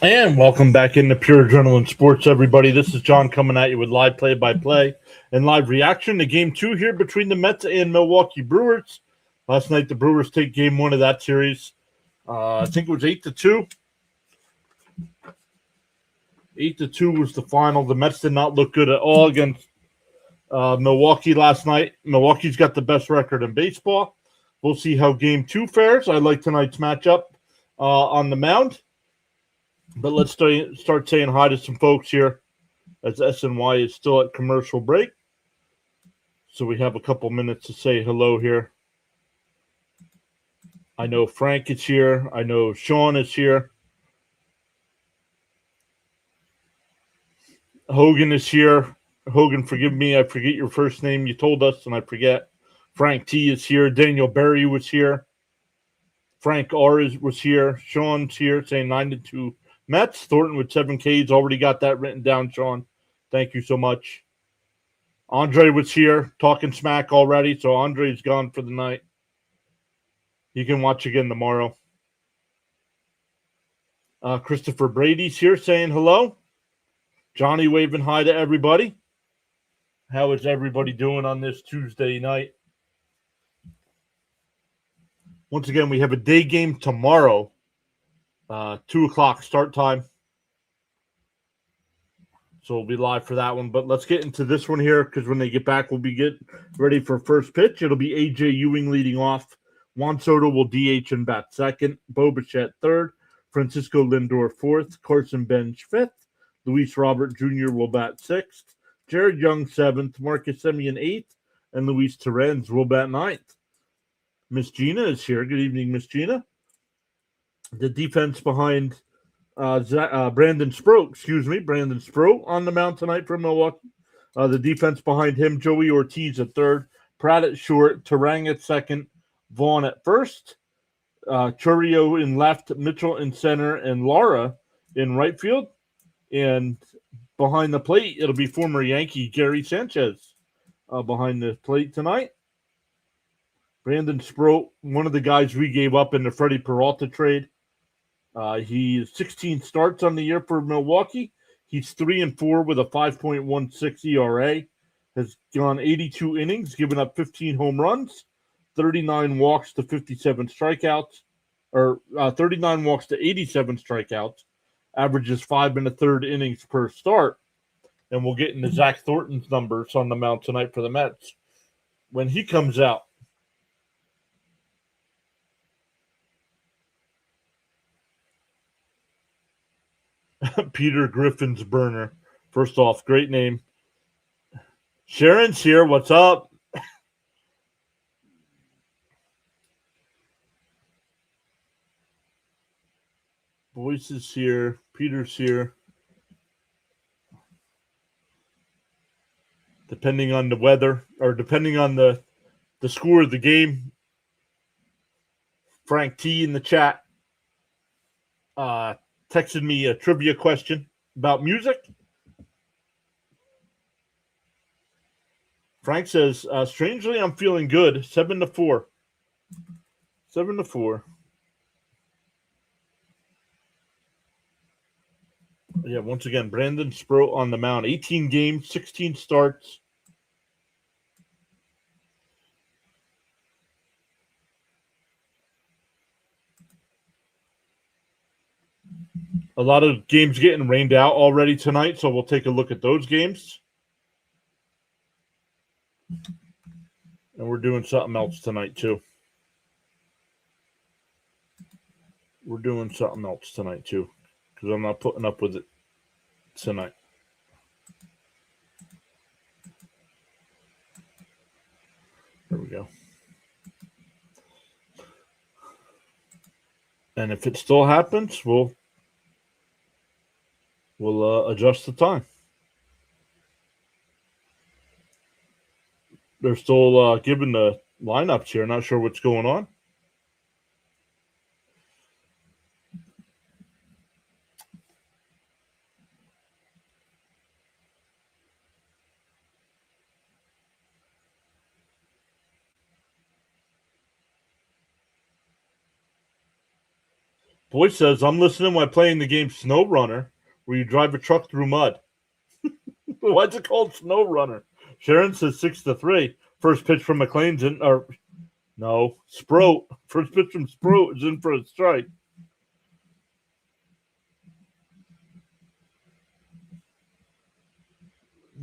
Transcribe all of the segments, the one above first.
And welcome back into Pure Adrenaline Sports, everybody. This is John coming at you with live play-by-play and live reaction to Game 2 here between the Mets and Milwaukee Brewers. Last night, the Brewers take Game 1 of that series. I think it was 8-2. 8-2 was the final. The Mets did not look good at all against Milwaukee last night. Milwaukee's got the best record in baseball. We'll see how Game 2 fares. I like tonight's matchup on the mound. But let's start saying hi to some folks here as SNY is still at commercial break. So we have a couple minutes to say hello here. I know Frank is here. I know Sean is here. Hogan is here. Hogan, forgive me. I forget your first name. You told us, and I forget. Frank T is here. Daniel Berry was here. Frank R was here. Sean's here saying 9-2 Mets. Thornton with 7 Ks. Already got that written down, Sean. Thank you so much. Andre was here talking smack already, so Andre's gone for the night. You can watch again tomorrow. Christopher Brady's here saying hello. Johnny waving hi to everybody. How is everybody doing on this Tuesday night? Once again, we have a day game tomorrow. 2 o'clock start time. So we'll be live for that one. But let's get into this one here because when they get back, we'll be getting ready for first pitch. It'll be A.J. Ewing leading off. Juan Soto will DH and bat second. Bo Bichette third. Francisco Lindor fourth. Carson Bench fifth. Luis Robert Jr. will bat sixth. Jared Young seventh. Marcus Semien eighth. And Luis Torrens will bat ninth. Miss Gina is here. Good evening, Miss Gina. The defense behind Brandon Sproat on the mound tonight for Milwaukee. The defense behind him, Joey Ortiz at third, Pratt at short, Terang at second, Vaughn at first, Churio in left, Mitchell in center, and Lara in right field. And behind the plate, it'll be former Yankee Gary Sanchez behind the plate tonight. Brandon Sproat, one of the guys we gave up in the Freddie Peralta trade. He's 16 starts on the year for Milwaukee. He's 3-4 with a 5.16 ERA. Has gone 82 innings, given up 15 home runs, 39 walks to 57 strikeouts, or 39 walks to 87 strikeouts. Averages 5 1/3 innings per start. And we'll get into Zach Thornton's numbers on the mound tonight for the Mets when he comes out. Peter Griffin's burner. First off, great name. Sharon's here. What's up? Boyce is here. Peter's here. Depending on the weather or depending on the score of the game. Frank T in the chat texted me a trivia question about music. Frank says, strangely, I'm feeling good. 7-4. 7-4. Yeah, once again, Brandon Sproat on the mound. 18 games, 16 starts. A lot of games getting rained out already tonight, so we'll take a look at those games. And we're doing something else tonight, too. Because I'm not putting up with it tonight. There we go. And if it still happens, we'll adjust the time. They're still giving the lineups here. Not sure what's going on. Boy says, I'm listening while playing the game Snow Runner, where you drive a truck through mud. Why's it called Snow Runner? Sharon says 6-3. First pitch from McLean's in, or no, Sproat. First pitch from Sproat is in for a strike.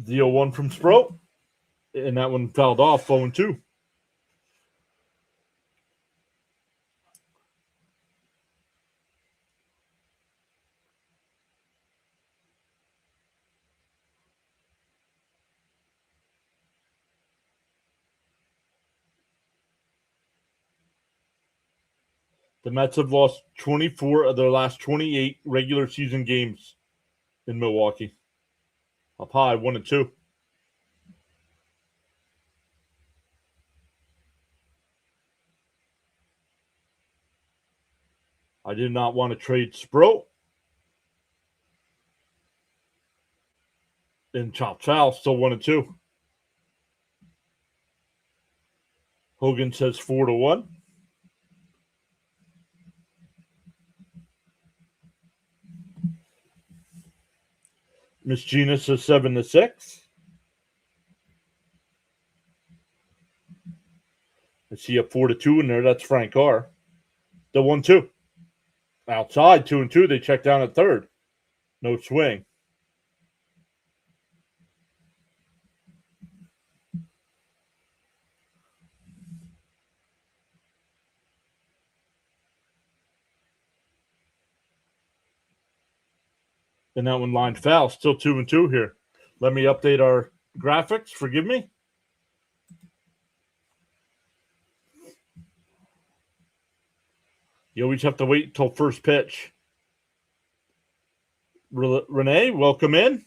The 0-1 from Sproat, and that one fouled off, 0-2. The Mets have lost 24 of their last 28 regular season games in Milwaukee. Up high, 1-2. I did not want to trade Sproat. And Chow still 1-2. Hogan says 4-1. Miss Gina says 7-6. I see a 4-2 in there. That's Frank R. The 1-2. Outside, 2-2. They check down at third. No swing. And that one lined foul. Still 2-2 here. Let me update our graphics. Forgive me. You always have to wait until first pitch. Renee, welcome in.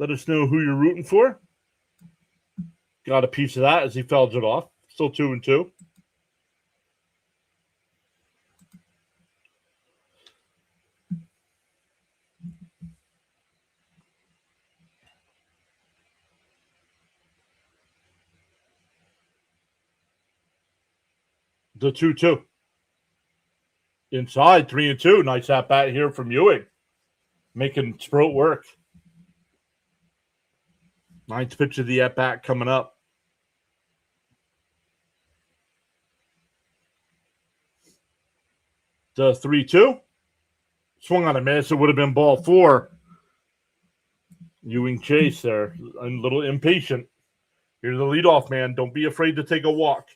Let us know who you're rooting for. Got a piece of that as he fouls it off. Still 2-2. The 2-2. Inside, 3-2. Nice at bat here from Ewing. Making Sproat work. Ninth pitch of the at bat coming up. The 3-2. Swung on a miss. It would have been ball 4. Ewing chase there. A little impatient. You're the leadoff man. Don't be afraid to take a walk.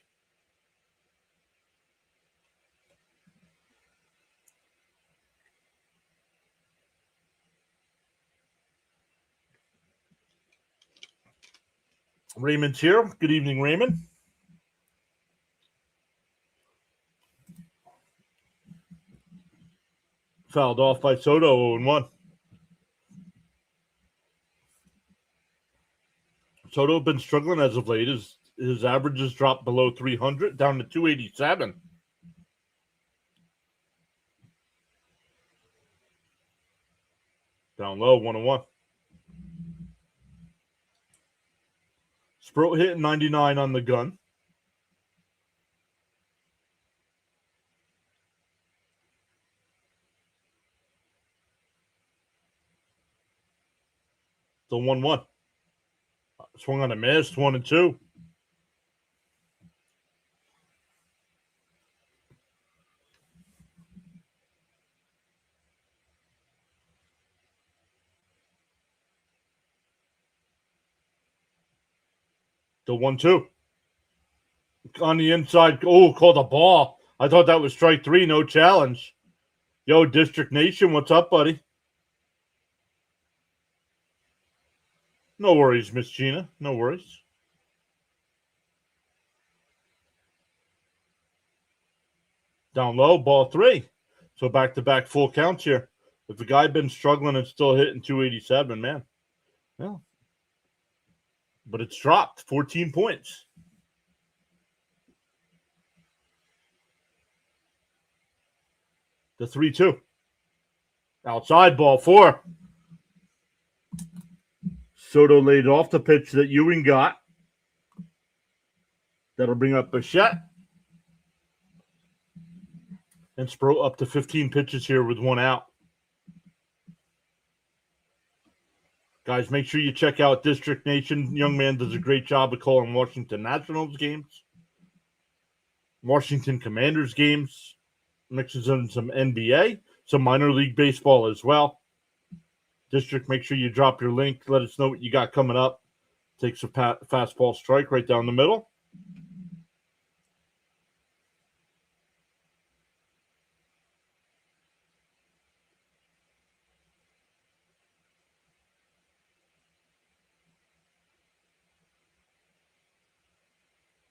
Raymond's here. Good evening, Raymond. Fouled off by Soto, 0-1. Soto been struggling as of late. His average has dropped below 300, down to 287. Down low, 1-1. Sproat hit 99 on the gun. The 1-1. Swung on a miss, 1-2. The 1-2. On the inside. Oh, called a ball. I thought that was strike 3, no challenge. Yo, District Nation, what's up, buddy? No worries, Miss Gina. No worries. Down low, ball 3. So back-to-back full counts here. If the guy been struggling and still hitting 287, man. Yeah. But it's dropped 14 points. The 3-2. Outside, ball 4. Soto laid off the pitch that Ewing got. That'll bring up Bichette. And Sproat up to 15 pitches here with 1 out. Guys, make sure you check out District Nation. Young man does a great job of calling Washington Nationals games, Washington Commanders games, mixes in some NBA, some minor league baseball as well. District, make sure you drop your link. Let us know what you got coming up. Takes a fastball strike right down the middle.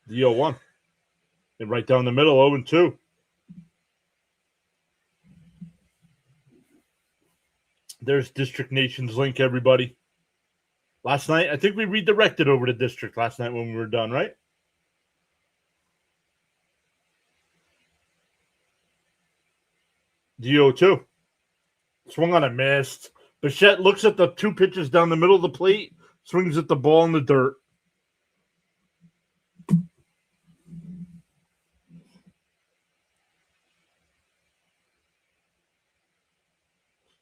The 0-1. And right down the middle, 0-2. There's District Nation's link, everybody. Last night, I think we redirected over to District last night when we were done, right? The 0-2. Swung on a missed. Bichette looks at the 2 pitches down the middle of the plate, swings at the ball in the dirt.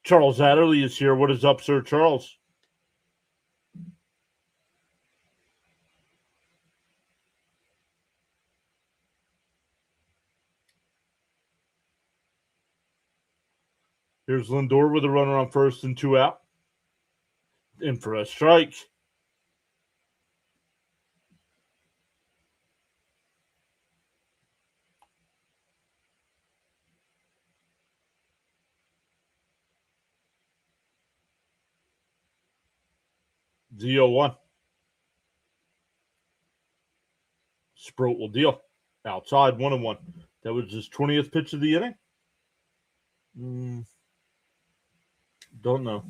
Charles Adderley is here. What is up, Sir Charles? Here's Lindor with a runner on first and 2 out. In for a strike. The 0-1. Sproat will deal. Outside, 1-1. That was his 20th pitch of the inning? Don't know.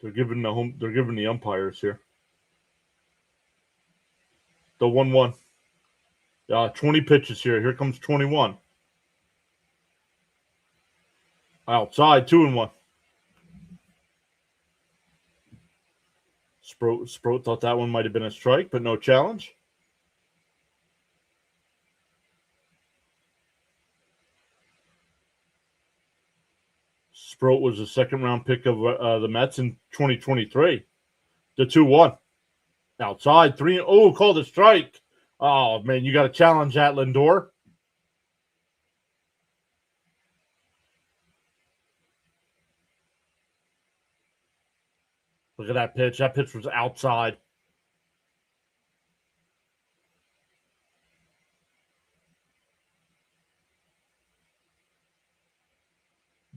They're giving the umpires here. The 1-1. 20 pitches here. Here comes 21. Outside, 2-1. Sproat thought that one might have been a strike, but no challenge. Sproat was a second-round pick of the Mets in 2023. The 2-1. Outside, 3. Oh, called a strike. Oh, man, you got to challenge that, Lindor. Look at that pitch. That pitch was outside.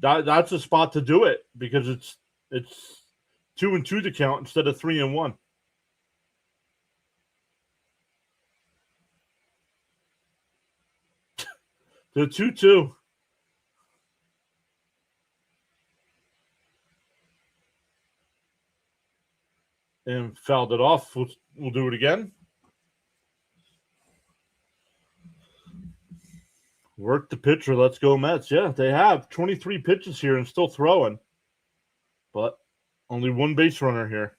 That's a spot to do it because it's 2-2 to count instead of 3-1. The 2-2. And fouled it off. We'll do it again. Work the pitcher. Let's go Mets. Yeah, they have 23 pitches here and still throwing. But only one base runner here.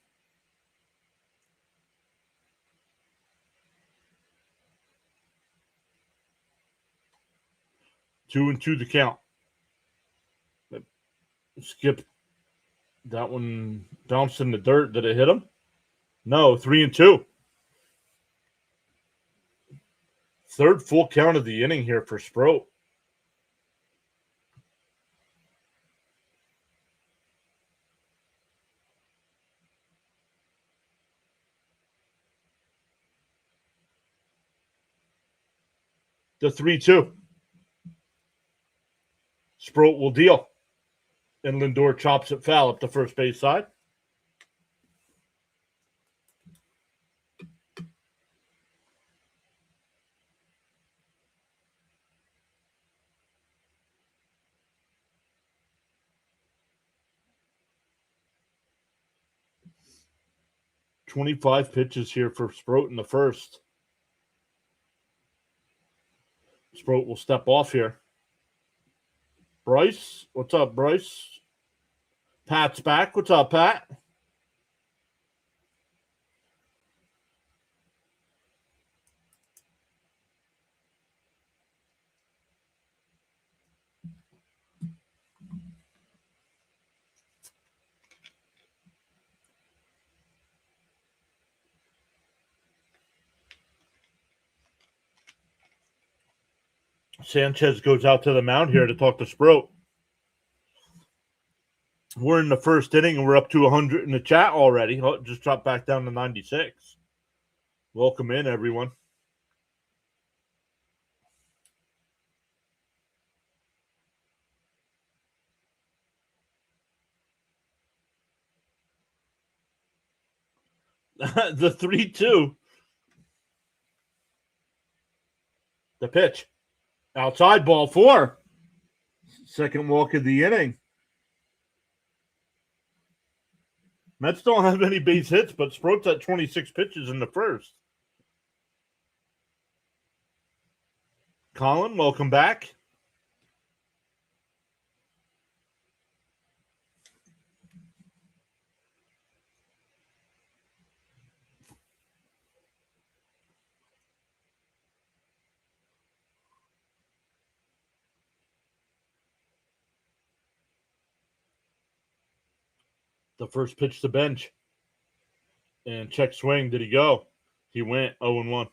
Two and 2 to count. Skip. That one bounced in the dirt. Did it hit him? No, 3-2. Third full count of the inning here for Sproat. The 3-2. Sproat will deal. And Lindor chops it foul up the first base side. $25 pitches here for Sproat in the first. Sproat will step off here. Bryce, what's up, Bryce? Pat's back. What's up, Pat? Sanchez goes out to the mound here to talk to Sproat. We're in the first inning and we're up to 100 in the chat already. Oh, just dropped back down to 96. Welcome in, everyone. The 3-2. The pitch. Outside, ball 4. Second walk of the inning. Mets don't have any base hits, but Sproat's at 26 pitches in the first. Colin, welcome back. The first pitch to bench. And check swing. Did he go? He went 0-1.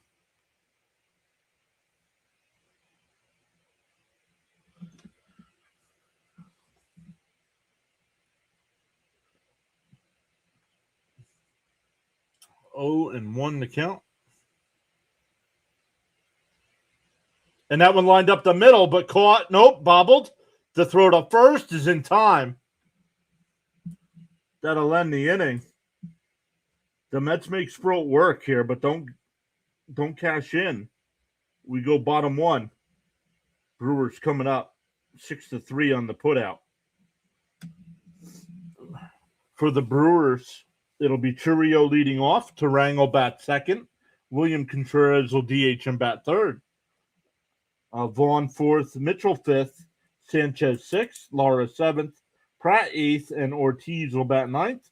Oh, and 1 to count. And that one lined up the middle, but caught. Nope, bobbled. The throw to first is in time. That'll end the inning. The Mets make Sproat work here, but don't cash in. We go bottom 1. Brewers coming up 6-3 on the putout. For the Brewers, it'll be Churio leading off. Terang will bat second. William Contreras will DH and bat third. Vaughn 4th, Mitchell 5th, Sanchez 6th, Lara 7th, Pratt 8th, and Ortiz will bat 9th.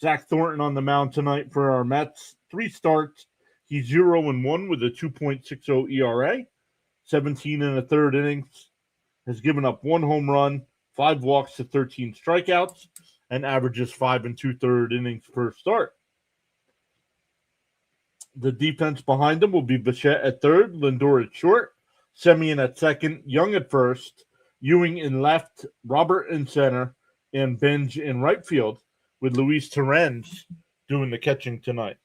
Zach Thornton on the mound tonight for our Mets. 3 starts. He's 0-1 with a 2.60 ERA. 17 and a third innings. Has given up 1 home run, 5 walks to 13 strikeouts, and averages 5 2/3 innings per start. The defense behind him will be Bichette at third, Lindor at short, Semien at second, Young at first, Ewing in left, Robert in center, and Benj in right field, with Luis Torrens doing the catching tonight.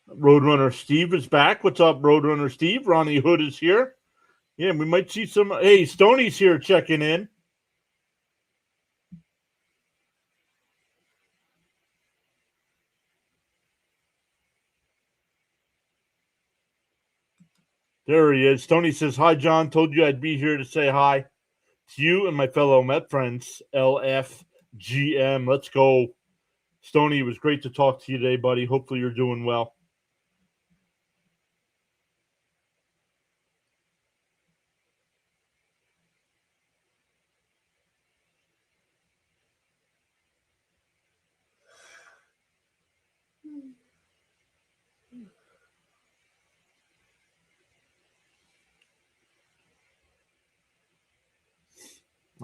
Roadrunner Steve is back. What's up, Roadrunner Steve? Ronnie Hood is here. Yeah, we might see some. Hey, Stoney's here checking in. There he is. Stoney says, "Hi, John. Told you I'd be here to say hi to you and my fellow Met friends, LFGM. Let's go." Stoney, it was great to talk to you today, buddy. Hopefully you're doing well.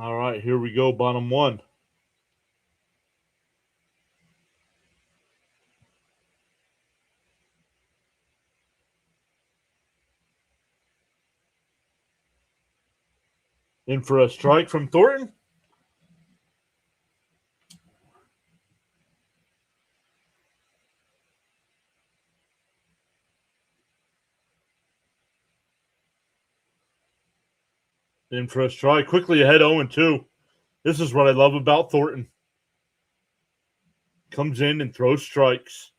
All right, here we go. Bottom 1. In for a strike from Thornton. In for a strike. Quickly ahead 0-2. This is what I love about Thornton. Comes in and throws strikes.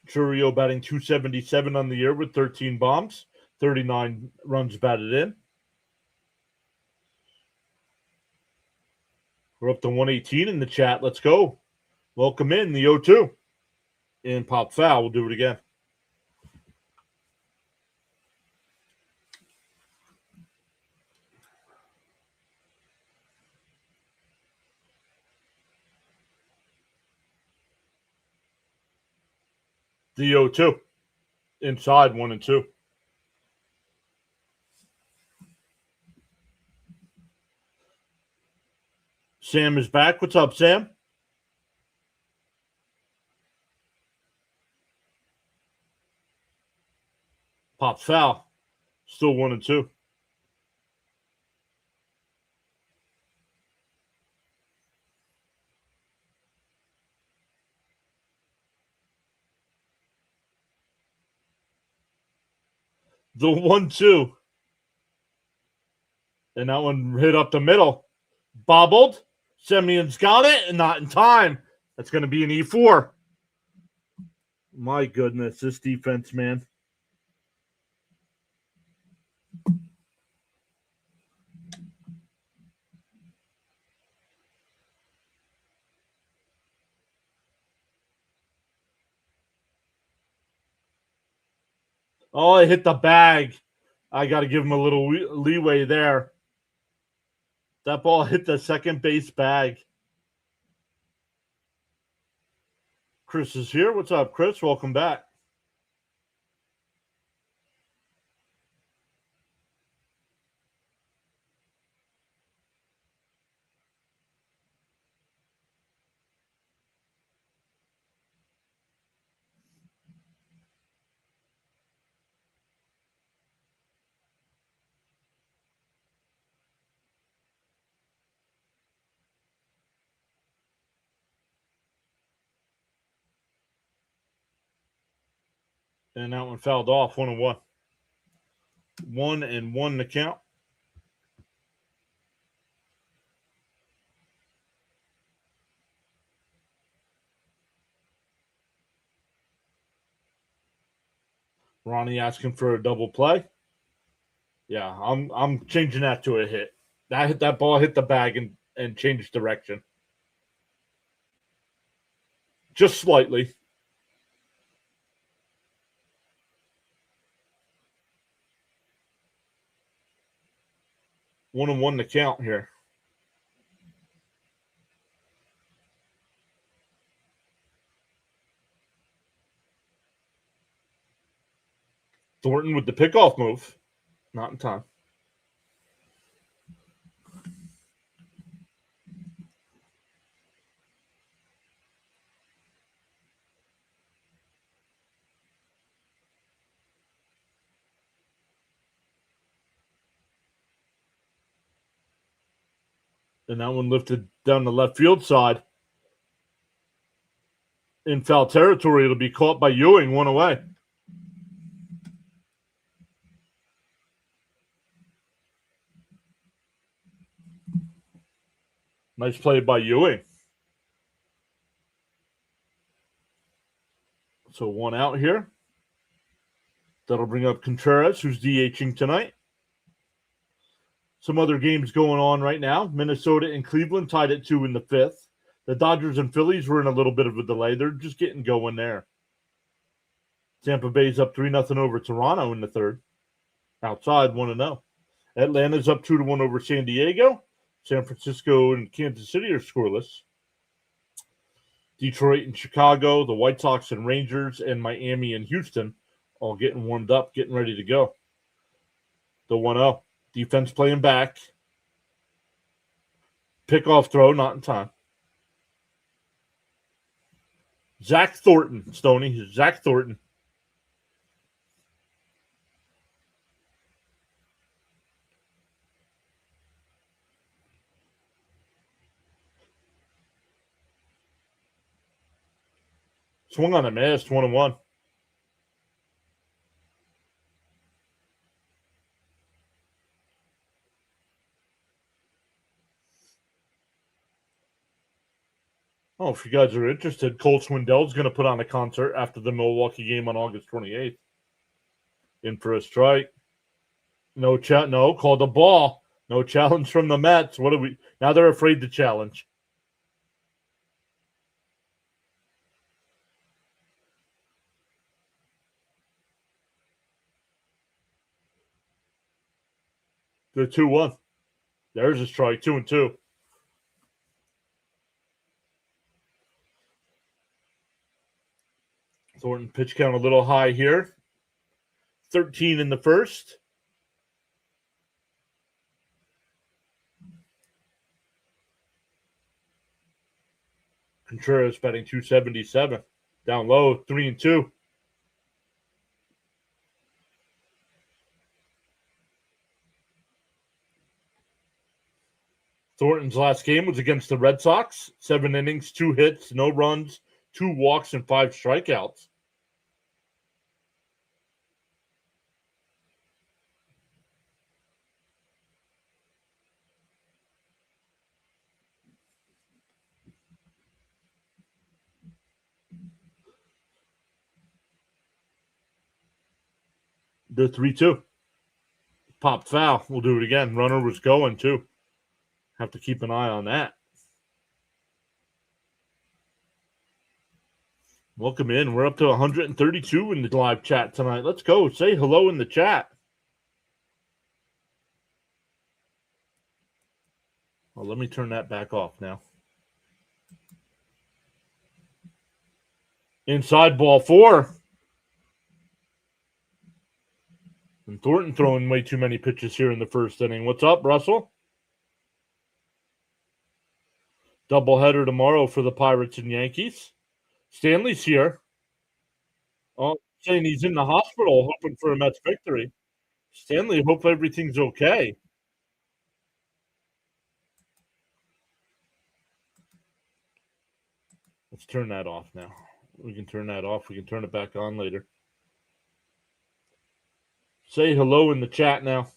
Churio batting .277 on the year with 13 bombs. 39 runs batted in. We're up to 118 in the chat. Let's go. Welcome in the 0-2. And pop foul. We'll do it again. The 0-2. Inside 1-2. Sam is back. What's up, Sam? Pops foul. Still 1-2. The 1-2. And that one hit up the middle. Bobbled. Semyon's got it, and not in time. That's going to be an E4. My goodness, this defense, man. Oh, it hit the bag. I got to give him a little leeway there. That ball hit the second base bag. Chris is here. What's up, Chris? Welcome back. And that one fouled off. 1-1. 1-1 to count. Ronnie asking for a double play. Yeah, I'm changing that to a hit. That ball hit the bag and changed direction. Just slightly. One and one to count here. Thornton with the pickoff move. Not in time. And that one lifted down the left field side. In foul territory, it'll be caught by Ewing, one away. Nice play by Ewing. So one out here. That'll bring up Contreras, who's DHing tonight. Some other games going on right now. Minnesota and Cleveland tied at 2 in the fifth. The Dodgers and Phillies were in a little bit of a delay. They're just getting going there. Tampa Bay's up 3-0 over Toronto in the third. Outside 1-0. Atlanta's up 2-1 over San Diego. San Francisco and Kansas City are scoreless. Detroit and Chicago, the White Sox and Rangers, and Miami and Houston all getting warmed up, getting ready to go. The 1-0. Defense playing back. Pickoff throw, not in time. Zach Thornton, Stoney. Zach Thornton. Swung on a miss, 1-1. Oh, if you guys are interested, Cole Swindell's going to put on a concert after the Milwaukee game on August 28th. In for a strike. No, called the ball. No challenge from the Mets. What do we? Now they're afraid to challenge. They're 2-1. There's a strike. 2-2. Thornton pitch count a little high here. 13 in the first. Contreras betting 277. Down low, 3-2. Thornton's last game was against the Red Sox. 7 innings, 2 hits, no runs, 2 walks, and 5 strikeouts. The 3-2. Pop foul. We'll do it again. Runner was going, too. Have to keep an eye on that. Welcome in. We're up to 132 in the live chat tonight. Let's go. Say hello in the chat. Well, let me turn that back off now. Inside ball 4. And Thornton throwing way too many pitches here in the first inning. What's up, Russell? Doubleheader tomorrow for the Pirates and Yankees. Stanley's here. Oh, saying he's in the hospital hoping for a Mets victory. Stanley, hope everything's okay. Let's turn that off now. We can turn that off. We can turn it back on later. Say hello in the chat now.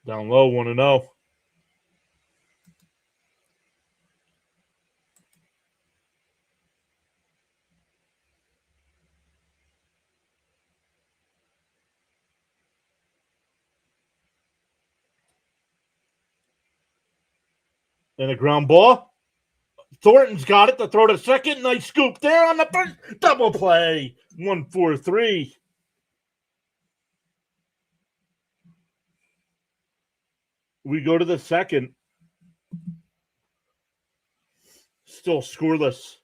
Down low, 1-0. And a ground ball. Thornton's got it to throw to second. Nice scoop there on the first. Double play. 1-4-3. We go to the second. Still scoreless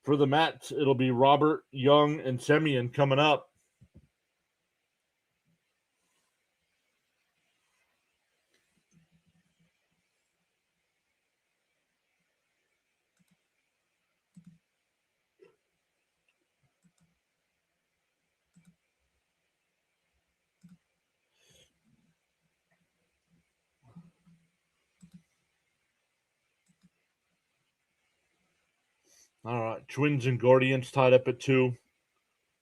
for the Mets. It'll be Robert, Young, and Semien coming up. All right, Twins and Guardians tied up at 2.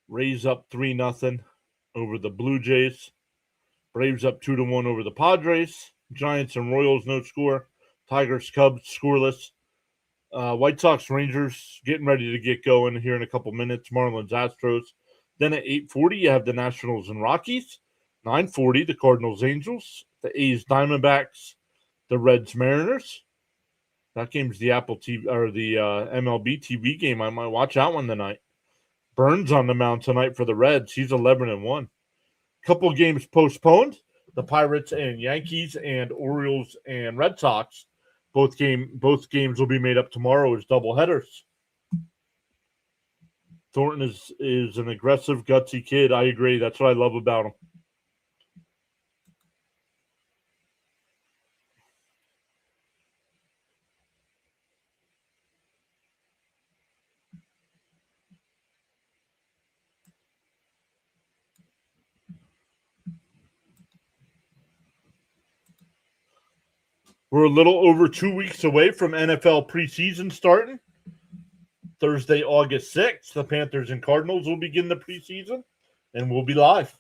Rays up 3-0 over the Blue Jays. Braves up 2-1 over the Padres. Giants and Royals no score. Tigers, Cubs scoreless. White Sox, Rangers getting ready to get going here in a couple minutes. Marlins, Astros. Then at 8:40, you have the Nationals and Rockies. 9:40, the Cardinals, Angels. The A's, Diamondbacks. The Reds, Mariners. That game's the Apple TV or the MLB TV game. I might watch that one tonight. Burns on the mound tonight for the Reds. He's 11-1. Couple games postponed. The Pirates and Yankees and Orioles and Red Sox. Both games will be made up tomorrow as doubleheaders. Thornton is an aggressive, gutsy kid. I agree. That's what I love about him. We're a little over 2 weeks away from NFL preseason starting. Thursday, August 6th, the Panthers and Cardinals will begin the preseason, and we'll be live.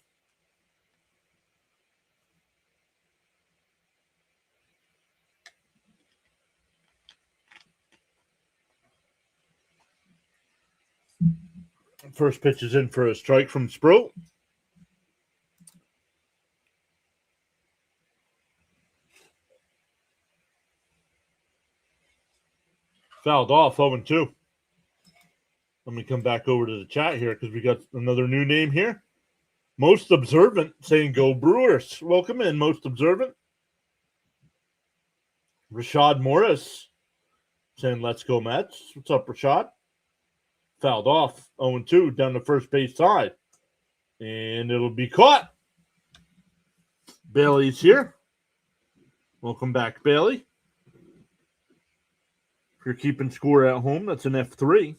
First pitch is in for a strike from Sproat. Fouled off, 0-2. Let me come back over to the chat here because we got another new name here. Most Observant saying go Brewers. Welcome in, Most Observant. Rashad Morris saying let's go Mets. What's up, Rashad? Fouled off, 0-2, down the first base side. And it'll be caught. Bailey's here. Welcome back, Bailey. If you're keeping score at home, that's an F3.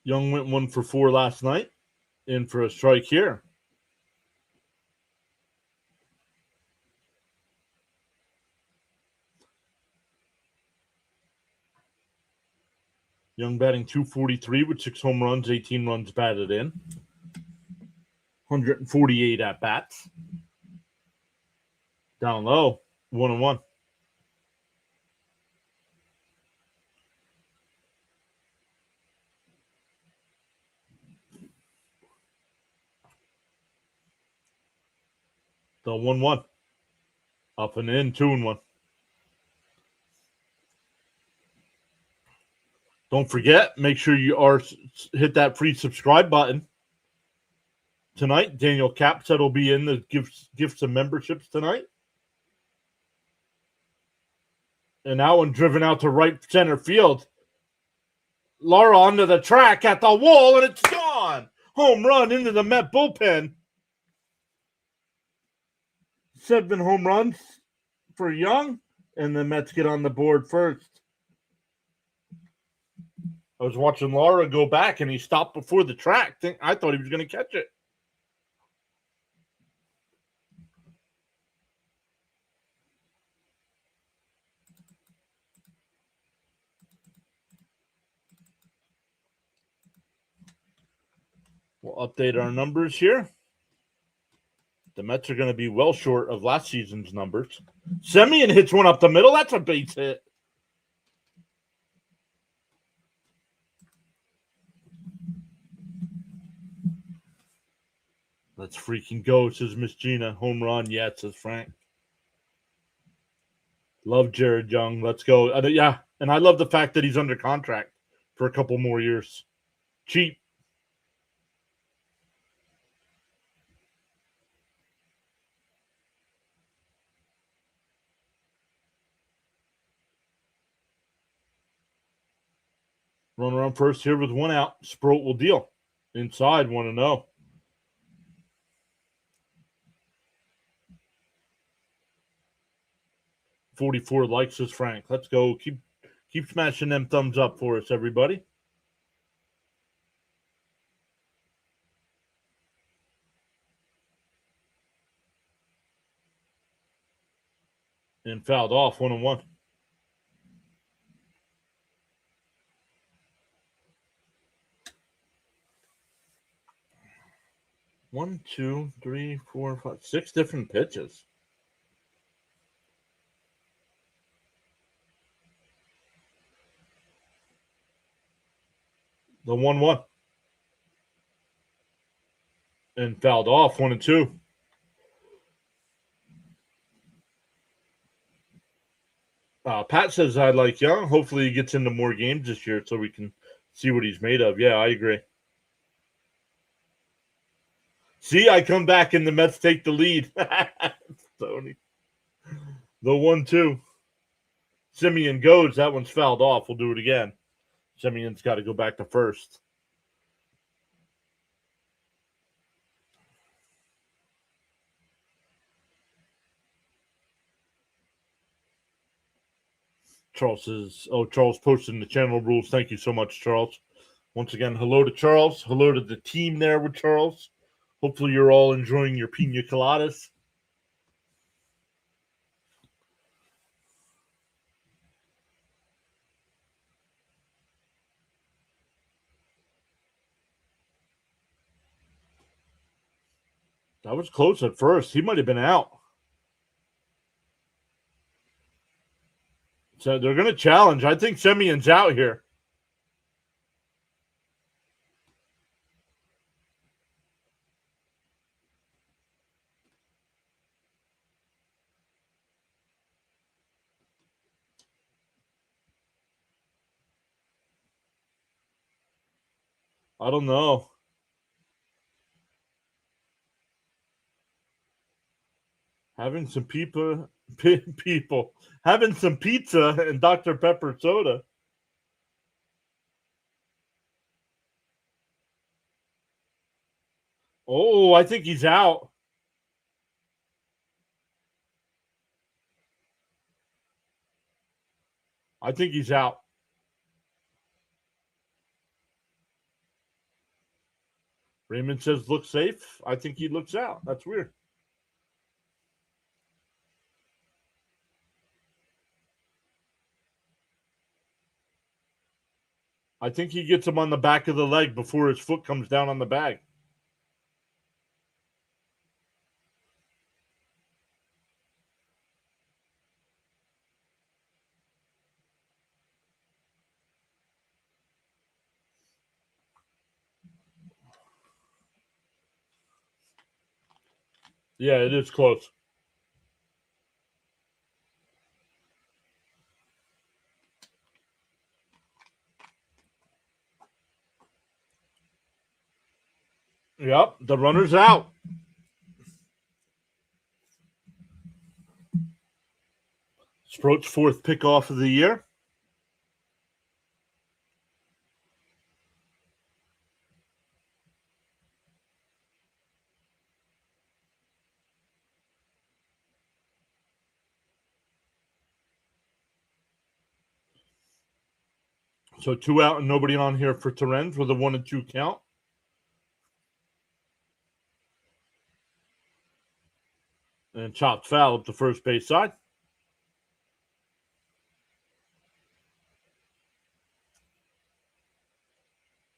Young went 1 for 4 last night. In for a strike here. Young batting .243 with 6 home runs, 18 runs batted in. 148 at bats. Down low, 1-1. The 1-1. Up and in, 2-1. Don't forget, make sure you hit that free subscribe button. Tonight, Daniel Cap said will be in the gifts and memberships tonight. And that one driven out to right center field. Lara onto the track at the wall, and it's gone. Home run into the Met bullpen. 7 home runs for Young, and the Mets get on the board first. I was watching Lara go back, and he stopped before the track. I thought he was going to catch it. We'll update our numbers here. The Mets are going to be well short of last season's numbers. Semien hits one up the middle. That's a base hit. Let's freaking go, says Miss Gina. Home run, yeah, says Frank. Love Jared Young. Let's go. Yeah, and I love the fact that he's under contract for a couple more years. Cheap. Run around first here with 1 out. Sproat will deal. Inside, 1-0. $44 likes, says Frank. Let's go. Keep smashing them thumbs up for us, everybody. And fouled off, 1-1. One, two, three, four, five, 6 different pitches. The 1-1. And fouled off, 1-2. Pat says I like Young. Hopefully he gets into more games this year so we can see what he's made of. Yeah, I agree. See, I come back and the Mets take the lead. Tony. The 1-2. Semien goes. That one's fouled off. We'll do it again. Semien's got to go back to first. Charles posted in the channel rules. Thank you so much, Charles. Once again, hello to Charles. Hello to the team there with Charles. Hopefully you're all enjoying your pina coladas. That was close at first. He might have been out. So they're going to challenge. I think Semien's out here. I don't know. Having some people People having some pizza and Dr. Pepper soda. Oh, I think he's out. I think he's out. Raymond says look safe. I think he looks out. That's weird. I think he gets him on the back of the leg before his foot comes down on the bag. Yeah, it is close. Yep, the runner's out. Sproat's fourth pick off of the year. So 2 out and nobody on here for Terens with a 1-2 count. And chopped foul up the first base side.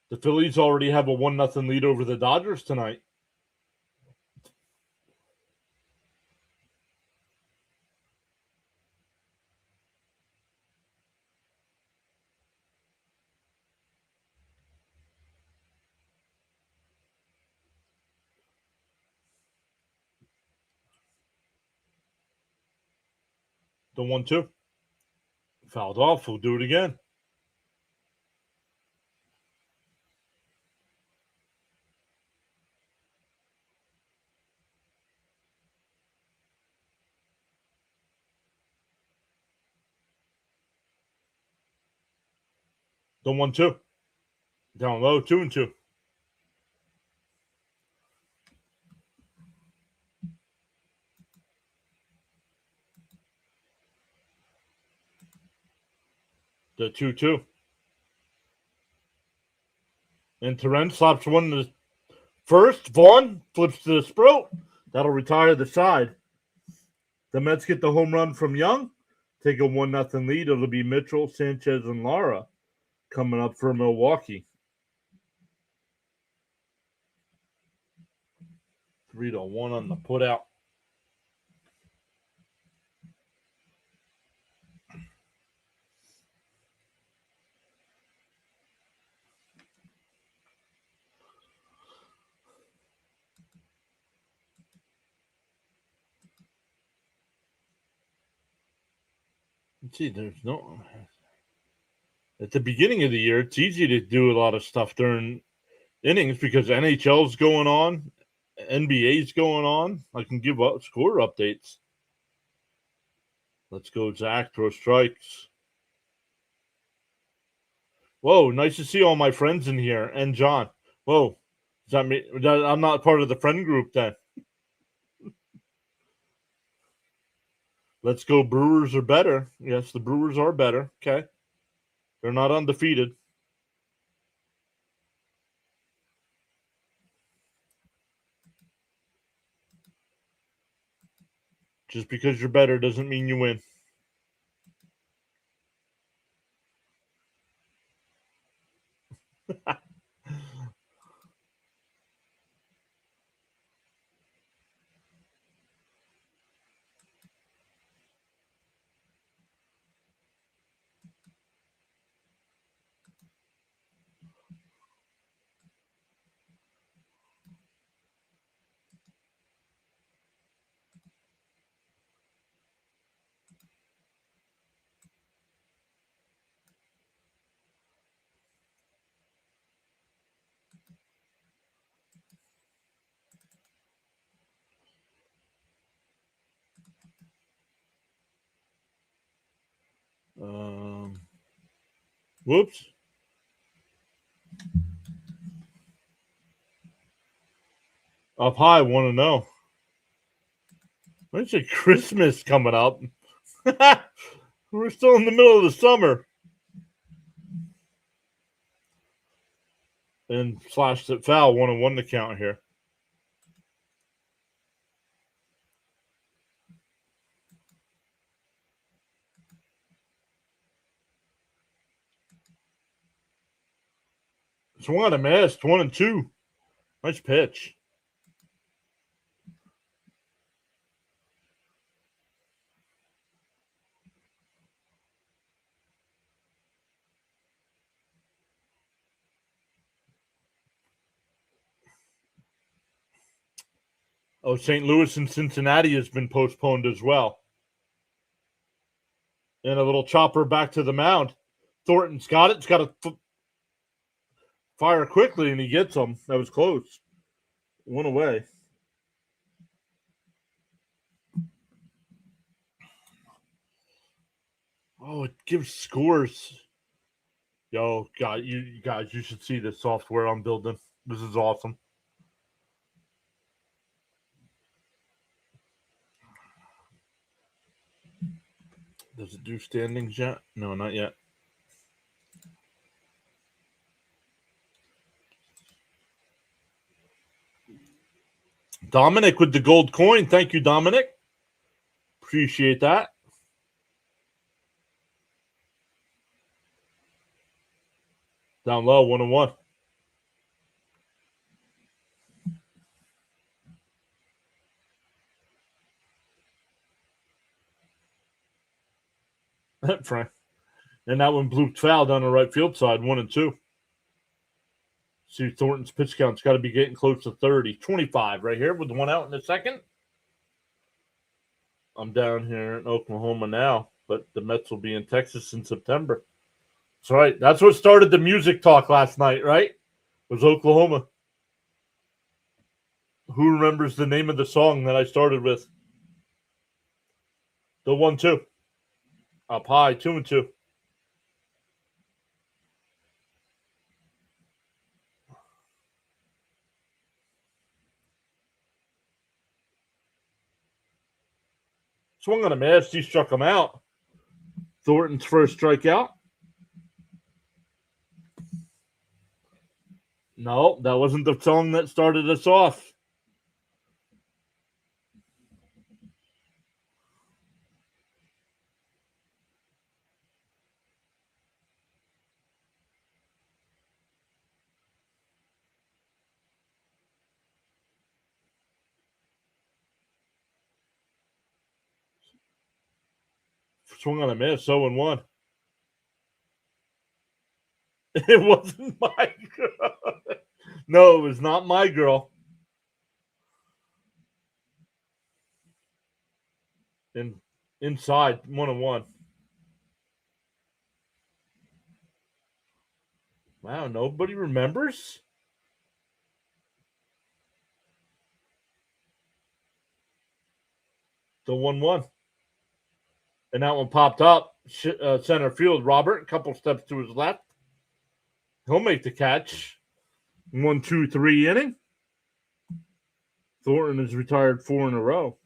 The Phillies already have a 1-0 lead over the Dodgers tonight. The 1-2. Fouled off. We'll do it again. The 1-2. Down low, 2-2. The 2-2. And Terens slaps one to the first. Vaughn flips to the Sproat. That'll retire the side. The Mets get the home run from Young. Take a 1-0 lead. It'll be Mitchell, Sanchez, and Lara coming up for Milwaukee. 3-1 on the putout. Let's see, there's no. At the beginning of the year, it's easy to do a lot of stuff during innings because NHL's going on, NBA's going on. I can give up score updates. Let's go, Zach. Throw strikes. Whoa, nice to see all my friends in here. And John. Whoa. Does that mean I'm not part of the friend group then? Let's go. Brewers are better. Yes, the Brewers are better. Okay. They're not undefeated. Just because you're better doesn't mean you win. Whoops. Up high, want to know. When's your Christmas coming up? We're still in the middle of the summer. And slashed it foul, 1-1 to count here. Swung and missed, 1-2. Nice pitch. Oh, St. Louis and Cincinnati has been postponed as well. And a little chopper back to the mound. Thornton's got it. It's got to fire quickly, and he gets them. That was close. One away. Oh, it gives scores. Yo, God, you guys, you should see this software I'm building. This is awesome. Does it do standings yet? No, not yet. Dominic with the gold coin. Thank you, Dominic. Appreciate that. Down low, 1-1. Frank. And that one blew foul down the right field side, 1-2. See, Thornton's pitch count's got to be getting close to 30. 25 right here with one out in the second. I'm down here in Oklahoma now, but the Mets will be in Texas in September. That's right. That's what started the music talk last night, right? Was Oklahoma. Who remembers the name of the song that I started with? The 1-2. Up high, 2-2. Swung on a miss. He struck him out. Thornton's first strikeout. No, that wasn't the song that started us off. Swung on a miss, 0-1. It wasn't my girl. No, it was not my girl. And inside, 1-1. Wow, nobody remembers? The 1-1. And that one popped up. Center field, Robert, a couple steps to his left. He'll make the catch. 1-2-3 inning. Thornton has retired 4 in a row.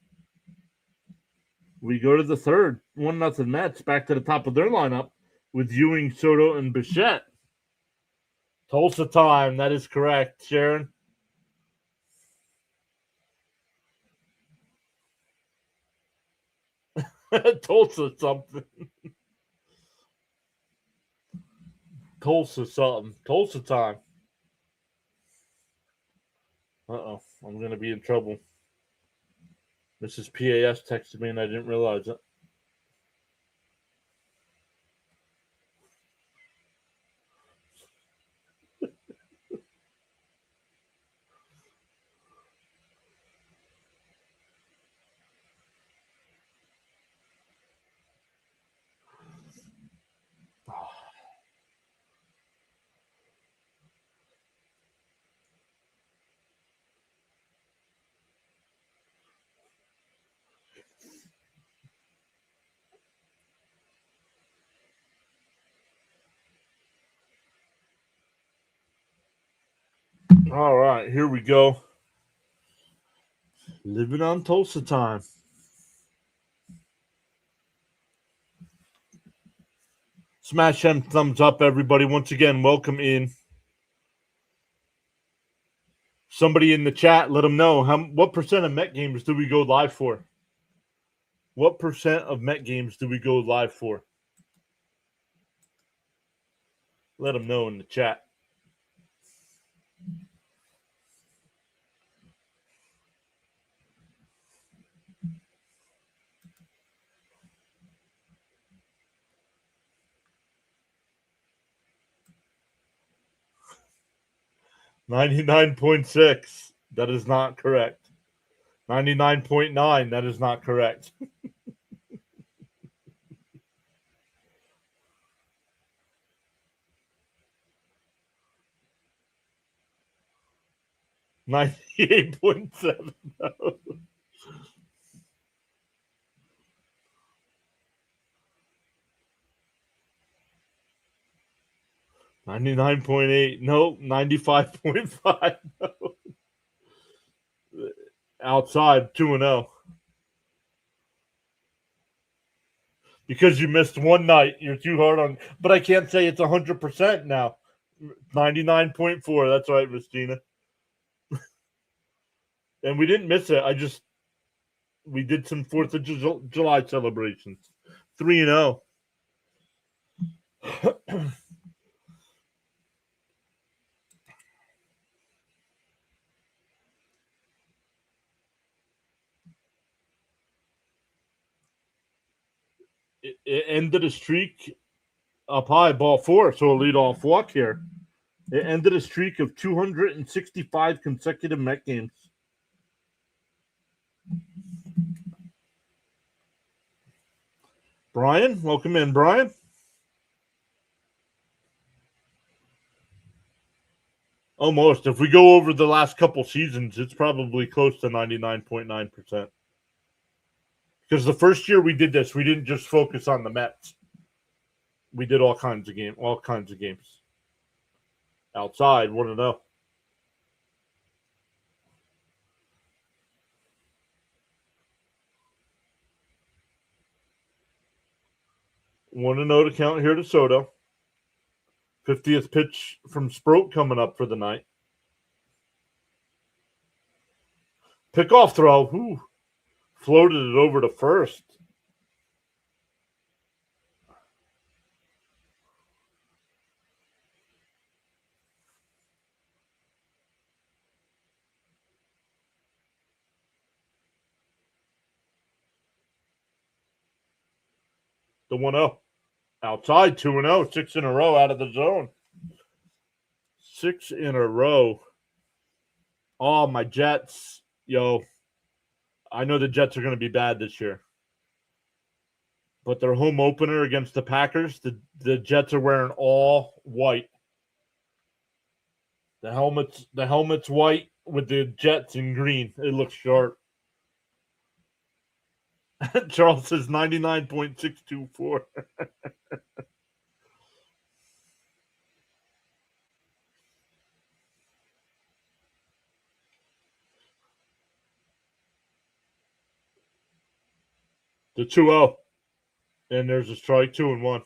We go to the third. 1-0 Mets back to the top of their lineup with Ewing, Soto, and Bichette. Tulsa time. That is correct, Sharon. Tulsa something. Tulsa something. Tulsa time. Uh-oh. I'm going to be in trouble. Mrs. PAS texted me and I didn't realize it. All right, here we go. Living on Tulsa time. Smash them thumbs up, everybody. Once again, welcome in. Somebody in the chat, let them know what percent of Met games do we go live for? What percent of Met games do we go live for? Let them know in the chat. $99.6. That is not correct. 99.9. That is not correct. 98.7. No. 99.8. No. 95.5. No. Outside 2-0. Because you missed one night, you're too hard on. But I can't say it's 100% now. 99.4. That's right, Miss Gina. And we didn't miss it. We did some 4th of July celebrations. 3-0. It ended a streak up high, ball 4, so a leadoff walk here. It ended a streak of 265 consecutive Met games. Brian, welcome in, Brian. Almost. If we go over the last couple seasons, it's probably close to 99.9%. Because the first year we did this, we didn't just focus on the Mets. We did all kinds of games. Outside, 1-0. Want to know to count here to Soto. 50th pitch from Sproat coming up for the night. Pickoff throw. Ooh. Floated it over to first. The 1-0. Outside, 2-0. 6 in a row out of the zone. 6 in a row. Oh, my Jets. Yo, I know the Jets are going to be bad this year. But their home opener against the Packers, the Jets are wearing all white. The helmet's white with the Jets in green. It looks sharp. Charles says 99.624. The 2-0. And there's a strike, 2-1.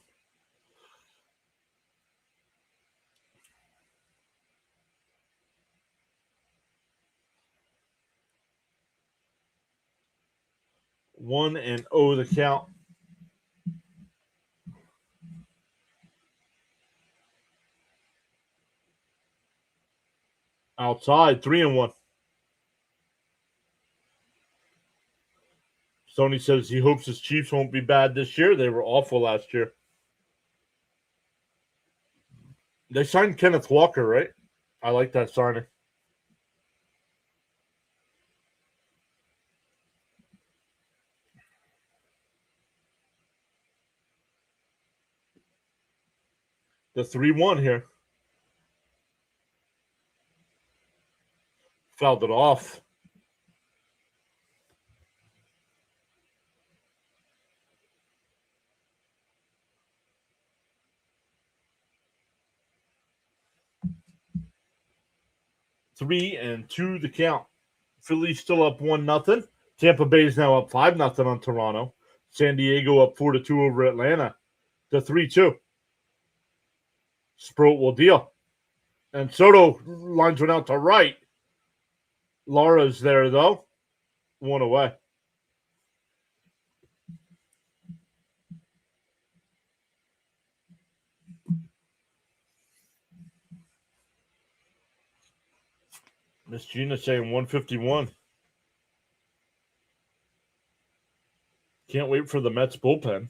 One and 0 the count. Outside, 3-1. Sony says he hopes his Chiefs won't be bad this year. They were awful last year. They signed Kenneth Walker, right? I like that signing. The 3-1 here. Fouled it off. 3-2 the count. Philly's still up 1-0. Tampa Bay's now up 5-0 on Toronto. San Diego up 4-2 over Atlanta. The 3-2. Sproat will deal. And Soto lines one out to right. Laura's there, though. 1 away. Miss Gina saying 151. Can't wait for the Mets bullpen.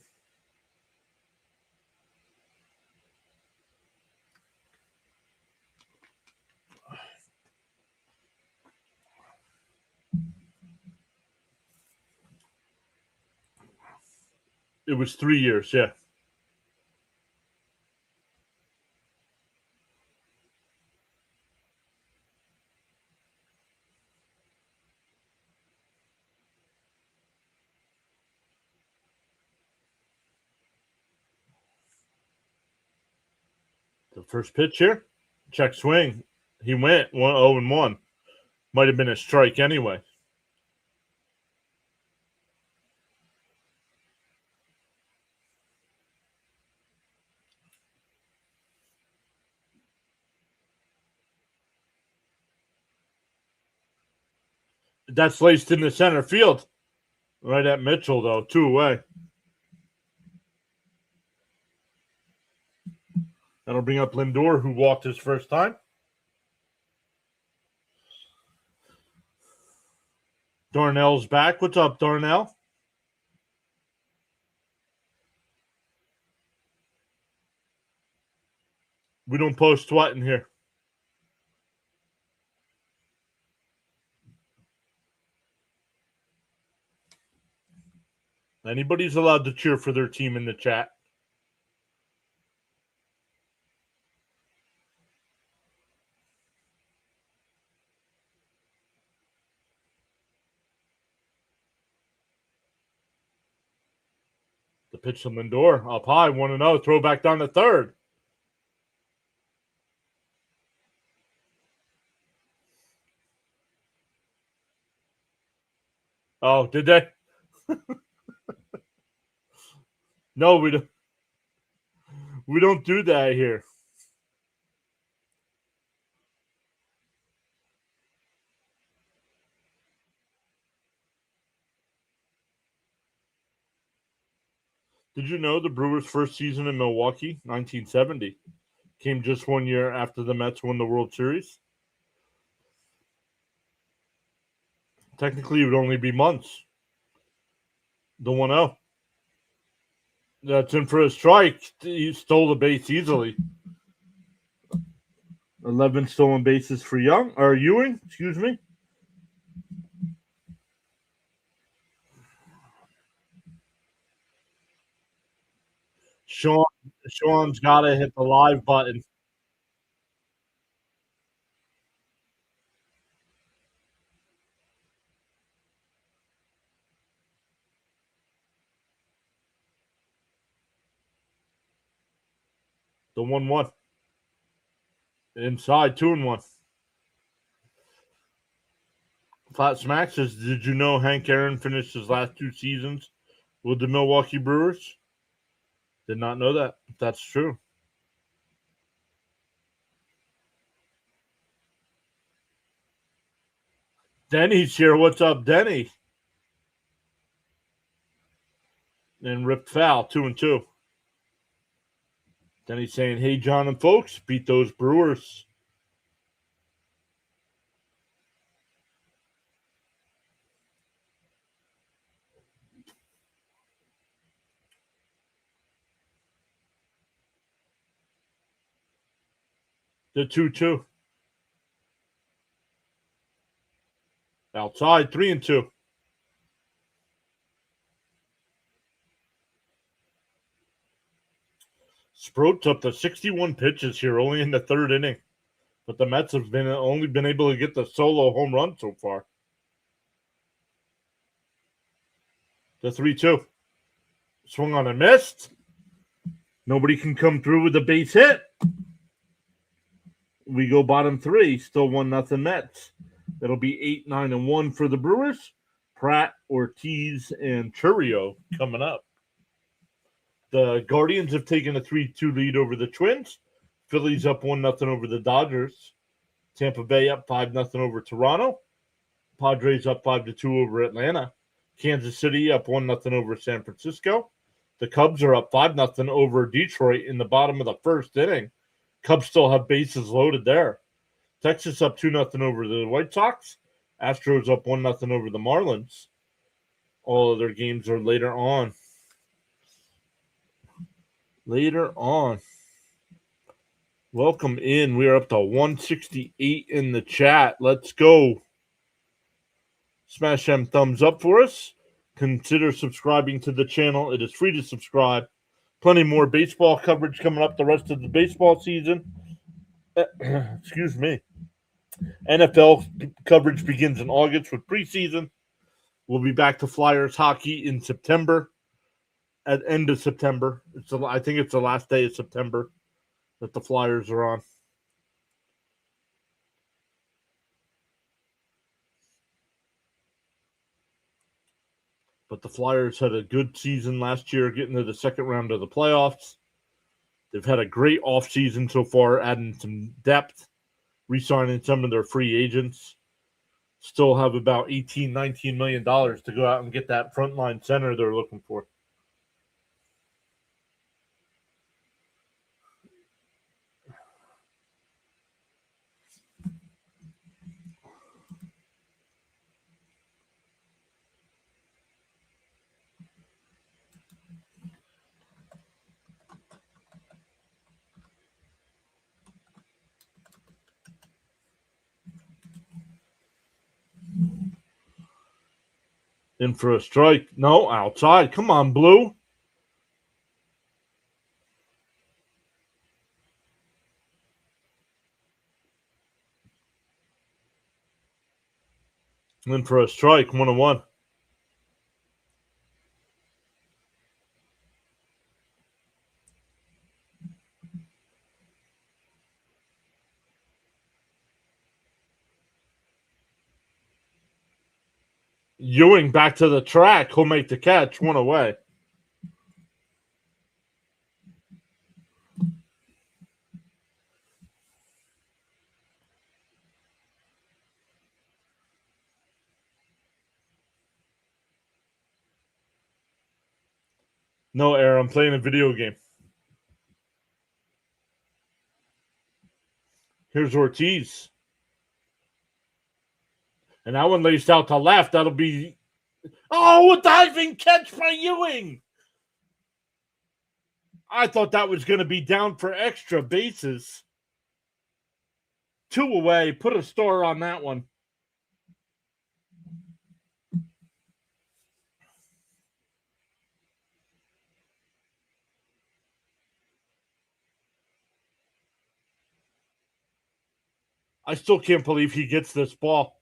It was 3 years, yeah. The first pitch here, check swing. He went 0-1. Might have been a strike anyway. That's laced in the center field. Right at Mitchell, though. 2 away. That'll bring up Lindor, who walked his first time. Darnell's back. What's up, Darnell? We don't post sweat in here. Anybody's allowed to cheer for their team in the chat. The pitch to Lindor. Up high, 1-0. Throw back down to third. Oh, did they? No, we don't. We don't do that here. Did you know the Brewers' first season in Milwaukee, 1970, came just 1 year after the Mets won the World Series? Technically, it would only be months. The 1-0. That's in for a strike. He stole the base easily. 11 stolen bases for Ewing, excuse me. Sean's got to hit the live button. The 1-1. Inside, 2-1. Flat Smack says, did you know Hank Aaron finished his last 2 seasons with the Milwaukee Brewers? Did not know that. That's true. Denny's here. What's up, Denny? And ripped foul, 2-2. Denny's saying, hey, John and folks, beat those Brewers. The 2-2. Outside, 3-2. Sproat's up to 61 pitches here, only in the third inning. But the Mets have only been able to get the solo home run so far. The 3-2. Swung on and missed. Nobody can come through with a base hit. We go bottom three, still 1-0 Mets. It'll be 8, 9, and 1 for the Brewers. Pratt, Ortiz, and Churio coming up. The Guardians have taken a 3-2 lead over the Twins. Phillies up 1-0 over the Dodgers. Tampa Bay up 5-0 over Toronto. Padres up 5-2 over Atlanta. Kansas City up 1-0 over San Francisco. The Cubs are up 5-0 over Detroit in the bottom of the first inning. Cubs still have bases loaded there. Texas up 2-0 over the White Sox. Astros up 1-0 over the Marlins. All of their games are later on. Welcome in. We are up to 168 in the chat. Let's go. Smash them thumbs up for us. Consider subscribing to the channel. It is free to subscribe. Plenty more baseball coverage coming up the rest of the baseball season. Excuse me. NFL coverage begins in August with preseason. We'll be back to Flyers hockey in September. At end of September. I think it's the last day of September that the Flyers are on. But the Flyers had a good season last year, getting to the second round of the playoffs. They've had a great offseason so far, adding some depth, re-signing some of their free agents. Still have about $18, $19 million to go out and get that frontline center they're looking for. In for a strike. No, outside. Come on, Blue. In for a strike. 1-1. Ewing back to the track. He'll make the catch. 1 away. No error. I'm playing a video game. Here's Ortiz. And that one laced out to left. That'll be... Oh, a diving catch by Ewing. I thought that was going to be down for extra bases. 2 away. Put a star on that one. I still can't believe he gets this ball.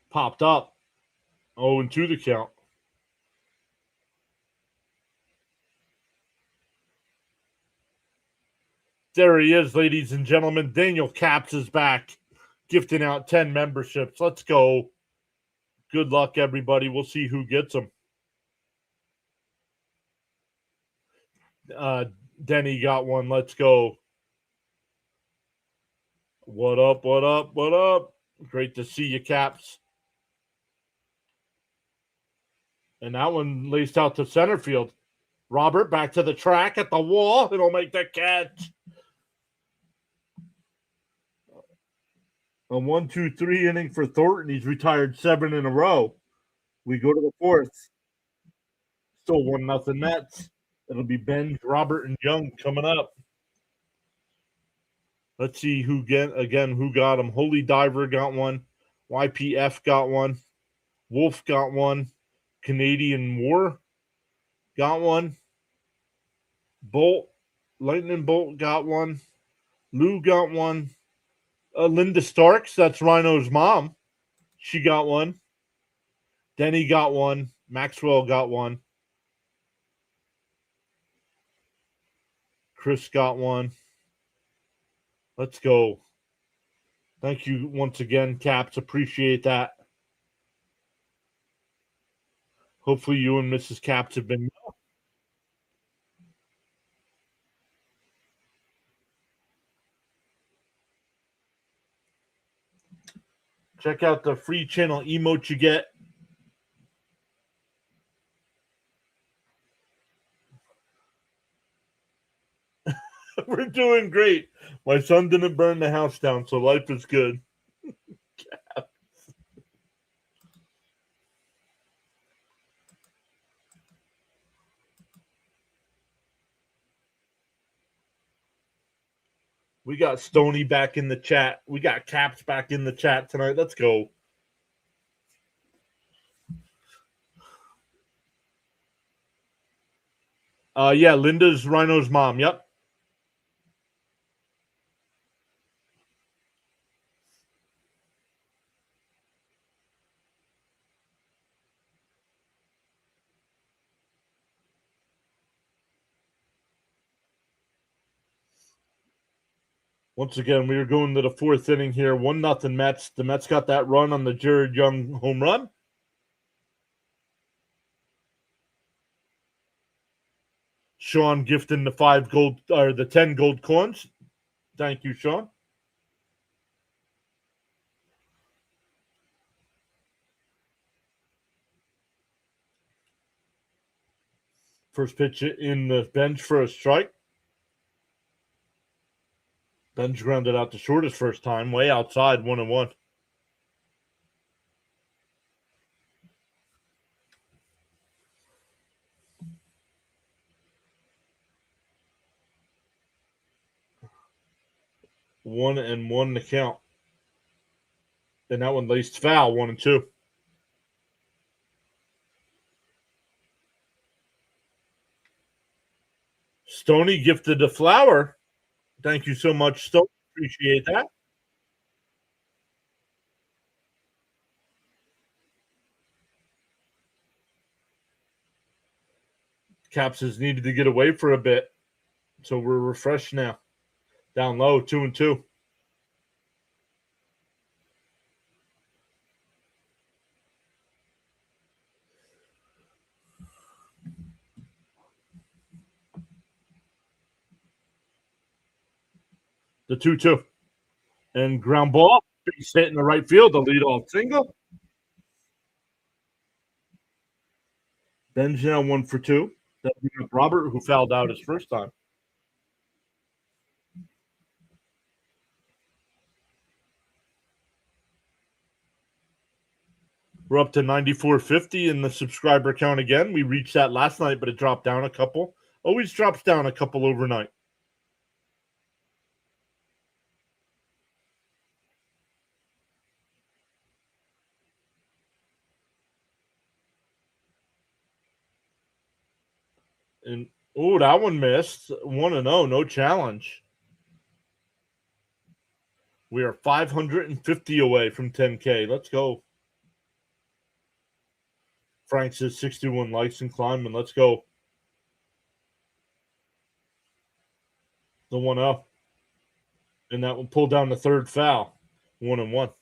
Popped up. 0-2 the count. There he is, ladies and gentlemen. Daniel Capps is back, gifting out 10 memberships. Let's go. Good luck, everybody. We'll see who gets them. Denny got one. Let's go. What up, what up, what up? Great to see you, Caps. And that one laced out to center field. Robert back to the track at the wall. It'll make the catch. A 1-2-3 inning for Thornton. He's retired 7 in a row. We go to the fourth. Still 1-0 Mets. It'll be Ben, Robert, and Young coming up. Let's see who got him. Holy Diver got one. YPF got one. Wolf got one. Canadian War got one. Bolt, Lightning Bolt got one. Lou got one. Linda Starks, that's Rhino's mom. She got one. Denny got one. Maxwell got one. Chris got one. Let's go. Thank you once again, Caps. Appreciate that. Hopefully you and Mrs. Caps have been. Check out the free channel emote you get. We're doing great. My son didn't burn the house down, so life is good. We got Stony back in the chat. We got Caps back in the chat tonight. Let's go. Yeah, Linda's Rhino's mom. Yep. Once again, we are going to the fourth inning here. 1-0 Mets. The Mets got that run on the Jared Young home run. Sean gifting the 10 gold coins. Thank you, Sean. First pitch in the bench for a strike. Bench grounded out to short his first time, way outside, 1-1. One and one to count. And that one laced foul, 1-2. Stony gifted a flower. Thank you so much, Stony. Appreciate that. Caps has needed to get away for a bit, so we're refreshed now. Down low, 2-2. The 2-2. And ground ball, base hit in the right field, the leadoff single. Ben's now 1 for 2. That Robert, who fouled out his first time. We're up to 9450 in the subscriber count again. We reached that last night, but it dropped down a couple. Always drops down a couple overnight. And that one missed. 1-0, no challenge. We are 550 away from 10K. Let's go. Frank says 61 likes and climbing. Let's go. The 1-0. And that one pulled down the third foul. 1-1.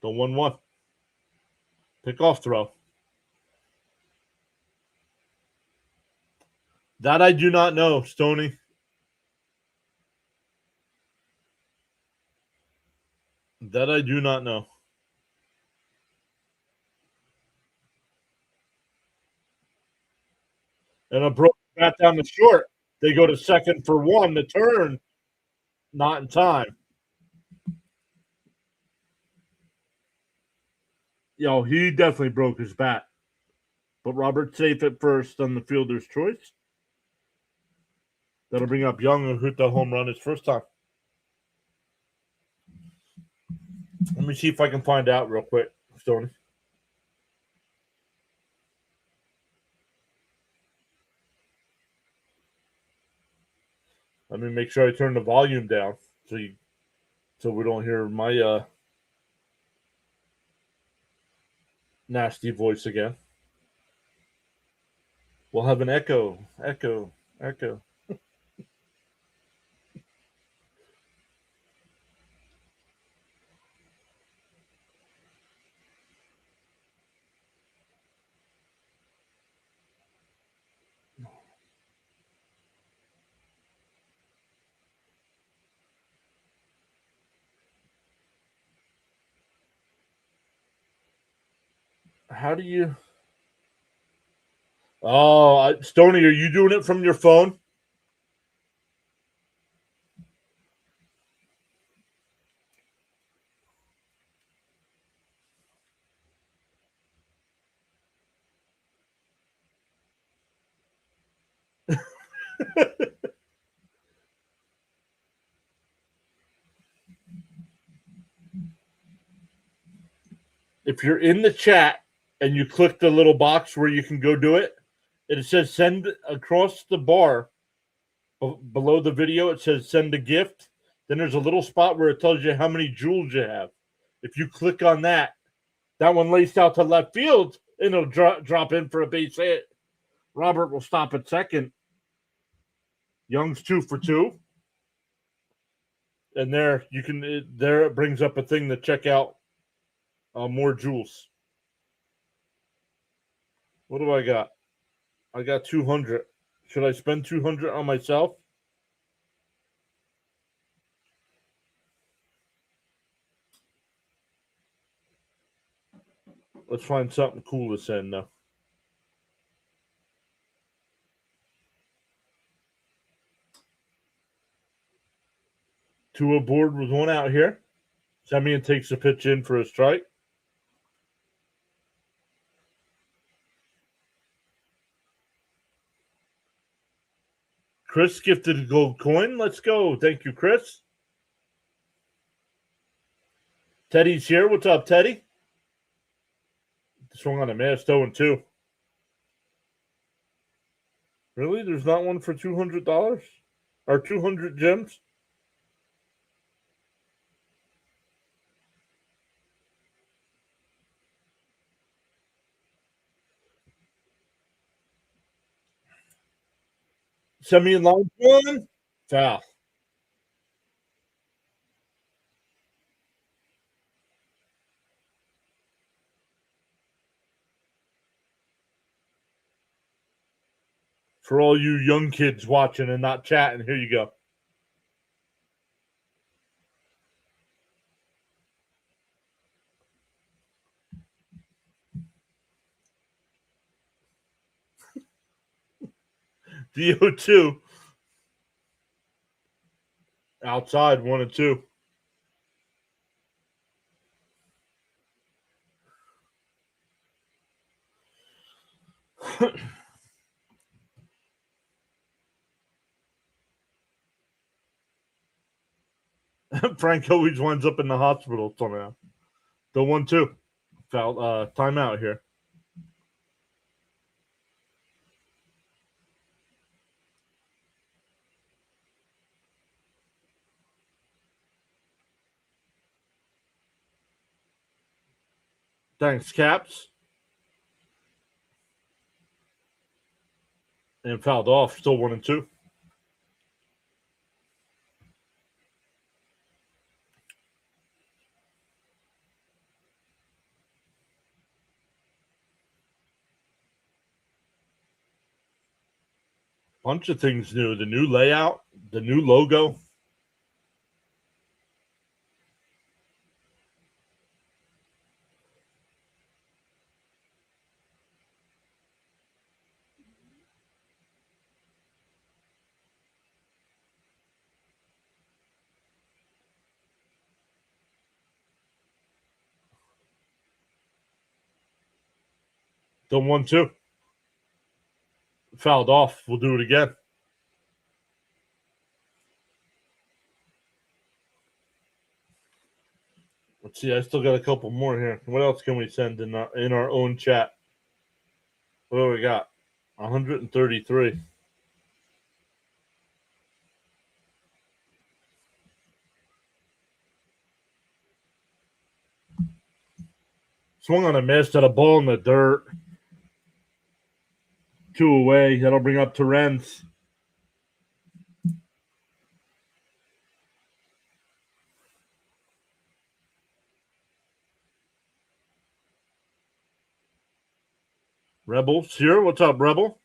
The 1-1. Pick-off throw. That I do not know, Stoney. That I do not know. And a broke bat down the short. They go to second for one. The turn. Not in time. He definitely broke his bat. But Robert safe at first on the fielder's choice. That'll bring up Young, who hit the home run his first time. Let me see if I can find out real quick, Stoney. Let me make sure I turn the volume down so we don't hear my nasty voice again. We'll have an echo. How do you? Oh, Stoney, are you doing it from your phone? If you're in the chat and you click the little box where you can go do it, it says send across the bar below the video. It says send a gift. Then there's a little spot where it tells you how many jewels you have. If you click on that one laced out to left field, and it'll drop in for a base hit. Robert will stop at second. Young's 2 for 2. And there it brings up a thing to check out more jewels. What do I got? I got 200. Should I spend 200 on myself? Let's find something cool to send though. Two aboard with one out here. Semien takes the pitch in for a strike. Chris gifted a gold coin. Let's go. Thank you, Chris. Teddy's here. What's up, Teddy? Swung on a mass 0-2. Really? There's not one for $200? Or 200 gems? Semien line one. Foul. For all you young kids watching and not chatting, here you go. DO2. Outside 1-2. Frank always winds up in the hospital somehow. The 1-2. Foul timeout here. Thanks, Caps. And fouled off. Still 1-2. Bunch of things new. The new layout, the new logo. The 1-2. Fouled off. We'll do it again. Let's see. I still got a couple more here. What else can we send in our own chat? What do we got? 133. Swung on a miss at a ball in the dirt. 2 away. That'll bring up Terrence. Rebel's here. What's up, Rebel?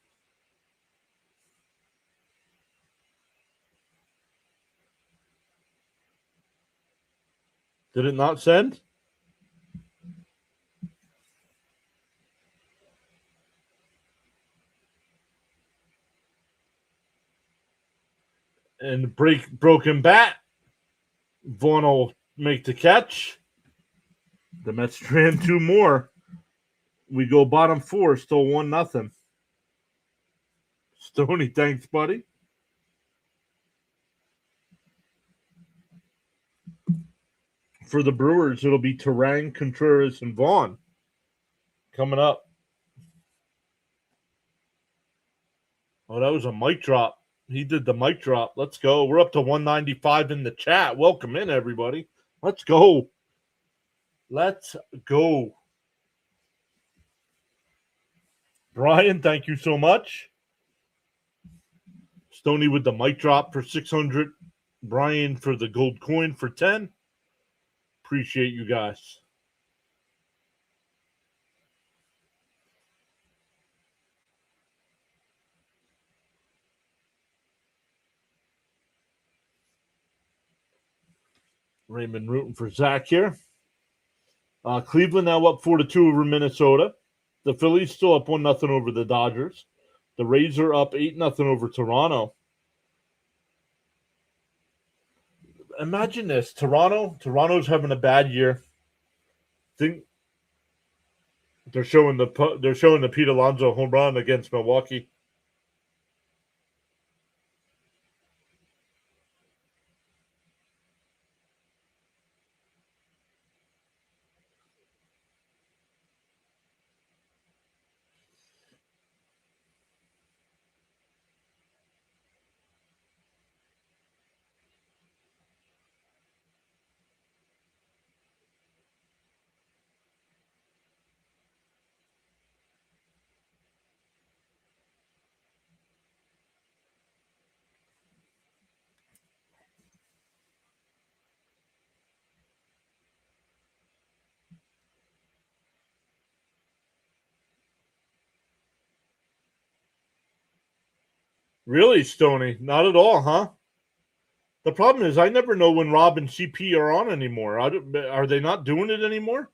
Did it not send? And broken bat. Vaughn will make the catch. The Mets strand 2 more. We go bottom 4, still 1-0. Stoney, thanks, buddy. For the Brewers, it'll be Terang, Contreras, and Vaughn coming up. Oh, that was a mic drop. He did the mic drop. Let's go. We're up to 195 in the chat. Welcome in, everybody. Let's go. Let's go. Brian, thank you so much. Stoney with the mic drop for 600. Brian for the gold coin for 10. Appreciate you guys. Raymond rooting for Zach here. Cleveland now up 4-2 over Minnesota. The Phillies still up 1-0 over the Dodgers. The Rays are up 8-0 over Toronto. Imagine this. Toronto's having a bad year. Think they're showing the Pete Alonso home run against Milwaukee. Really, Stoney? Not at all, huh? The problem is I never know when Rob and CP are on anymore. Are they not doing it anymore?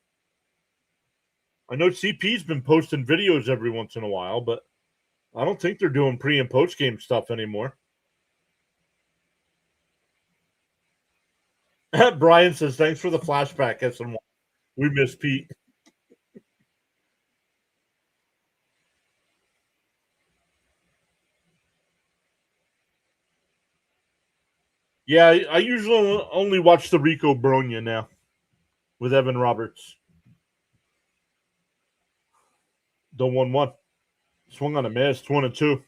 I know CP's been posting videos every once in a while, but I don't think they're doing pre and post game stuff anymore. Brian says, thanks for the flashback, SN1. We miss Pete. Yeah, I usually only watch the Rico Bronya now with Evan Roberts. The 1-1. Swung on a miss, 1-2.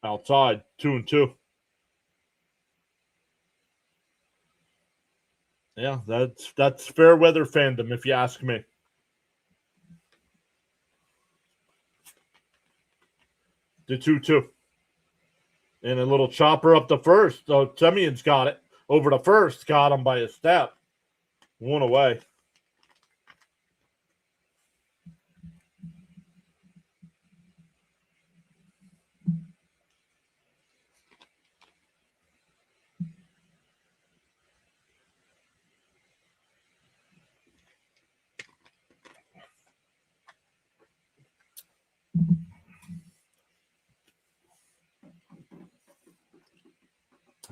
Outside, 2-2. Yeah, that's fair weather fandom, if you ask me. The 2-2. And a little chopper up the first. So Semion's got it. Over the first, got him by a step. 1 away.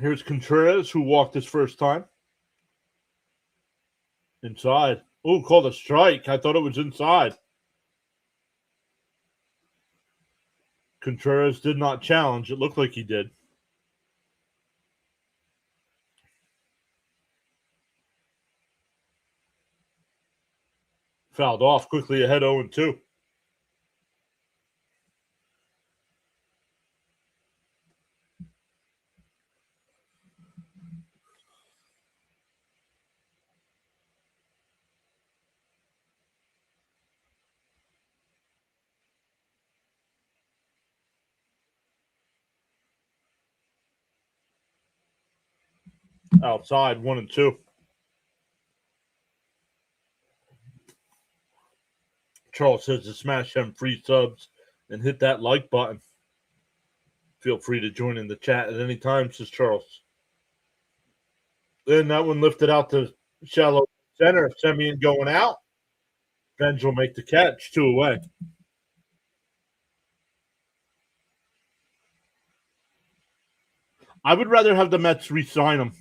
Here's Contreras, who walked his first time. Inside. Oh, called a strike. I thought it was inside. Contreras did not challenge. It looked like he did. Fouled off quickly ahead 0-2. Outside 1-2. Charles says to smash them free subs and hit that like button. Feel free to join in the chat at any time, says Charles. Then that one lifted out to shallow center. Semien going out. Benj will make the catch. 2 away. I would rather have the Mets re-sign him.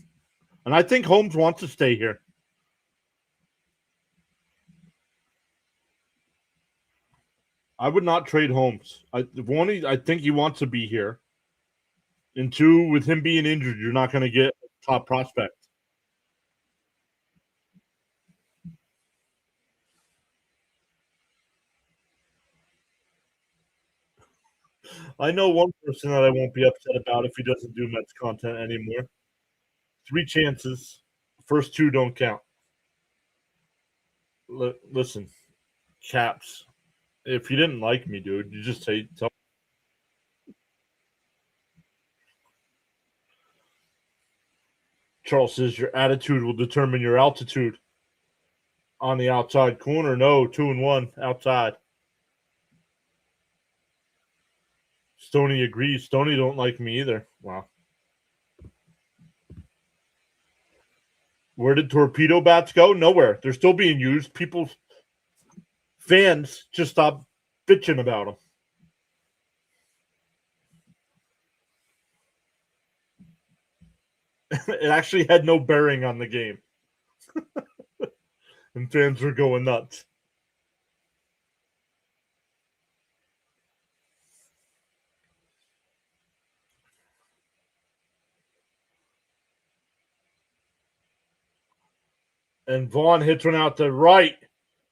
And I think Holmes wants to stay here. I would not trade Holmes. One, I think he wants to be here. And 2, with him being injured, you're not going to get a top prospect. I know one person that I won't be upset about if he doesn't do Mets content anymore. 3 chances. First 2 don't count. Listen, Caps. If you didn't like me, dude, you just tell. Charles says your attitude will determine your altitude. On the outside corner, no, 2-1 outside. Stoney agrees. Stoney don't like me either. Wow. Where did torpedo bats go? Nowhere. They're still being used. Fans just stop bitching about them. It actually had no bearing on the game. And fans were going nuts. And Vaughn hits one out to right.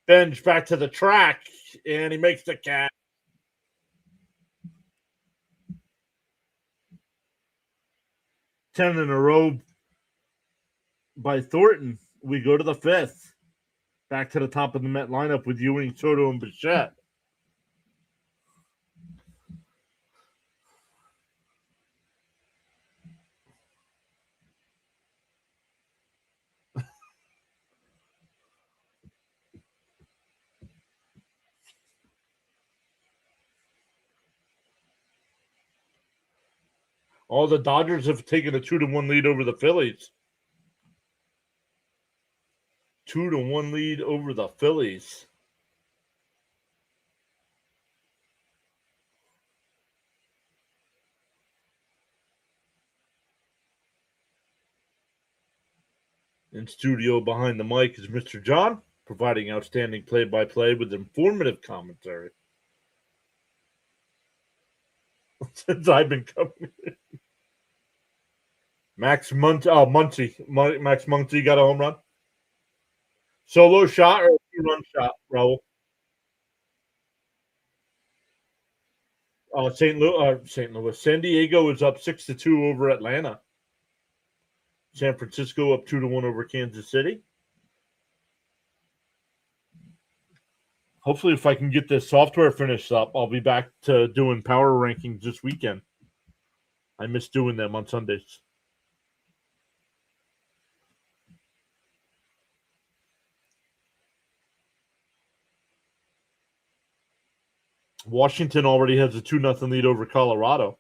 Benj back to the track, and he makes the catch. 10 in a row by Thornton. We go to the 5th. Back to the top of the Met lineup with Ewing, Soto, and Bichette. All the Dodgers have taken a 2-1 lead over the Phillies. 2-1 lead over the Phillies. In studio behind the mic is Mr. John, providing outstanding play-by-play with informative commentary. Since I've been coming in. Max Muncy. Max Muncy got a home run. Solo shot or a 2-run shot, Raul? St. Louis. San Diego is up 6-2 over Atlanta. San Francisco up 2-1 over Kansas City. Hopefully, if I can get this software finished up, I'll be back to doing power rankings this weekend. I miss doing them on Sundays. Washington already has a 2-0 lead over Colorado.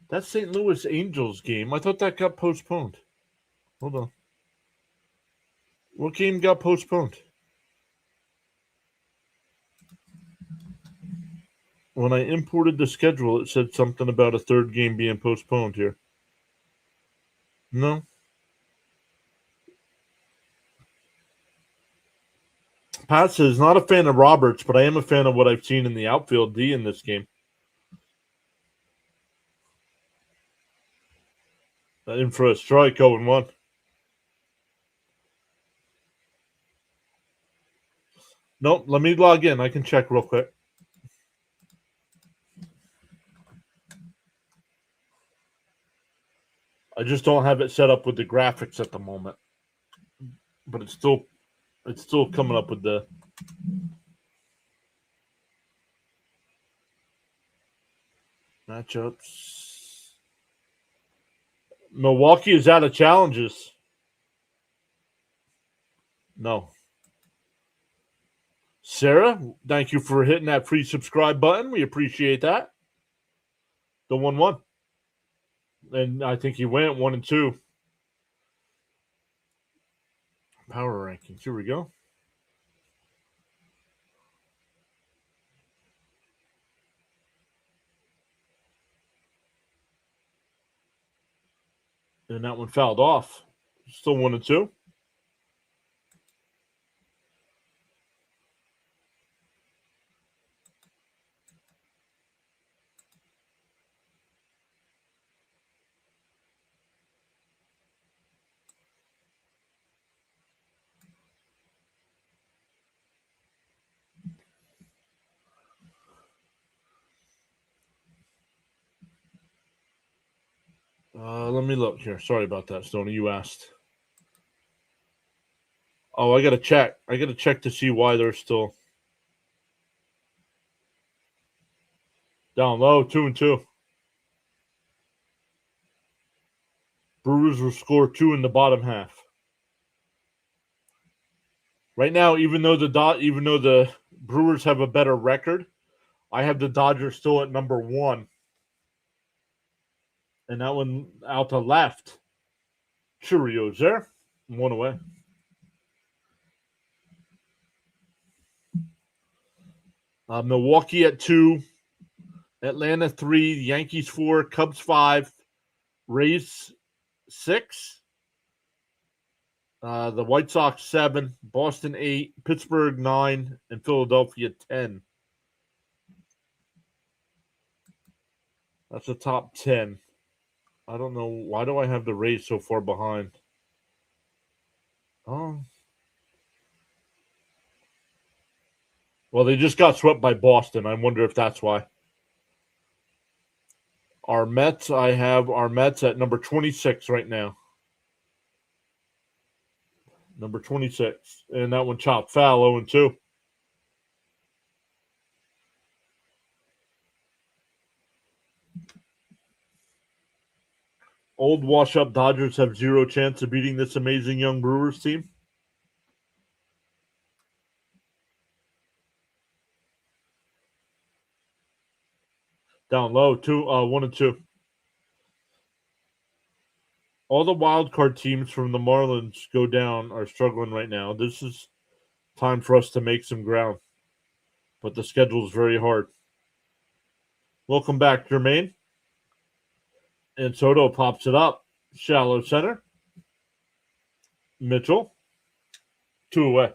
That St. Louis Angels game, I thought that got postponed. Hold on. What game got postponed? When I imported the schedule, it said something about a third game being postponed here. No. Pat says, not a fan of Roberts, but I am a fan of what I've seen in the outfield D in this game. In for a strike, 0-1. Nope, let me log in. I can check real quick. I just don't have it set up with the graphics at the moment. But it's still coming up with the matchups. Milwaukee is out of challenges. No. Sarah, thank you for hitting that free subscribe button. We appreciate that. The 1-1. And I think he went 1 and 2. Power rankings. Here we go. And that one fouled off. Still 1 and 2. Let me look here. Sorry about that, Stoney. You asked. Oh, I got to check. I got to check to see why they're still down low, 2 and 2. Brewers will score 2 in the bottom half. Right now, even though the Brewers have a better record, I have the Dodgers still at number 1. And that one out to left. Cheerios there. 1 away. Milwaukee at 2. Atlanta 3. Yankees 4. Cubs 5. Rays 6. The White Sox 7. Boston 8. Pittsburgh 9. And Philadelphia 10. That's the top 10. I don't know. Why do I have the Rays so far behind? Oh. Well, they just got swept by Boston. I wonder if that's why. Our Mets, I have our Mets at number 26 right now. Number 26. And that one chopped foul, 0 and 2. Old wash-up Dodgers have 0 chance of beating this amazing young Brewers team. Down low, 1 and 2. All the wild card teams from the Marlins go down are struggling right now. This is time for us to make some ground. But the schedule is very hard. Welcome back, Jermaine. And Soto pops it up. Shallow center. Mitchell. 2 away.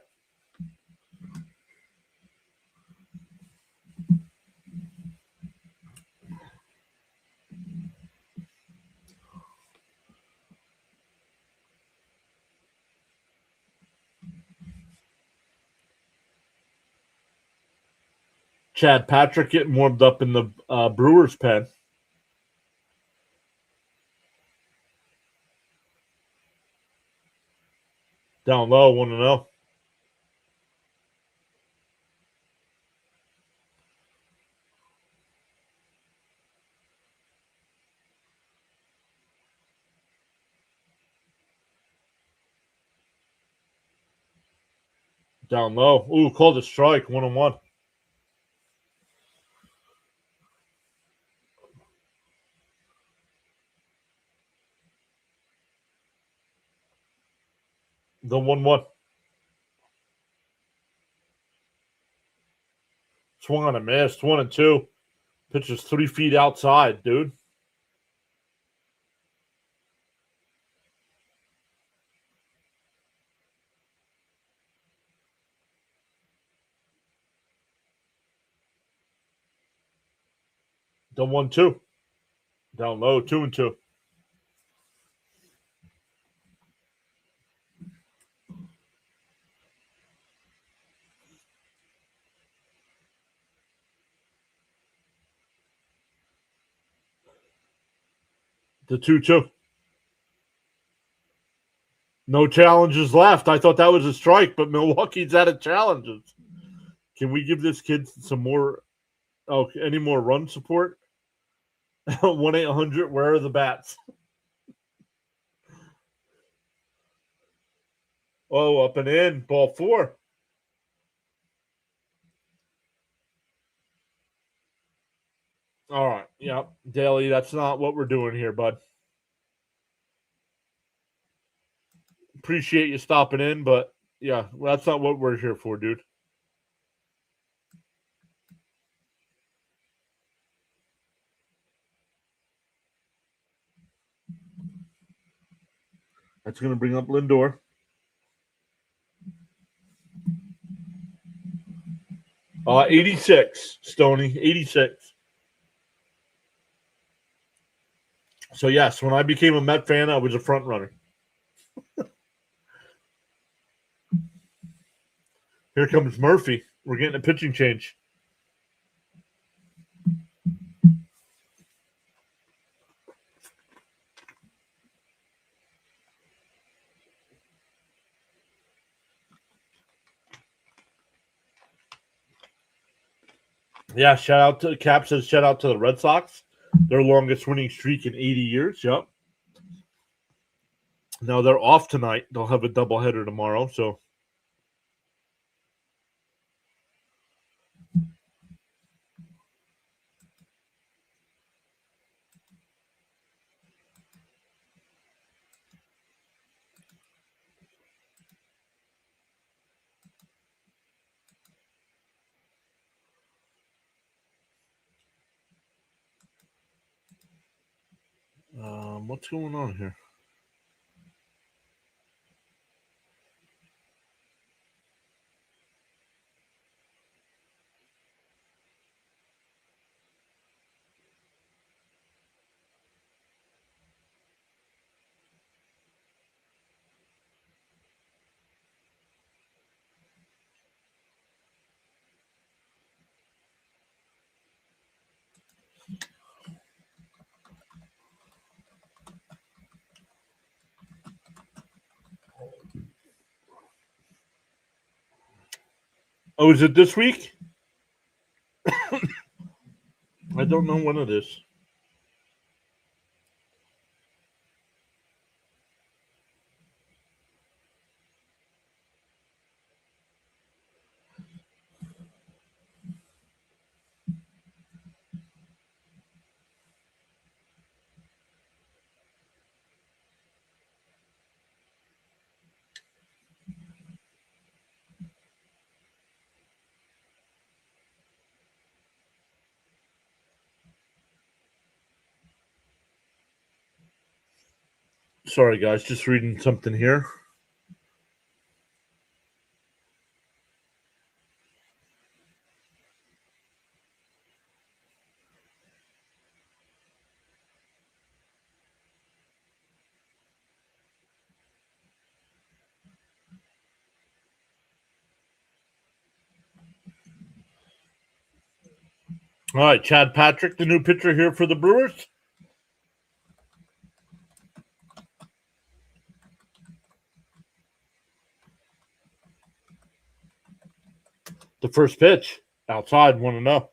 Chad Patrick getting warmed up in the Brewers pen. Down low, 1 and 0. Down low. Ooh, called a strike, 1 and 1. The 1-1. Swung on a miss, 1 and 2. Pitch is 3 feet outside, dude. The 1-2. Down low, 2-2. The 2-2. No challenges left. I thought that was a strike, but Milwaukee's out of challenges. Can we give this kid some more? Oh, any more run support? 1-800. Where are the bats? Oh, up and in. Ball 4. All right. Yep. Daly, that's not what we're doing here, bud. Appreciate you stopping in, but yeah, that's not what we're here for, dude. That's going to bring up Lindor. Uh, 86, Stoney. 86. So, yes, when I became a Met fan, I was a front runner. Here comes Murphy. We're getting a pitching change. Yeah, shout out to Cap says shout out to the Red Sox. Their longest winning streak in 80 years. Yep. Now they're off tonight. They'll have a doubleheader tomorrow. So what's going on here? Oh, is it this week? I don't know when it is. Sorry, guys. Just reading something here. All right, Chad Patrick, the new pitcher here for the Brewers. The first pitch outside, 1-0.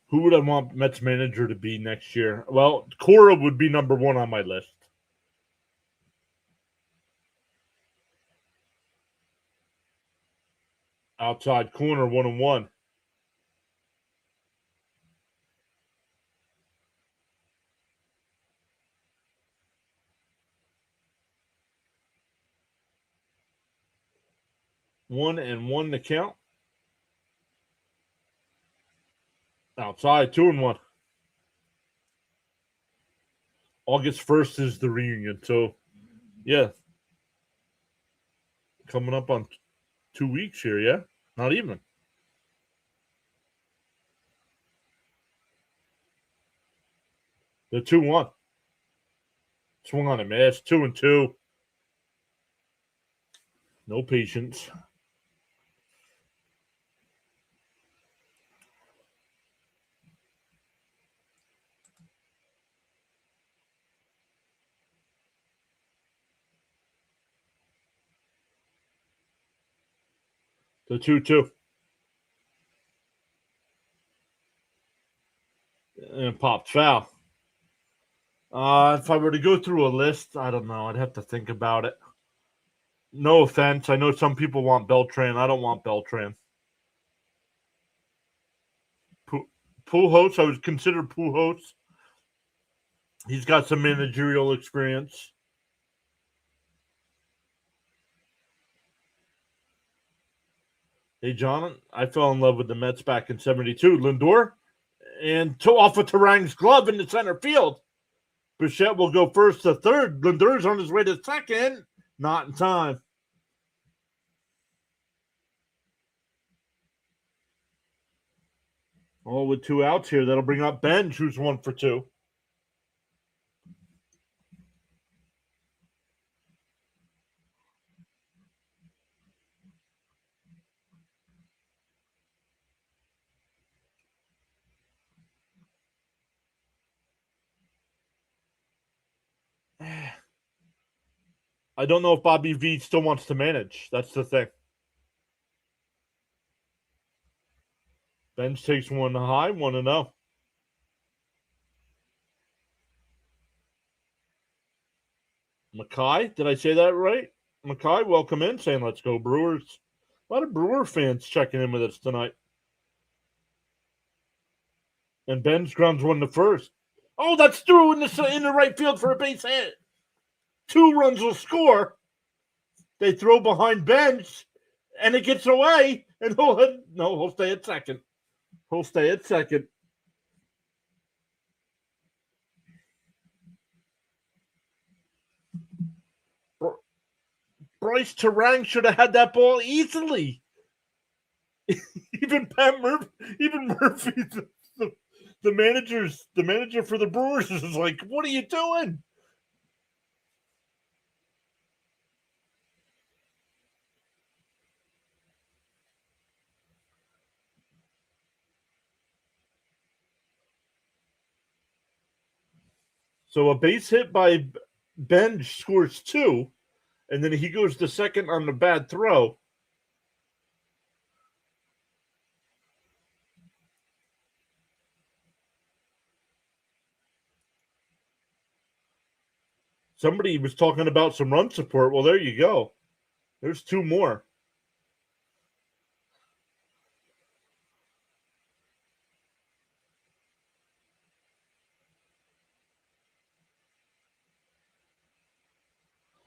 Who would I want Mets manager to be next year? Well, Cora would be number 1 on my list. Outside corner, 1-1. 1-1 to count. Outside, 2-1. August 1st is the reunion. So, yeah. Coming up on 2 weeks here, yeah? Not even. The 2-1. Swung on a miss. 2-2. No patience. The 2-2. And popped foul. If I were to go through a list, I don't know. I'd have to think about it. No offense. I know some people want Beltran. I don't want Beltran. Pujols, I would consider Pujols. He's got some managerial experience. Hey, John, I fell in love with the Mets back in '72. Lindor, and off of Tarang's glove in the center field. Bichette will go first to third. Lindor's on his way to second. Not in time. Oh, with 2 outs here, that'll bring up Benj, who's 1 for 2. I don't know if Bobby V still wants to manage. That's the thing. Benj takes one high, 1-0. Mackay, did I say that right? Mackay, welcome in, saying let's go Brewers. A lot of Brewer fans checking in with us tonight. And Benj grounds 1 to first. Oh, that's through in the right field for a base hit. 2 runs will score. They throw behind Benj, and it gets away. And he'll stay at second. He'll stay at second. Bryce Terang should have had that ball easily. Even Pat Murphy, the manager for the Brewers is like, what are you doing? So a base hit by Benj scores 2, and then he goes to second on the bad throw. Somebody was talking about some run support. Well, there you go. There's 2 more.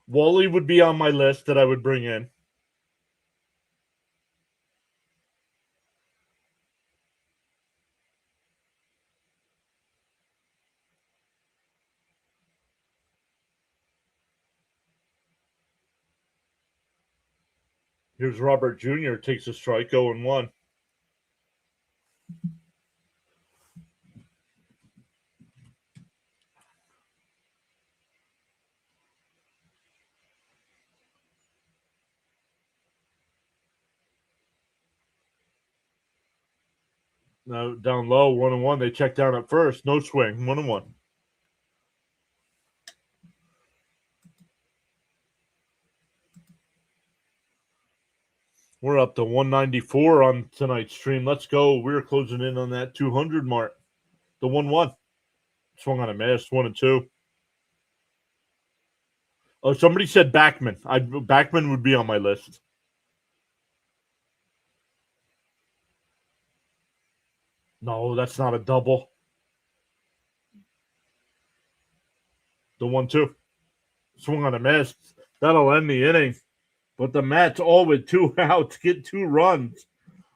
Wally would be on my list that I would bring in. Here's Robert Jr. takes a strike, 0-1. Now down low, 1-1. They check down at first. No swing, 1-1. We're up to 194 on tonight's stream. Let's go. We're closing in on that 200 mark. The 1-1. Swung on a miss, 1-2. Oh, somebody said Backman. Backman would be on my list. No, that's not a double. The 1-2. Swung on a miss. That'll end the inning. But the Mets, all with 2 outs, get 2 runs.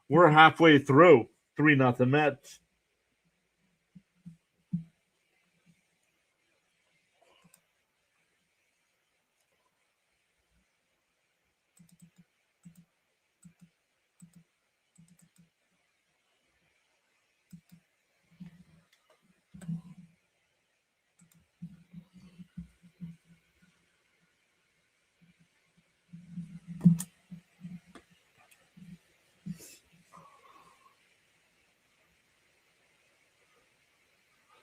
We're halfway through. 3-0 Mets.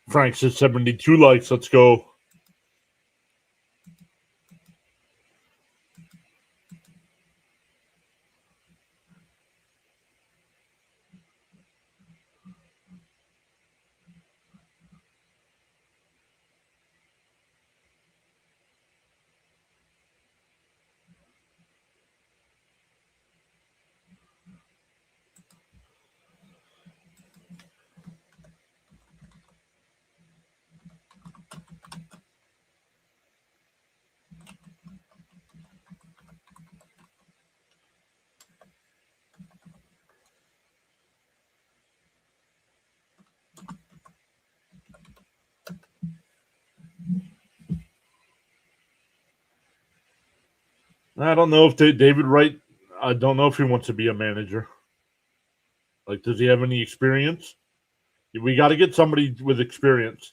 Frank says 72 likes. Let's go. I don't know if David Wright, I don't know if he wants to be a manager. Like, does he have any experience? We got to get somebody with experience.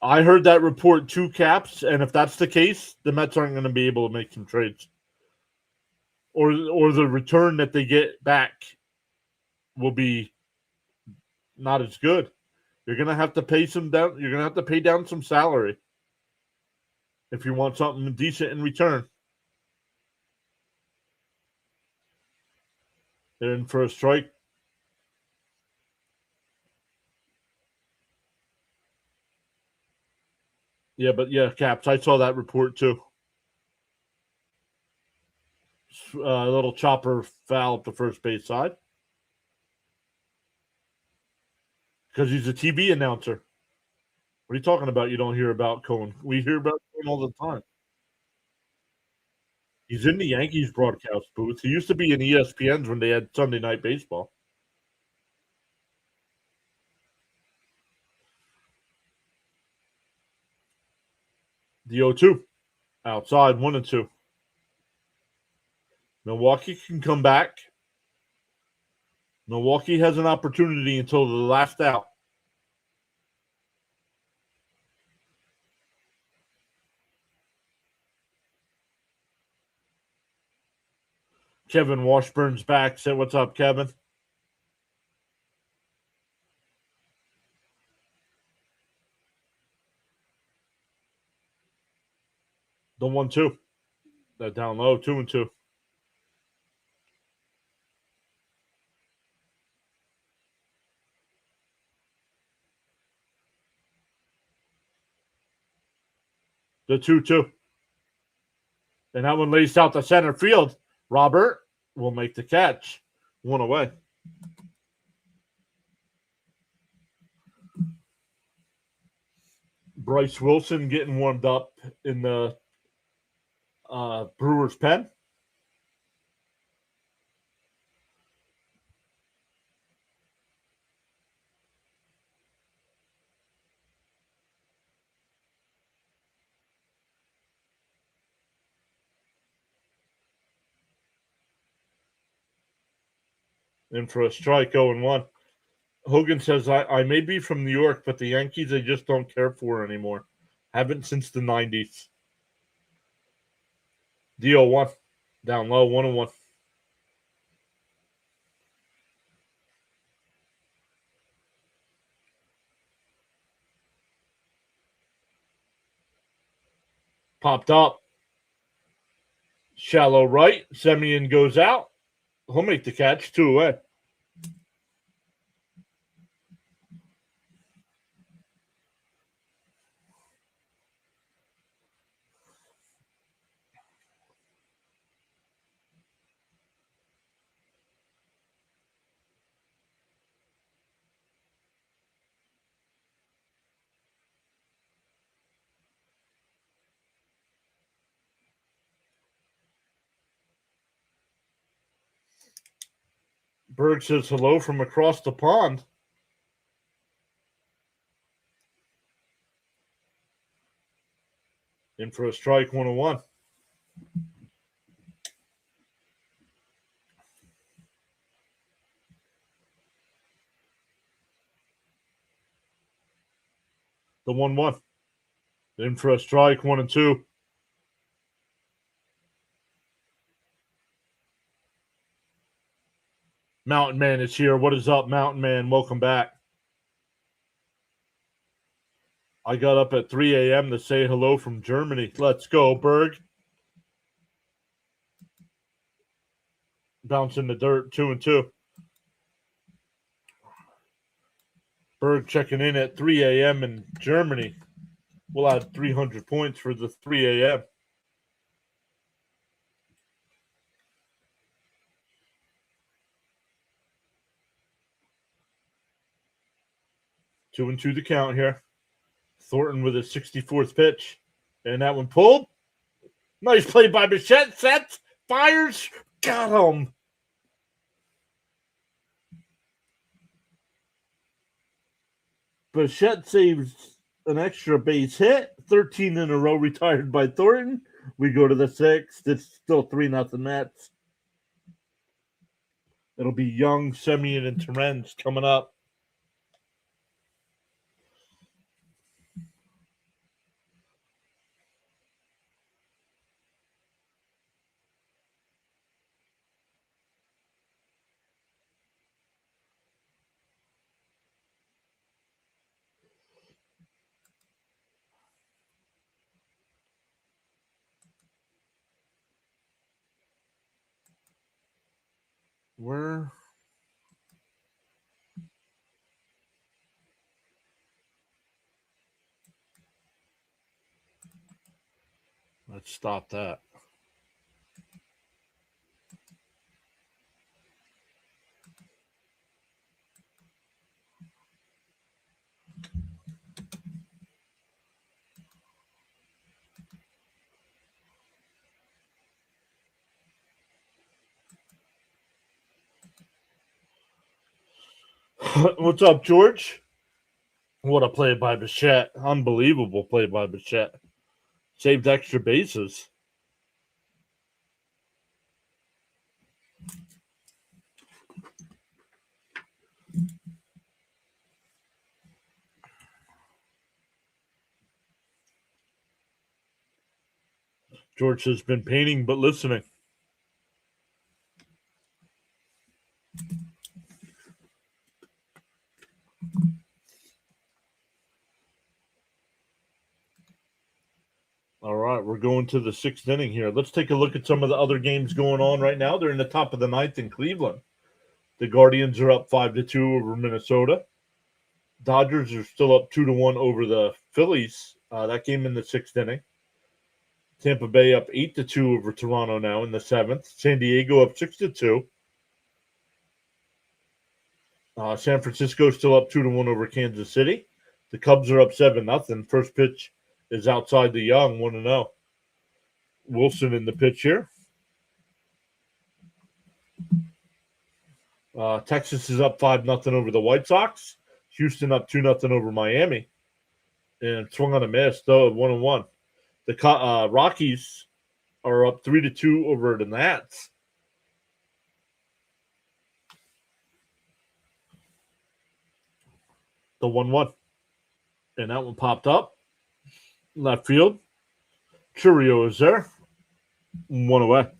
I heard that report 2 caps, and if that's the case, the Mets aren't going to be able to make some trades. Or the return that they get back will be not as good. You're going to have to pay some down. You're going to have to pay down some salary if you want something decent in return. They're in for a strike. Yeah, but yeah, caps. I saw that report too. A little chopper foul up the first base side because he's a TV announcer. What are you talking about? You don't hear about Cohen. We hear about Cohen all the time. He's in the Yankees broadcast booth. He used to be in ESPN's when they had Sunday Night Baseball. The 0-2. Outside, 1-2. Milwaukee can come back. Milwaukee has an opportunity until the last out. Kevin Washburn's back. Say what's up, Kevin. The 1-2. That down low, 2-2. The 2-2. And that one lays out the center field. Robert will make the catch. 1 away. Bryce Wilson getting warmed up in the Brewers pen. In for a strike, 0-1. Hogan says, I may be from New York, but the Yankees I just don't care for anymore. Haven't since the 90s. The 0-1. Down low, 1-1. Popped up. Shallow right. Semien goes out. He'll make the catch. 2 away. Berg says hello from across the pond. In for a strike, 101. The 1-1. In for a strike, 1-2. Mountain Man is here. What is up, Mountain Man? Welcome back. I got up at 3 a.m. to say hello from Germany. Let's go, Berg. Bounce in the dirt, 2-2. Berg checking in at 3 a.m. in Germany. We'll add 300 points for the 3 a.m. Two and two the count here. Thornton with his 64th pitch. And that one pulled. Nice play by Bichette. Sets. Fires. Got him. Bichette saves an extra base hit. 13 in a row retired by Thornton. We go to the sixth. It's still 3-0 Mets. It'll be Young, Semien, and Terrence coming up. Where? Let's stop that. What's up, George? What a play by Bichette. Unbelievable play by Bichette. Saved extra bases. George has been painting but listening. All right, we're going to the sixth inning here. Let's take a look at some of the other games going on right now. They're in the top of the ninth in Cleveland. The Guardians are up 5-2 over Minnesota. Dodgers are still up 2-1 over the Phillies. That game in the sixth inning. Tampa Bay up 8-2 over Toronto now in the seventh. San Diego up 6-2. San Francisco still up 2-1 over Kansas City. The Cubs are up 7-0. First pitch is outside the Young, 1-0. Wilson in the pitch here. Texas is up 5-0 over the White Sox. Houston up 2-0 over Miami. And swung on a miss, though, 1-1. The Rockies are up 3-2 over the Nats. The 1-1. And that one popped up. Left field. Churio is there. One away.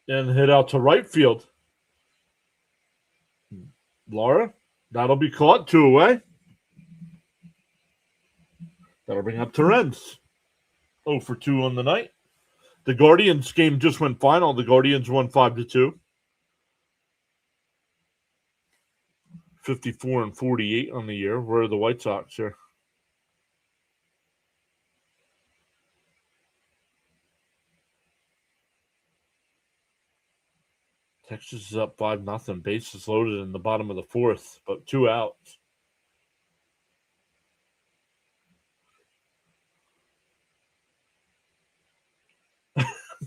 And hit out to right field. Laura, that'll be caught. 2 away. That'll bring up Terrence. 0 for 2 on the night. The Guardians game just went final. The Guardians won 5-2. 54-48 on the year. Where are the White Sox here? Texas is up 5-0. Bases loaded in the bottom of the fourth, but 2 outs.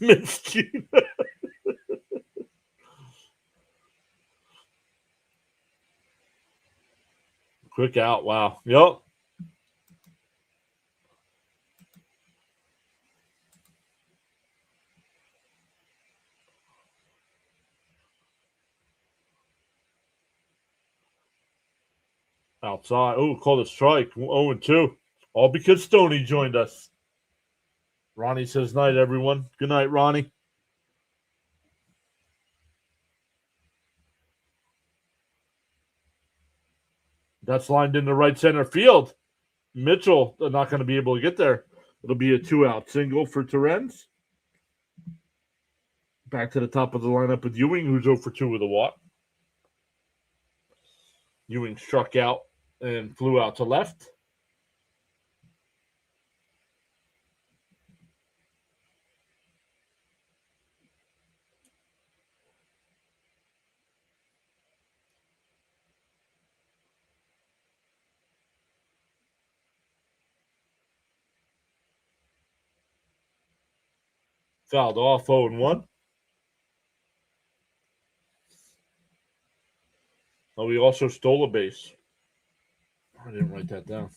Mischief. Quick out. Wow. Yep. Outside. Oh, called a strike. 0-2. All because Stoney joined us. Ronnie says night, everyone. Good night, Ronnie. That's lined into right center field. Mitchell not going to be able to get there. It'll be a 2-out single for Terrence. Back to the top of the lineup with Ewing, who's 0-2 with a walk. Ewing struck out and flew out to left. Fouled off 0-1. Oh, we also stole a base. I didn't write that down.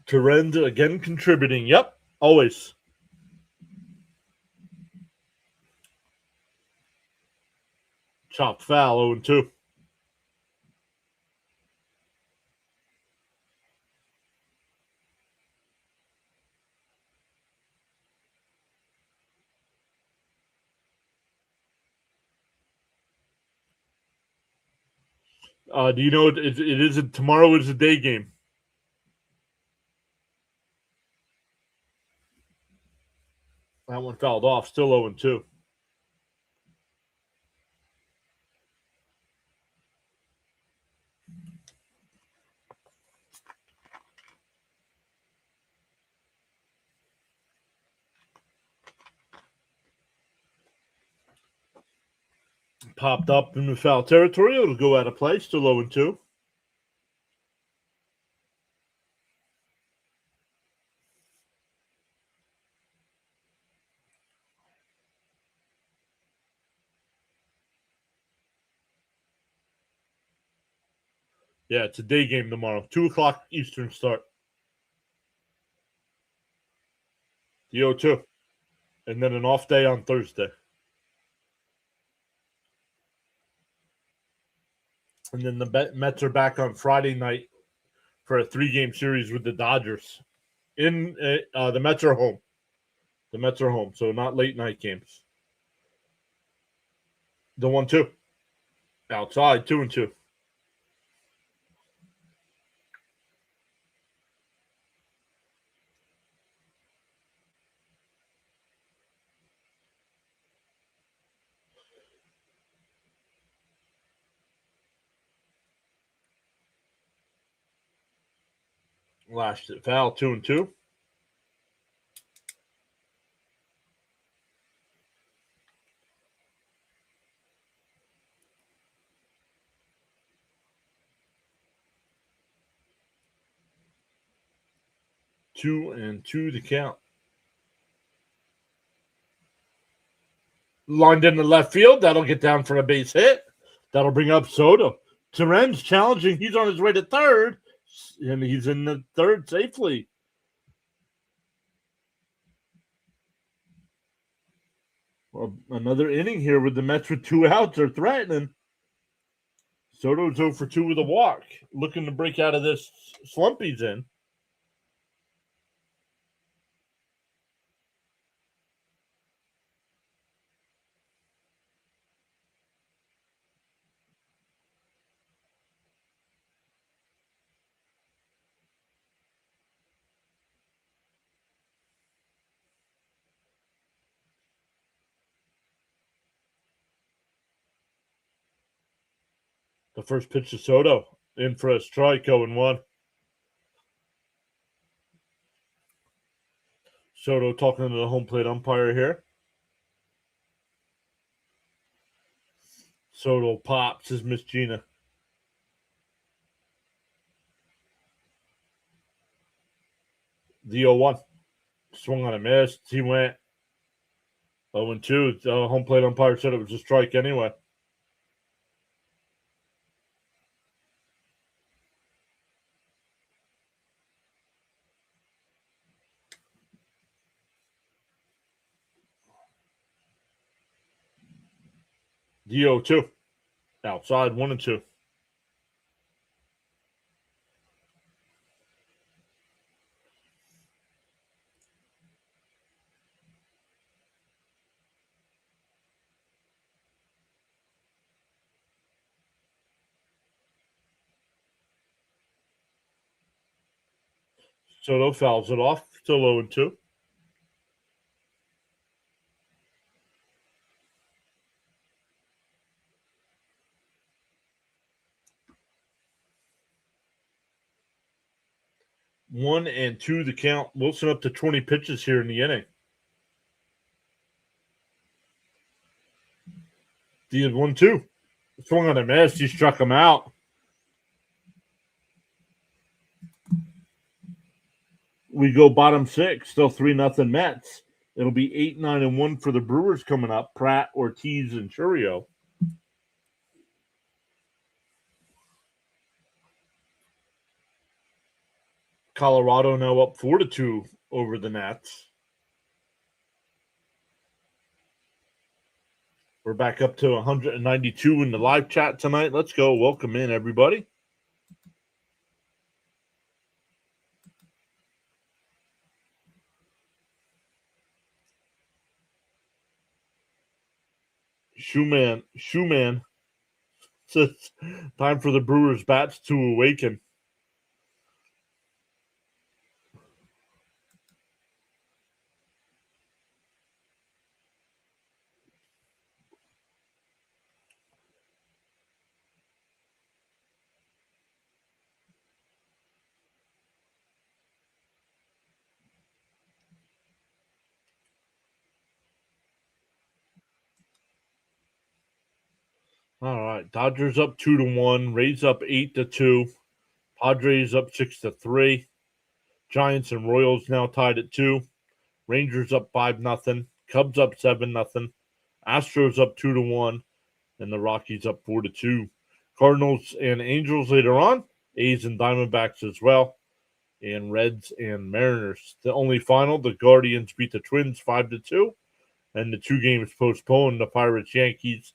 Terrence again contributing. Yep, always. Chopped foul 0-2. Do you know it is tomorrow is a day game? That one fouled off. Still 0-2. Popped up in the foul territory. It'll go out of play. Still 0-2. Yeah, it's a day game tomorrow. 2:00 Eastern start. The 0-2. And then an off day on Thursday. And then the Mets are back on Friday night for a 3-game series with the Dodgers. The Mets are home. The Mets are home, so not late night games. The 1-2. Outside, 2-2. Lashed it foul, 2-2. Two and two to count. Lined into left field. That'll get down for a base hit. That'll bring up Soto. Terrence challenging. He's on his way to third. And he's in the third safely. Well, another inning here with the Mets with 2 outs. They're threatening. Soto's 0-2 with a walk. Looking to break out of this slump he's in. The first pitch to Soto. In for a strike, 0-1. Soto talking to the home plate umpire here. Soto pops his Miss Gina. The 0-1. Swung on a miss. He went 0-2. The home plate umpire said it was a strike anyway. The 0-2. Outside 1-2. Soto fouls it off. Still 0-2. One and two the count. Wilson up to 20 pitches here in the inning. The 1-2. Swung on a miss. He struck him out. We go bottom six. Still 3-0 Mets. It'll be 8-9-1 for the Brewers coming up. Pratt, Ortiz, and Churio. Colorado now up 4-2 over the Nats. We're back up to 192 in the live chat tonight. Let's go. Welcome in, everybody. Shoeman says time for the Brewers bats to awaken. All right. Dodgers up 2-1. Rays up 8-2. Padres up 6-3. Giants and Royals now tied at 2. Rangers up 5-0. Cubs up 7-0. Astros up 2-1. And the Rockies up 4-2. Cardinals and Angels later on. A's and Diamondbacks as well. And Reds and Mariners. The only final, the Guardians beat the Twins 5-2. And the 2 games postponed, the Pirates, Yankees,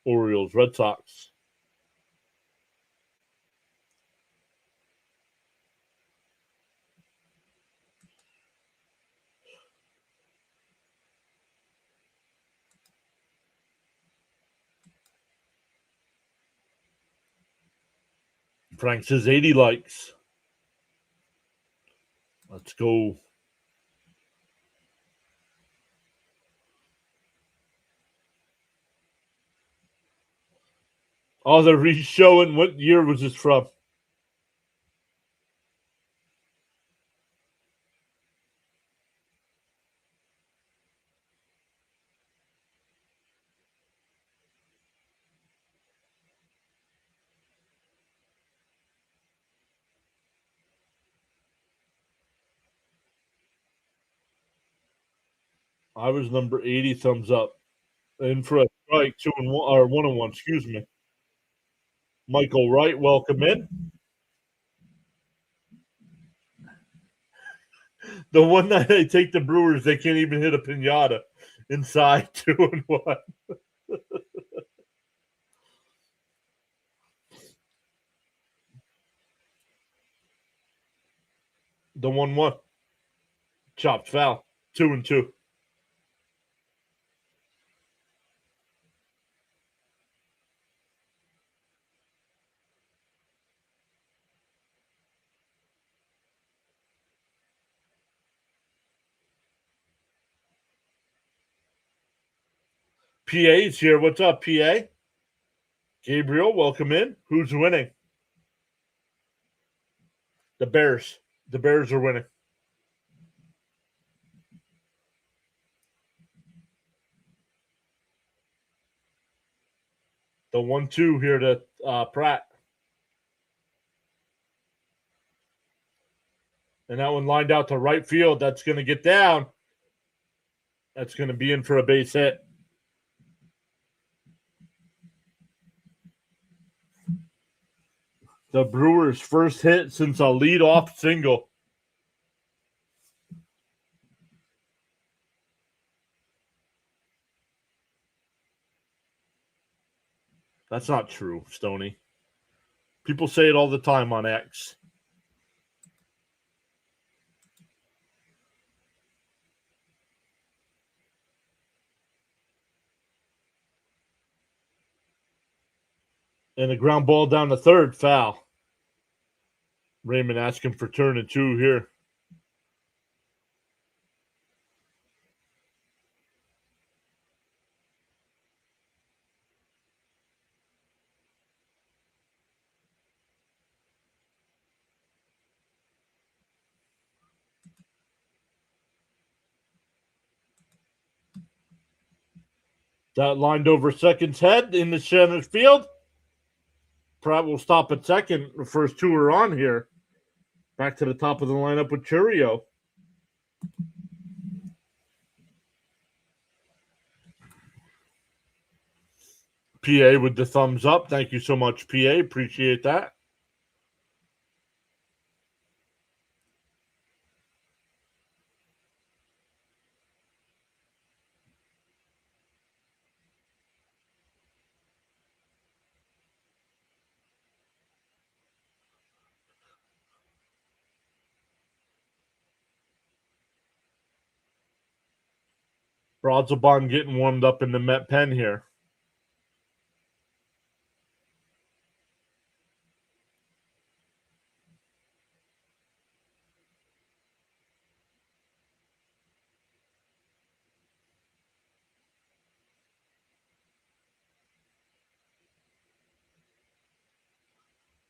Orioles, Red Sox. Frank says 80 likes. Let's go. Oh, they're re-showing. What year was this from? I was number 80. Thumbs up. In for a strike, 2-1 or 1-1. Excuse me. Michael Wright, welcome in. The one night I take the Brewers, they can't even hit a pinata inside 2-1. The 1-1. Chopped foul. 2-2. PA's here. What's up, PA? Gabriel, welcome in. Who's winning? The Bears. The Bears are winning. The 1-2 here to Pratt. And that one lined out to right field. That's going to get down. That's going to be in for a base hit. The Brewers' first hit since a leadoff single. That's not true, Stoney. People say it all the time on X. And a ground ball down the third, foul. Raymond asking for turn and 2 here. That lined over second's head in the center field. Pratt will stop at second. The first 2 are on here. Back to the top of the lineup with Churio. PA with the thumbs up. Thank you so much, PA. Appreciate that. Broadzabon getting warmed up in the Met pen here.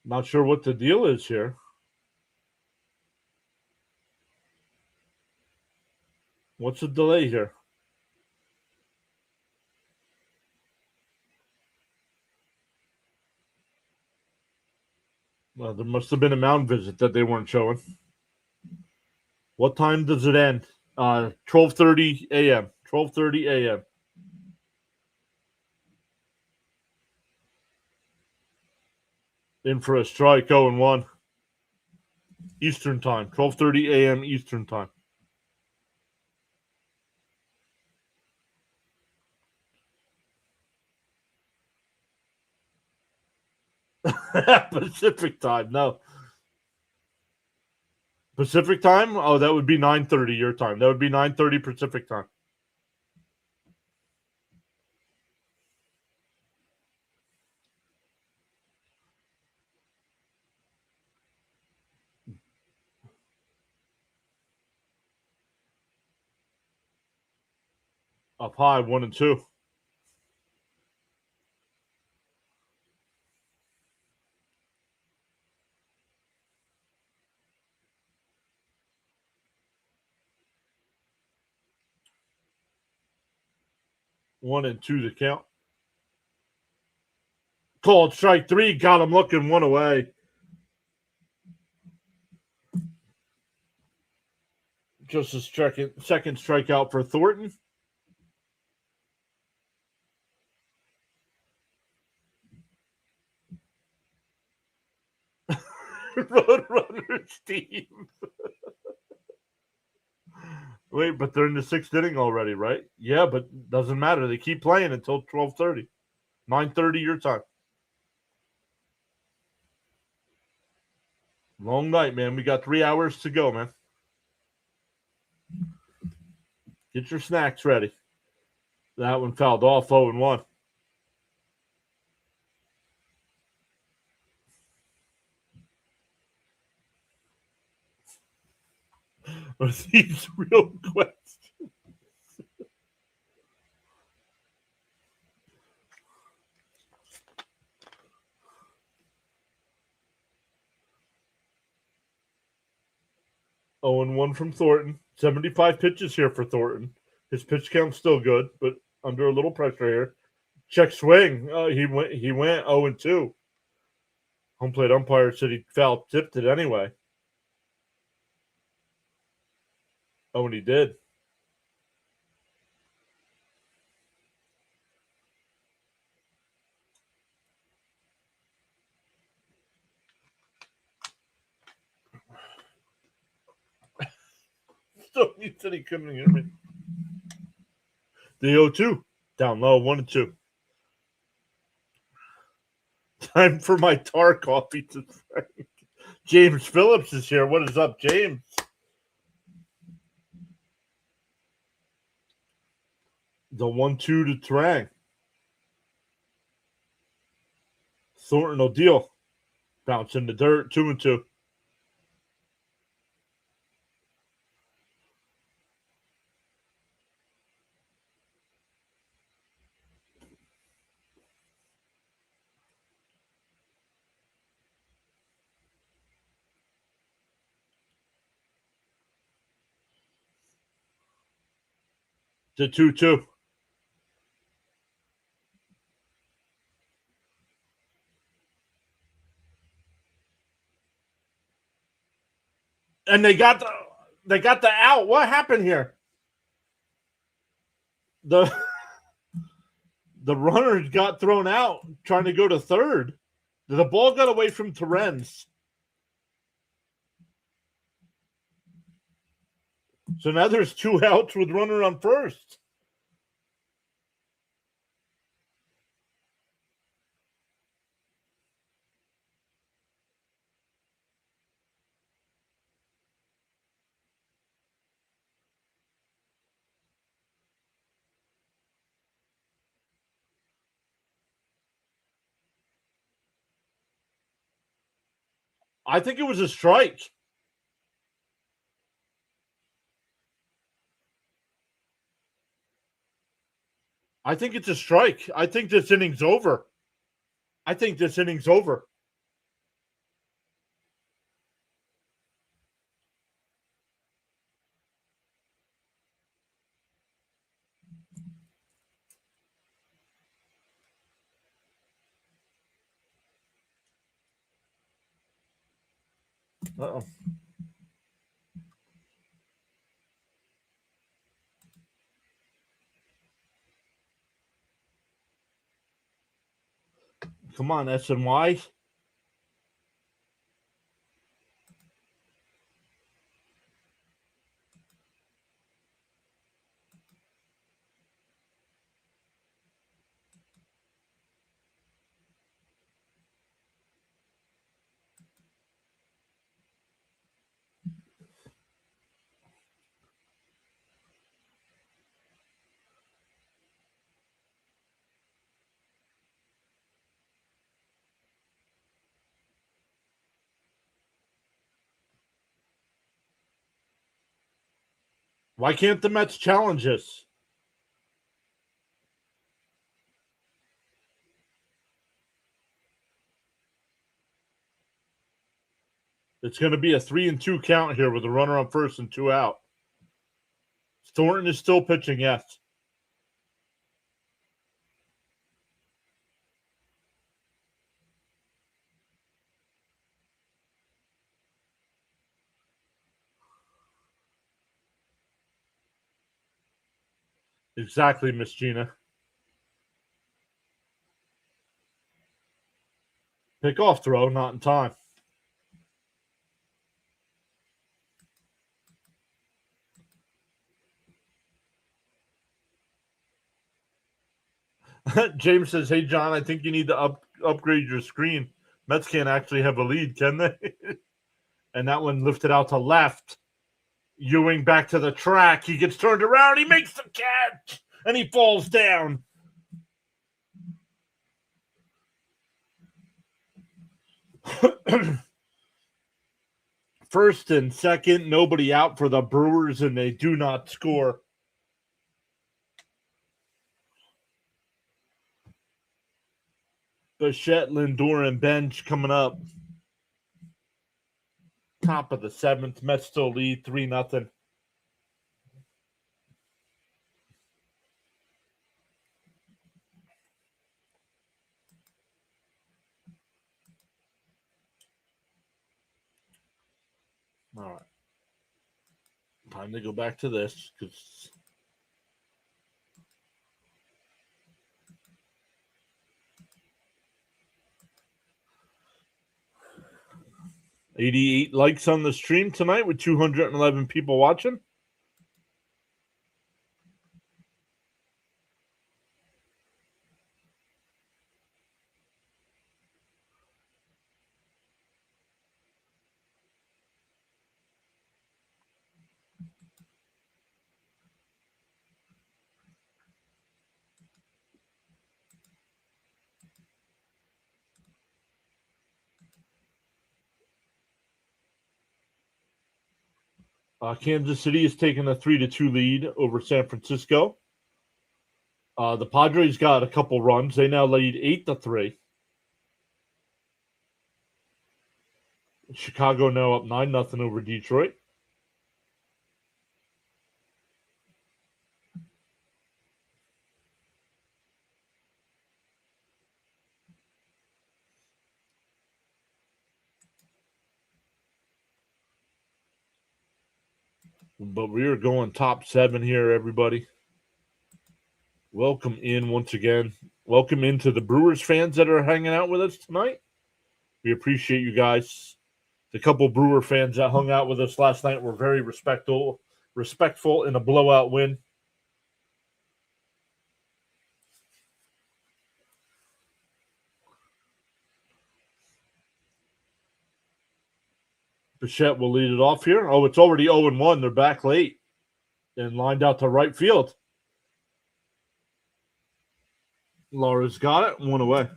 Not sure what the deal is here. What's the delay here? Well, there must have been a mound visit that they weren't showing. What time does it end? 12:30 a.m. 12:30 a.m. In for a strike, 0-1. Eastern time. 12:30 a.m. Eastern time. Pacific time, no. Pacific time? Oh, that would be 9:30 your time. That would be 9:30 Pacific time. Up high, 1-2. One and two to count. Called strike 3. Got him looking one away. Just a second strikeout for Thornton. Roadrunners team. Wait, but they're in the 6th inning already, right? Yeah, but doesn't matter. They keep playing until 12:30. 9:30 your time. Long night, man. We got 3 hours to go, man. Get your snacks ready. That one fouled off, 0-1. Are these real questions? Oh, and 1 from Thornton. 75 pitches here for Thornton. His pitch count's still good, but under a little pressure here. Check swing. He went 0-2. Home plate umpire said he foul tipped it anyway. Oh, and he did. So he said he couldn't hear me. The 0-2. Down low, 1-2. Time for my tar coffee to drink. James Phillips is here. What is up, James? The 1-2 to Trang. Thornton O'Deal. Bounce in the dirt, 2-2. The 2-2. And they got the out. What happened here? The runners got thrown out trying to go to third. The ball got away from Terrence. So now there's 2 outs with runner on first. I think it was a strike. I think it's a strike. I think this inning's over. Uh-oh. Come on, SNY. Why can't the Mets challenge us? It's going to be a 3-2 count here with a runner on first and 2 out. Thornton is still pitching, yes. Exactly, Miss Gina. Pick off throw, not in time. James says, "Hey John, I think you need to upgrade your screen. Mets can't actually have a lead, can they?" And that one lifted out to left. Ewing back to the track. He gets turned around. He makes the catch, and he falls down. First and second, nobody out for the Brewers, and they do not score. Bichette, Lindor, and Bench coming up. Top of the 7th. Mets still lead 3-0. All right. Time to go back to this because 88 likes on the stream tonight with 211 people watching. Kansas City is taking a 3-2 lead over San Francisco. The Padres got a couple runs. They now lead 8-3. Chicago now up 9-0 over Detroit. But we are going top 7 here, everybody. Welcome in once again. Welcome into the Brewers fans that are hanging out with us tonight. We appreciate you guys. The couple Brewer fans that hung out with us last night were very respectful in a blowout win. Bichette will lead it off here. Oh, it's already 0-1. They're back late and lined out to right field. Laura's got it. One away.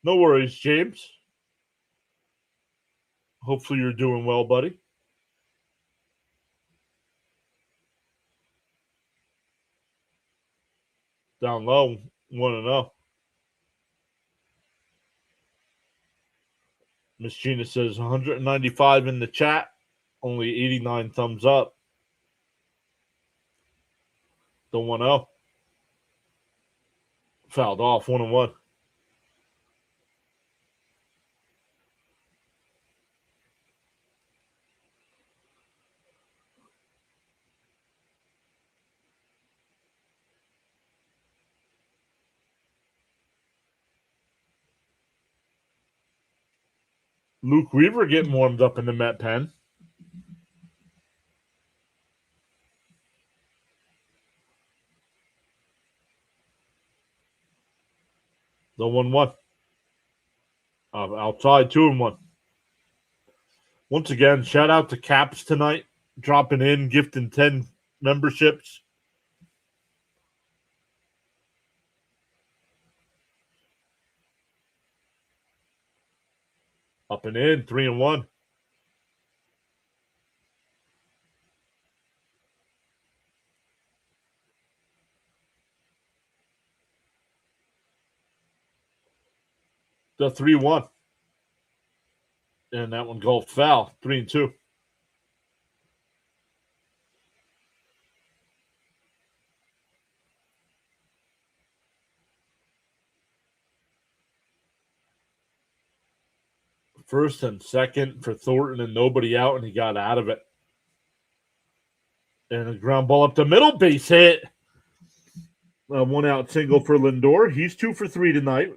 No worries, James. Hopefully you're doing well, buddy. Down low, 1-0. Miss Gina says 195 in the chat, only 89 thumbs up. The 1-0. Fouled off, 1-1. Luke Weaver getting warmed up in the Met pen. The 1-1. Outside, 2-1. Once again, shout out to Caps tonight, dropping in, gifting 10 memberships. Up and in, 3-1. The 3-1. And that one golfed foul, 3-2. First and second for Thornton and nobody out, and he got out of it. And a ground ball up the middle, base hit. One out single for Lindor. He's 2 for 3 tonight.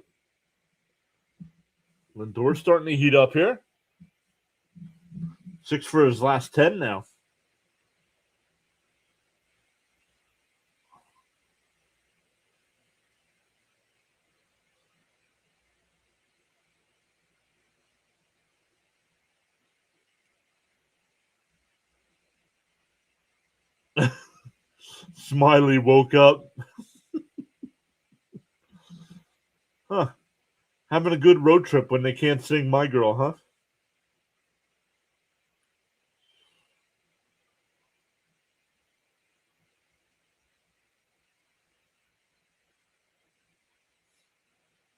Lindor's starting to heat up here. 6 for his last 10 now. Smiley woke up. Huh. Having a good road trip when they can't sing My Girl, huh?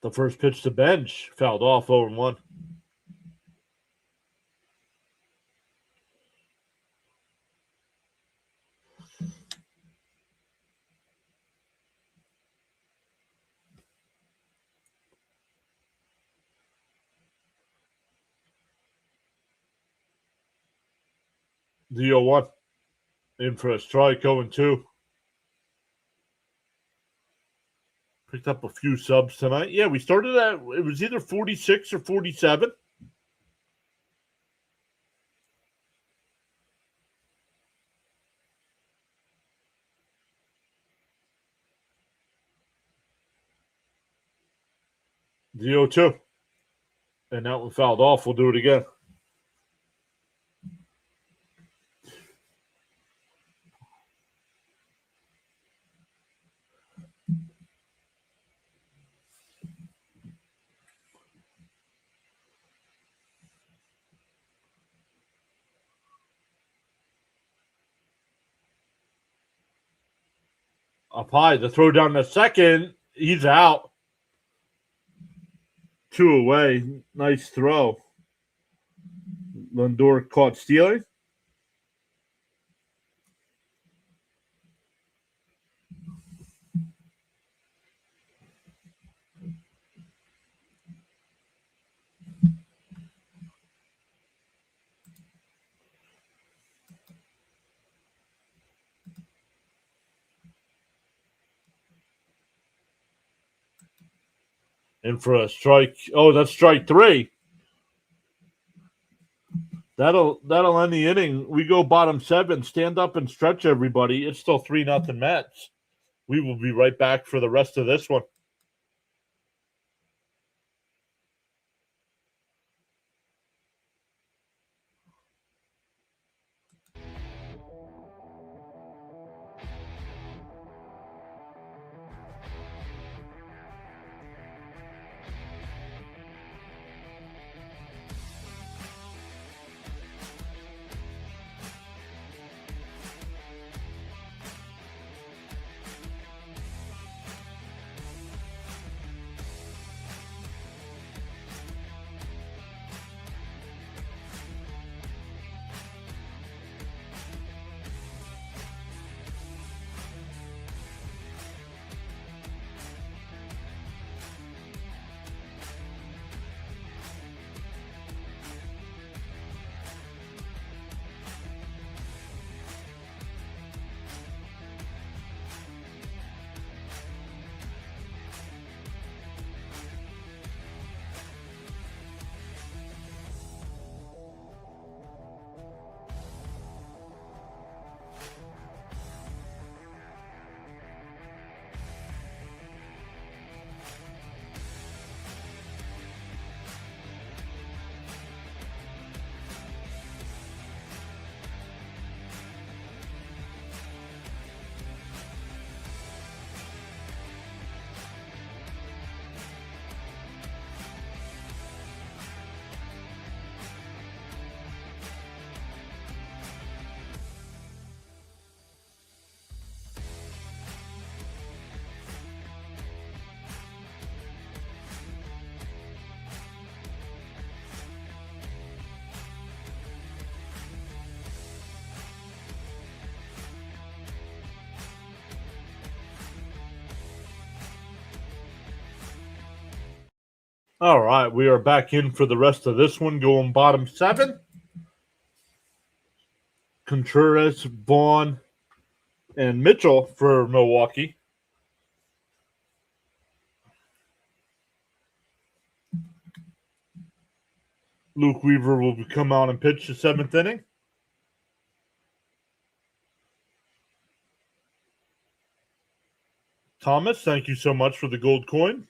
The first pitch to bench fouled off 0-1. The 0-1. In for a strike, 0-2. Picked up a few subs tonight. Yeah, we started at, it was either 46 or 47. The 0-2. And that one fouled off. We'll do it again. Up high, the throw down to second. He's out. 2 away. Nice throw. Lindor caught stealing. In for a strike. Oh, that's strike 3. That'll end the inning. We go bottom 7. Stand up and stretch, everybody. It's still 3-0 Mets. We will be right back for the rest of this one. All right, we are back in for the rest of this one, going bottom 7. Contreras, Vaughn, and Mitchell for Milwaukee. Luke Weaver will come out and pitch the 7th inning. Thomas, thank you so much for the gold coin.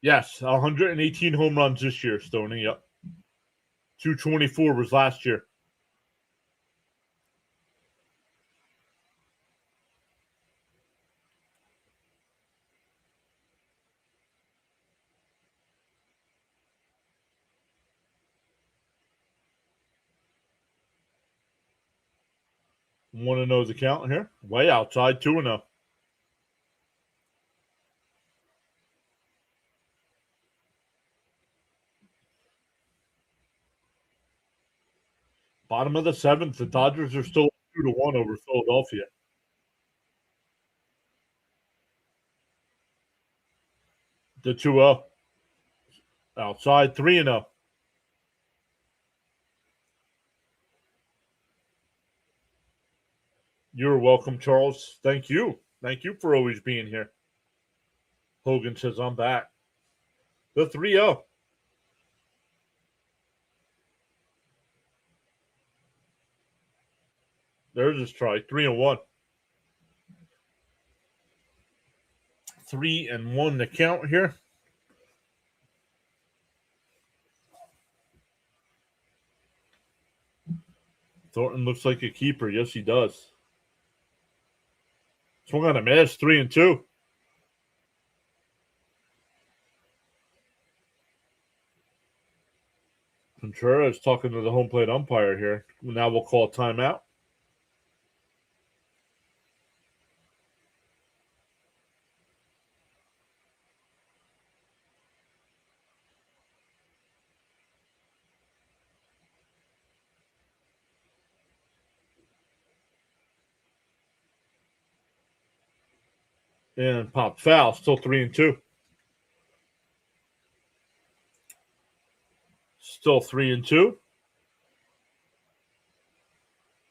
Yes, 118 home runs this year, Stoney. Yep. 224 was last year. 1-0 the count here. Way outside, 2-0. Bottom of the seventh, the Dodgers are still 2-1 over Philadelphia. The 2-0. Outside, 3-0. You're welcome, Charles. Thank you. Thank you for always being here. Hogan says, I'm back. The 3-0. There's a strike. 3-1. 3-1 the count here. Thornton looks like a keeper. Yes, he does. Swung on a miss. 3-2. Contreras talking to the home plate umpire here. Now we'll call timeout. And popped foul. Still 3-2. Still 3-2.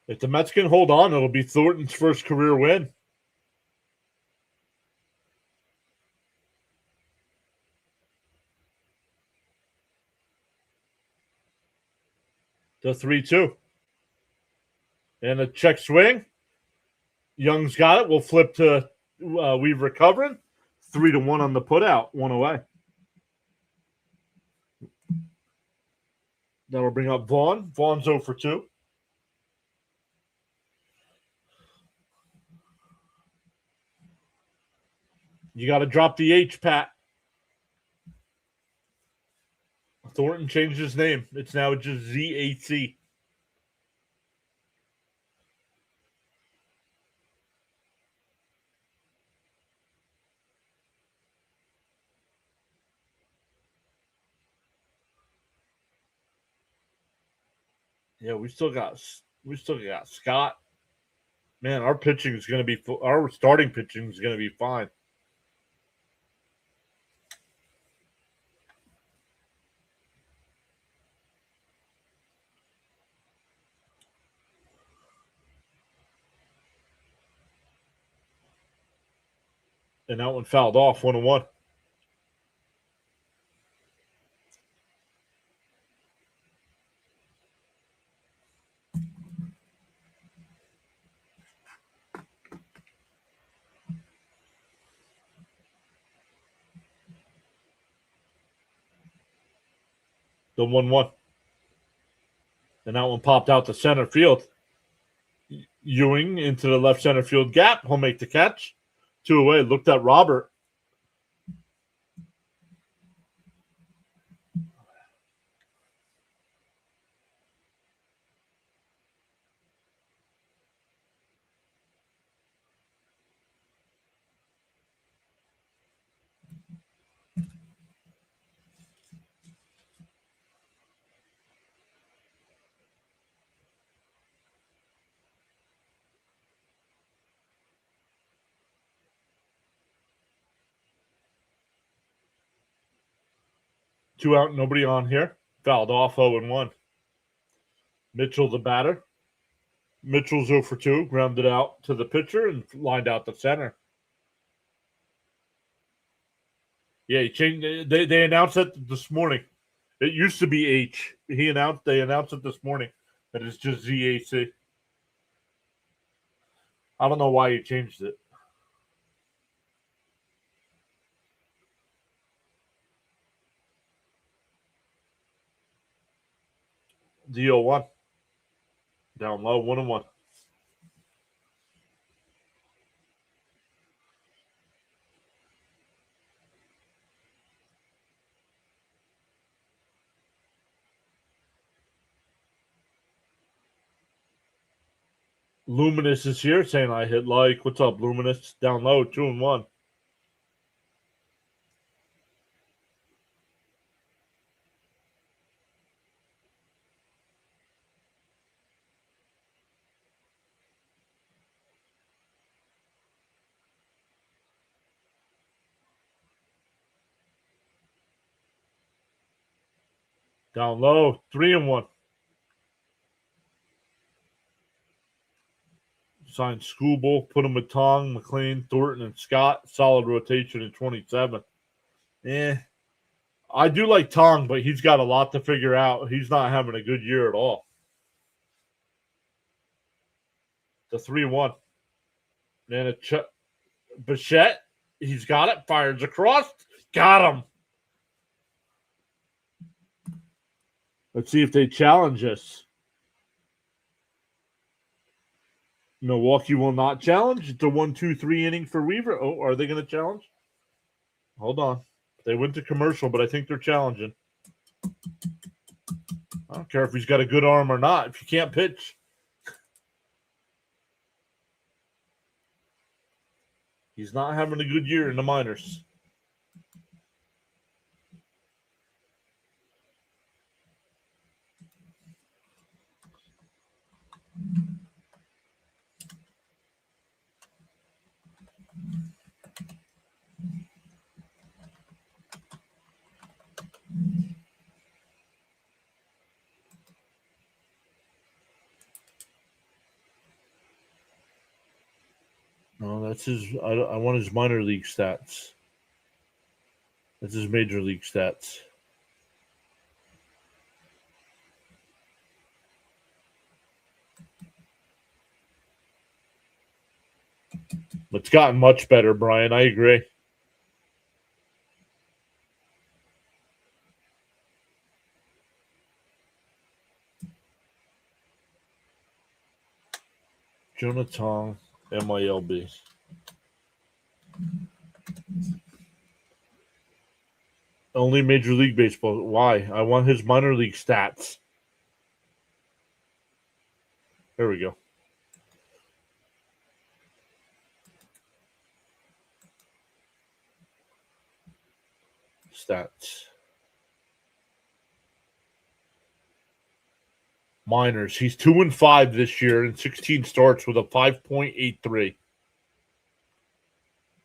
If the Mets can hold on, it'll be Thornton's first career win. The 3-2. And a check swing. Young's got it. We'll flip to Weaver covering. 3-1 on the putout. 1 away. That'll bring up Vaughn. Vaughn's 0 for 2. You got to drop the H, Pat. Thornton changed his name. It's now just ZAC. Yeah, we still got Scott. Man, our pitching is going to be our starting pitching is going to be fine. And that one fouled off 1-1. The 1-1. And that one popped out to center field. Ewing into the left center field gap. He'll make the catch. 2 away. Looked at Robert. Two out, nobody on here. Fouled off 0-1. Mitchell the batter. Mitchell's 0 for 2. Grounded out to the pitcher and lined out the center. Yeah, he changed. They announced it this morning. It used to be H. They announced it this morning that it's just ZAC. I don't know why he changed it. The 0-1. Down low, 1-1. Luminous is here saying I hit like. What's up, Luminous? Down low, 2-1. Down low, 3-1. Signed Schoolboy, put him with Tong, McLean, Thornton, and Scott. Solid rotation in 27. I do like Tong, but he's got a lot to figure out. He's not having a good year at all. The 3-1. Man, Bichette, he's got it. Fires across. Got him. Let's see if they challenge us. Milwaukee will not challenge. It's a 1-2-3 inning for Weaver. Oh, are they going to challenge? Hold on. They went to commercial, but I think they're challenging. I don't care if he's got a good arm or not. If you can't pitch, he's not having a good year in the minors. No, that's his. I want his minor league stats. That's his major league stats. It's gotten much better, Brian. I agree. Jonathan, MILB. Only Major League Baseball. Why? I want his minor league stats. There we go. Stats. Minors. He's 2-5 this year in 16 starts with a 5.83.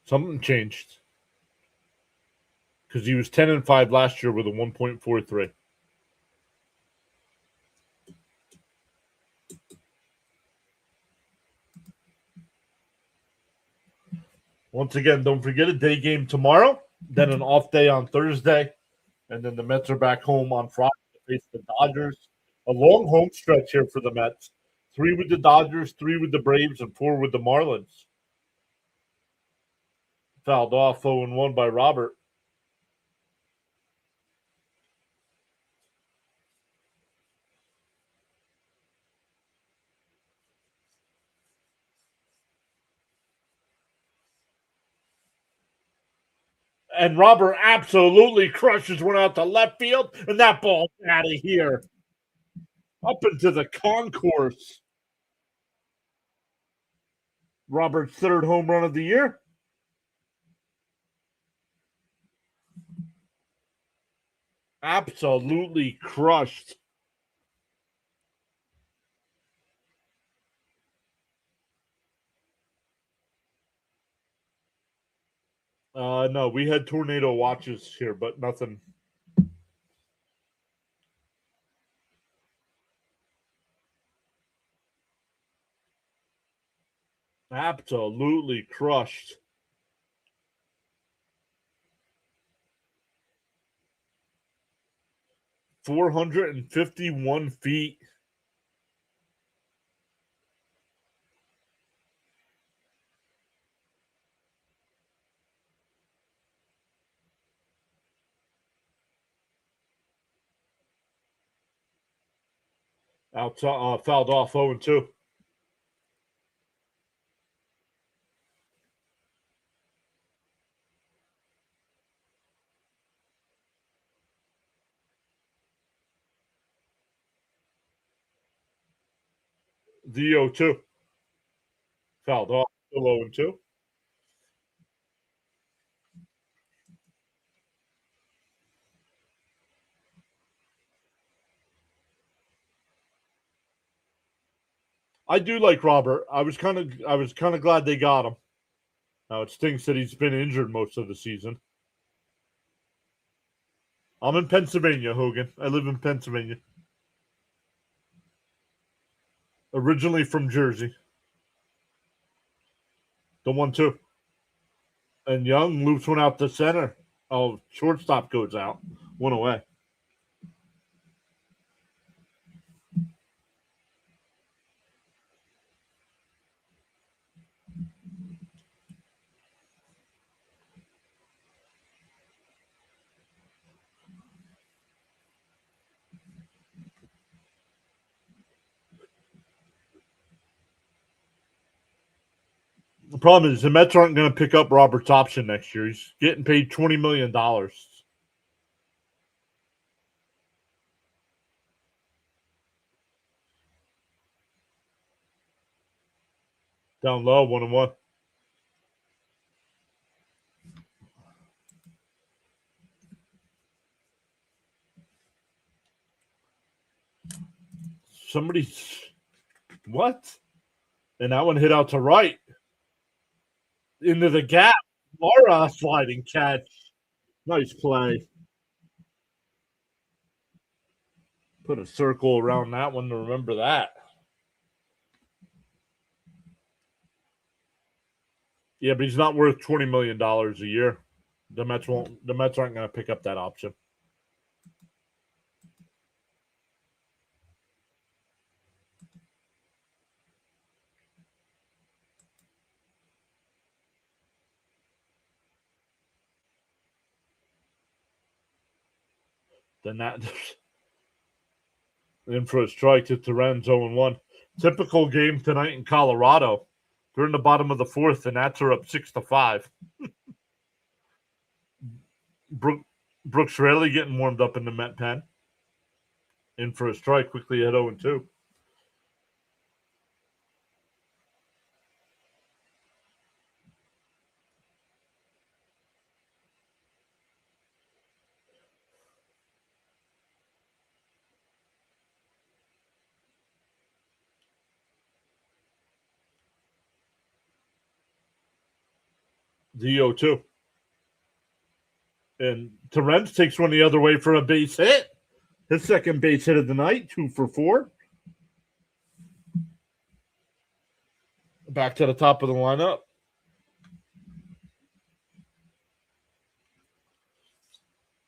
Something changed. Because he was 10-5 last year with a 1.43. Once again, don't forget a day game tomorrow, then an off day on Thursday, and then the Mets are back home on Friday to face the Dodgers. A long home stretch here for the Mets. 3 with the Dodgers, 3 with the Braves, and 4 with the Marlins. Fouled off 0-1 by Robert. And Robert absolutely crushes one out to left field, and that ball's out of here. Up into the concourse. Robert's third home run of the year. Absolutely crushed. No, we had tornado watches here, but nothing. Absolutely crushed. .451 feet. Fouled off 0-2. The 0-2. Fouled off. Still 0-2. I do like Robert. I was kind of glad they got him. Now it stinks that he's been injured most of the season. I'm in Pennsylvania, Hogan. I live in Pennsylvania. Originally from Jersey. The 1-2. And Young loops one out to center. Oh, shortstop goes out. One away. The problem is the Mets aren't going to pick up Robert's option next year. He's getting paid $20 million. Down low, 1-1. Somebody's what? And that one hit out to right into the gap. Laura sliding catch. Nice play. Put a circle around that one to remember that. Yeah, but he's not worth $20 million a year. The Mets won't. The Mets aren't going to pick up that option. Then that in for a strike to Terrenz 0-1. Typical game tonight in Colorado. They're in the bottom of the fourth, and Nats are up 6-5. Brooks Raley getting warmed up in the Met pen. In for a strike, quickly at 0-2. The 0-2. And Terrenz takes one the other way for a base hit. His second base hit of the night, 2 for 4. Back to the top of the lineup.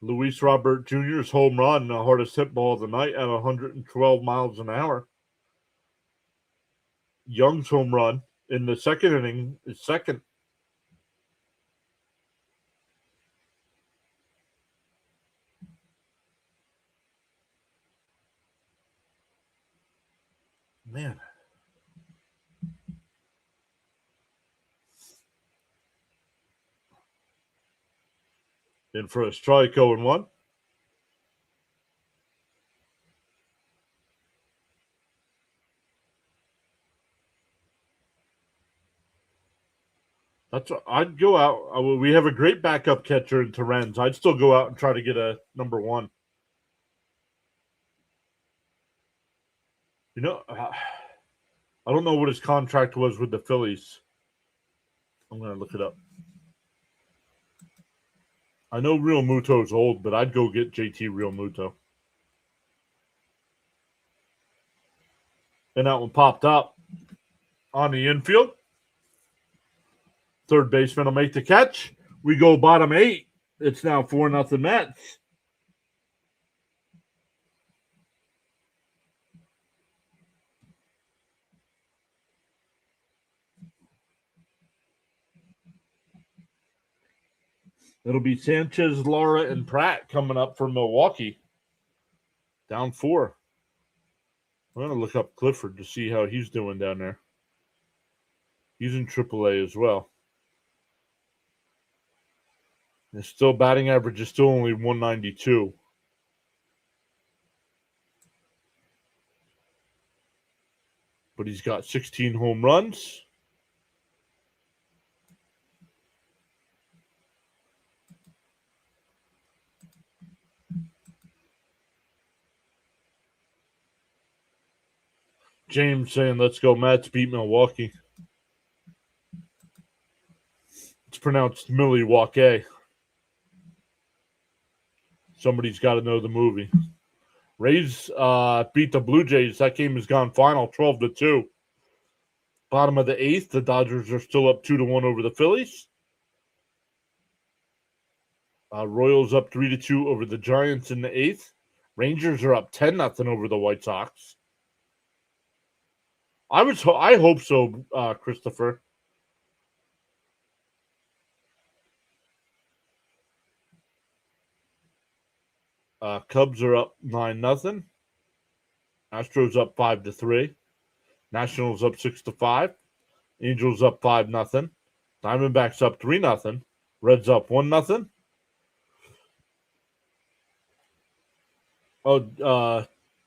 Luis Robert Jr.'s home run, the hardest hit ball of the night at 112 miles an hour. Young's home run in the second inning is second. Man. In for a strike, 0-1. That's what I'd go out. We have a great backup catcher in Terrenz. I'd still go out and try to get a number one. You know, I don't know what his contract was with the Phillies. I'm going to look it up. I know Real Muto's old, but I'd go get JT Real Muto. And that one popped up on the infield. Third baseman will make the catch. We go bottom 8. It's now 4-0 Mets. It'll be Sanchez, Lara, and Pratt coming up for Milwaukee. Down 4. I'm going to look up Clifford to see how he's doing down there. He's in AAA as well. His still batting average is still only 192. But he's got 16 home runs. James saying, let's go Mets, beat Milwaukee. It's pronounced Milwaukee. Somebody's got to know the movie. Rays beat the Blue Jays. That game has gone final, 12-2. Bottom of the 8th, the Dodgers are still up 2-1 over the Phillies. Royals up 3-2 over the Giants in the 8th. Rangers are up 10-0 over the White Sox. I hope so, Christopher. Cubs are up 9-0. Astros up 5-3. Nationals up 6-5. Angels up 5-0. Diamondbacks up 3-0. Reds up 1-0. Oh,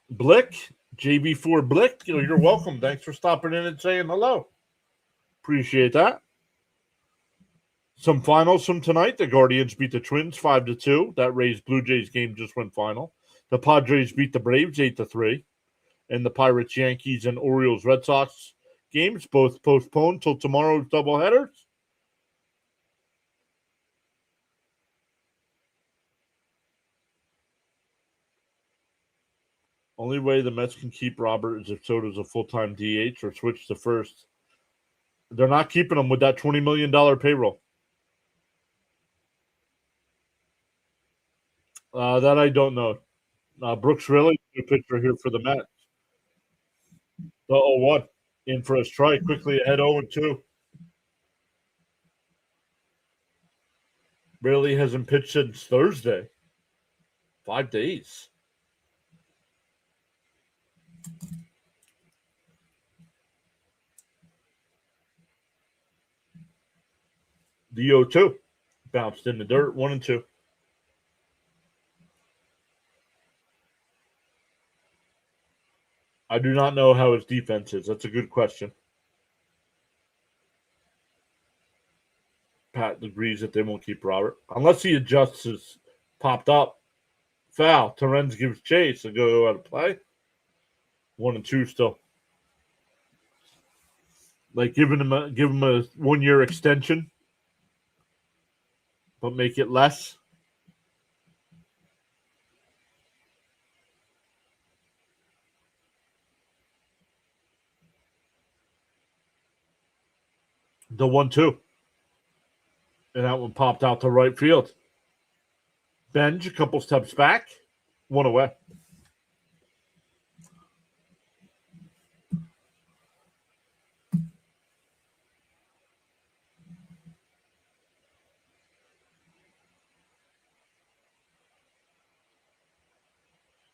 Blick, JB4 Blick, you're welcome. Thanks for stopping in and saying hello. Appreciate that. Some finals from tonight. The Guardians beat the Twins 5-2. That Rays Blue Jays game just went final. The Padres beat the Braves 8-3. And the Pirates, Yankees, and Orioles Red Sox games both postponed till tomorrow's doubleheaders. Only way the Mets can keep Robert is if Soto's a full-time DH or switch to first. They're not keeping him with that $20 million payroll. That I don't know. Brooks really a pitcher here for the Mets. The 0-1 in for a strike, quickly ahead 0-2. Really hasn't pitched since Thursday. 5 days. The 0-2 bounced in the dirt, 1-2. I do not know how his defense is. That's a good question. Pat agrees that they won't keep Robert. Unless he adjusts his popped up. Foul. Torrens gives chase and go out of play. 1-2 still. Like give him a 1-year extension, but make it less. The 1-2. And that one popped out to right field. Benj, a couple steps back. 1 away.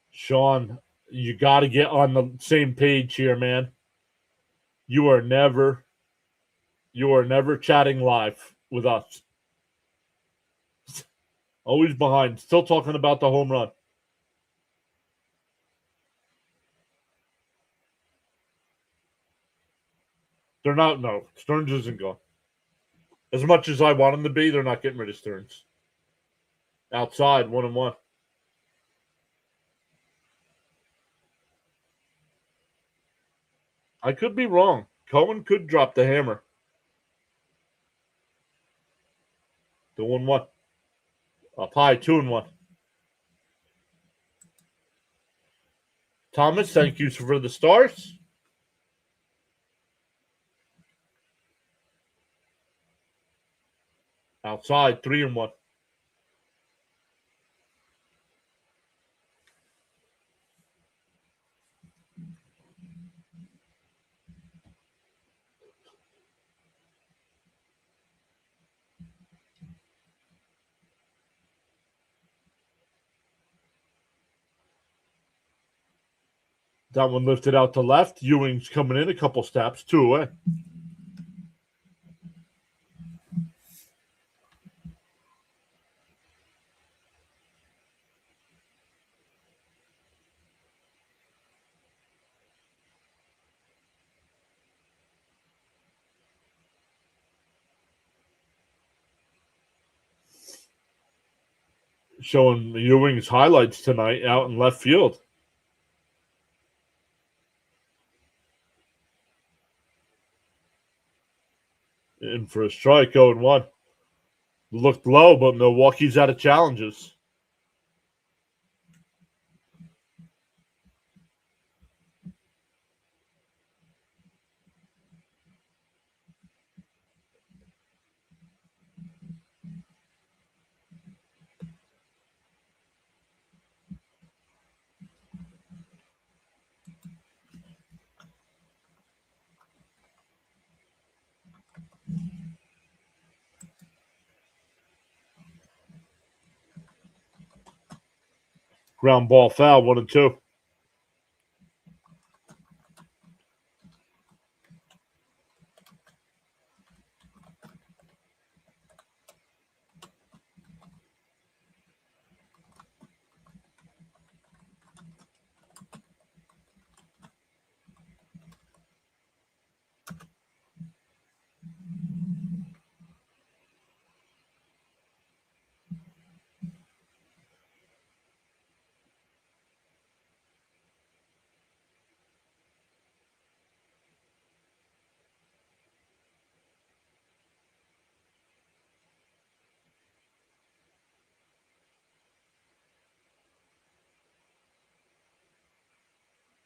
Sean, you got to get on the same page here, man. You are never chatting live with us. Always behind. Still talking about the home run. They're not, no. Stearns isn't gone. As much as I want him to be, they're not getting rid of Stearns. Outside, 1-1. I could be wrong. Cohen could drop the hammer. The 1-1. Up high, 2-1. Thomas, thank you for the stars. Outside, 3-1. That one lifted out to left. Ewing's coming in a couple steps, 2 away. Showing Ewing's highlights tonight out in left field. In for a strike, 0-1. Looked low, but Milwaukee's out of challenges. Ground ball foul, 1-2.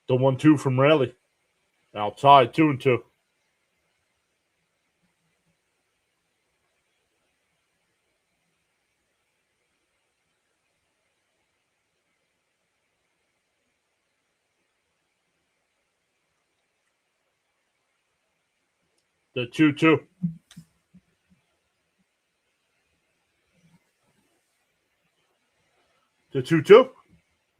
The 1-2 from Raleigh. Outside, 2-2. The 2-2. The 2-2.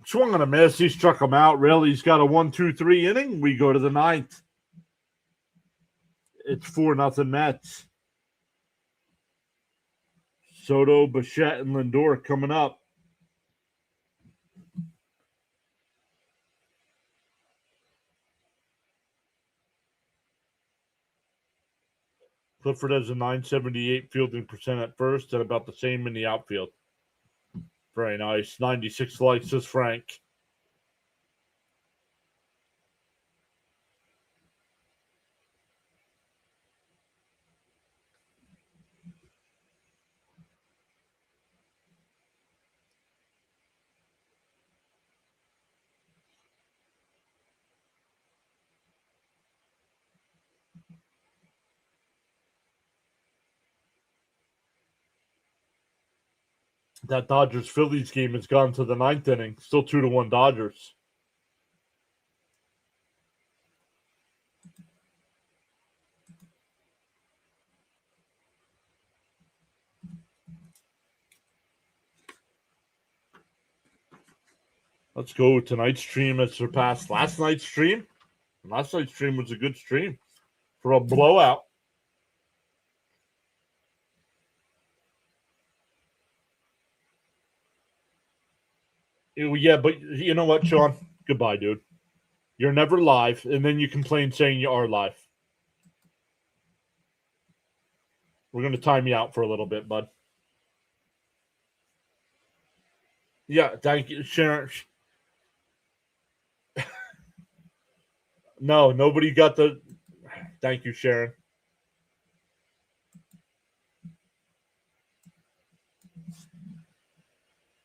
Swung on a miss. He struck him out. Raleigh's got a 1-2-3 inning. We go to the ninth. It's 4-0 Mets. Soto, Bichette, and Lindor coming up. Clifford has a 978 fielding percent at first and about the same in the outfield. Very nice. 96 likes, says Frank. That Dodgers-Phillies game has gone to the ninth inning. Still 2-1 Dodgers. Let's go. Tonight's stream has surpassed last night's stream. Last night's stream was a good stream for a blowout. Yeah, but you know what, Sean? Goodbye, dude. You're never live, and then you complain saying you are live. We're going to time you out for a little bit, bud. Yeah, thank you, Sharon. No, nobody got the... Thank you, Sharon.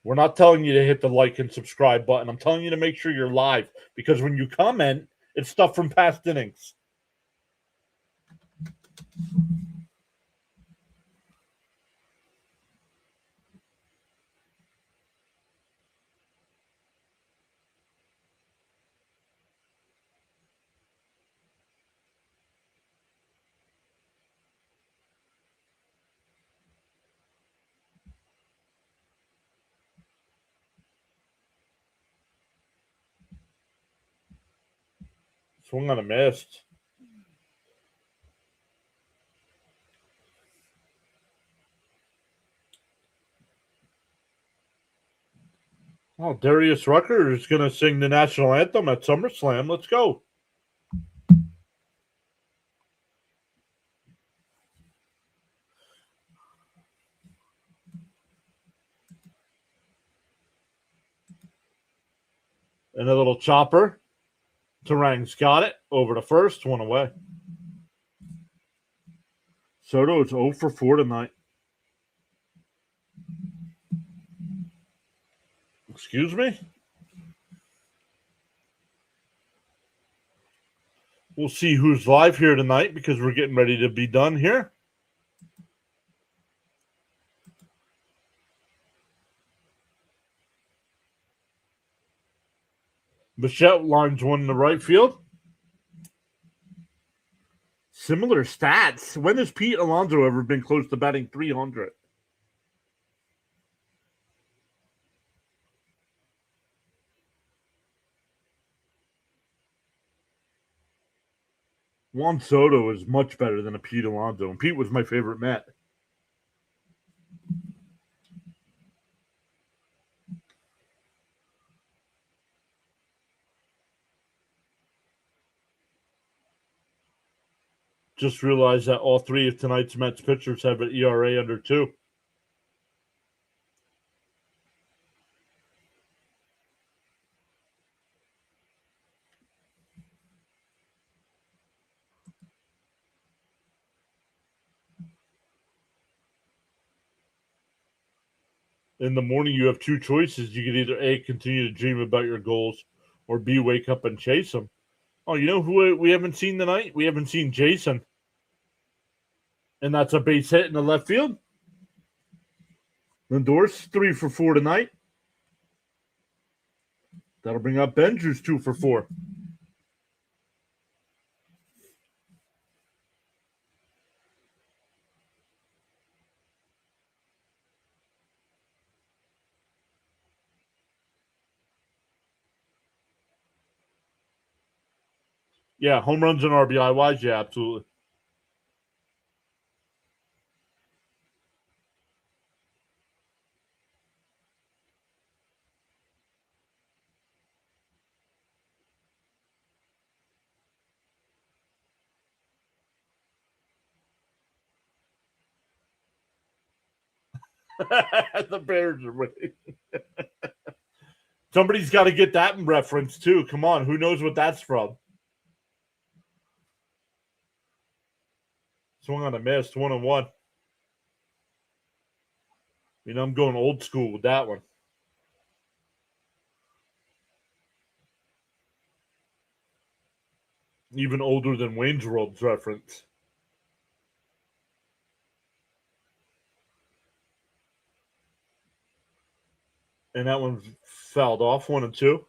We're not telling you to hit the like and subscribe button. I'm telling you to make sure you're live, because when you comment, it's stuff from past innings. Swung on a miss. Oh, Darius Rucker is going to sing the national anthem at SummerSlam. Let's go. And a little chopper. Terang's got it. Over to first. One away. Soto is 0 for 4 tonight. Excuse me? We'll see who's live here tonight because we're getting ready to be done here. Bichette lines one in the right field. Similar stats. When has Pete Alonso ever been close to batting 300? Juan Soto is much better than a Pete Alonso, and Pete was my favorite Met. Just realized that all three of tonight's Mets pitchers have an ERA under 2. In the morning, you have two choices. You can either A, continue to dream about your goals, or B, wake up and chase them. Oh, you know who we haven't seen tonight? We haven't seen Jason. And that's a base hit in the left field. Lindor's 3 for 4 tonight. That'll bring up Benj, who's 2 for 4. Yeah, home runs and RBI-wise, yeah, absolutely. The Bears are winning. Somebody's got to get that in reference, too. Come on, who knows what that's from? Swung on a miss, 1-1. You know, I'm going old school with that one. Even older than Wayne's World's reference. And that one fouled off, 1-2.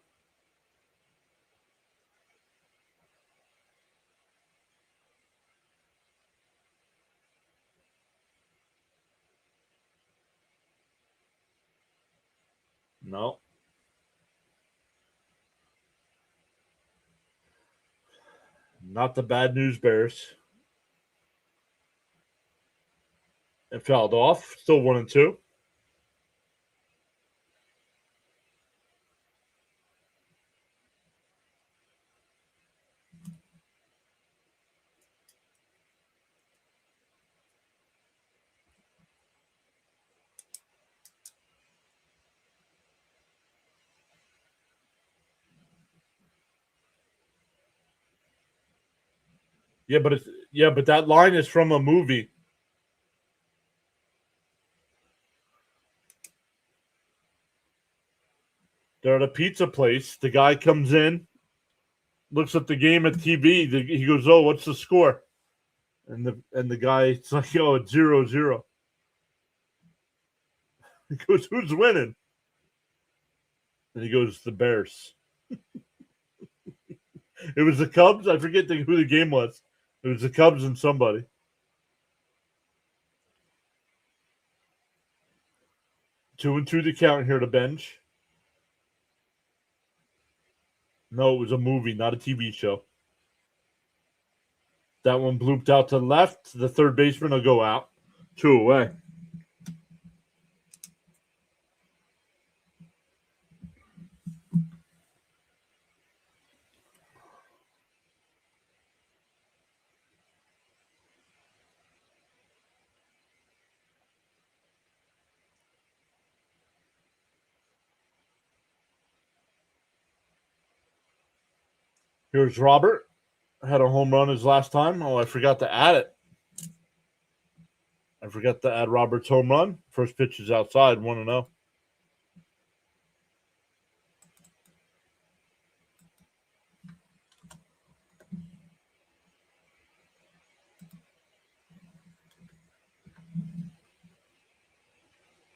No. Not the bad news Bears. It fouled off. Still 1-2. But that line is from a movie. They're at a pizza place. The guy comes in, looks at the game at TV. He goes, "Oh, what's the score?" And the guy, it's like, "Oh, it's 0-0." He goes, "Who's winning?" And he goes, "The Bears." It was the Cubs. I forget who the game was. It was the Cubs and somebody. 2-2 to count here to Bench. No, it was a movie, not a TV show. That one blooped out to the left. The third baseman will go out. 2 away. Here's Robert. Had a home run his last time. Oh, I forgot to add it. I forgot to add Robert's home run. First pitch is outside, 1-0.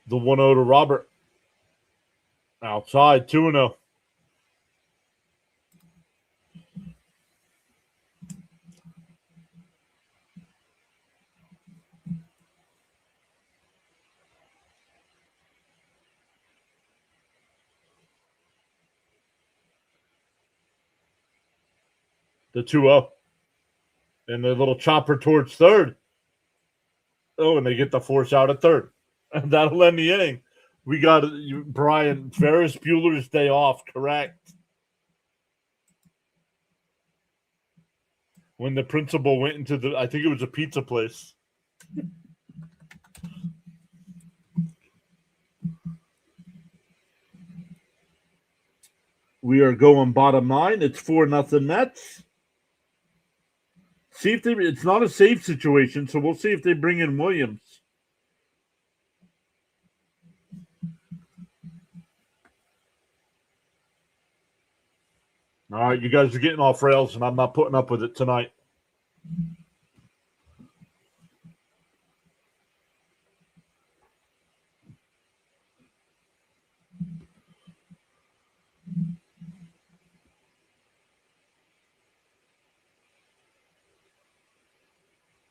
The 1-0 to Robert. Outside, 2-0. The 2-0. And the little chopper towards third. Oh, and they get the force out at third. And that'll end the inning. We got Brian, Ferris Bueller's Day Off, correct. When the principal went into I think it was a pizza place. We are going bottom 9. It's 4-0 Mets. See if it's not a safe situation, so we'll see if they bring in Williams. All right, you guys are getting off rails, and I'm not putting up with it tonight.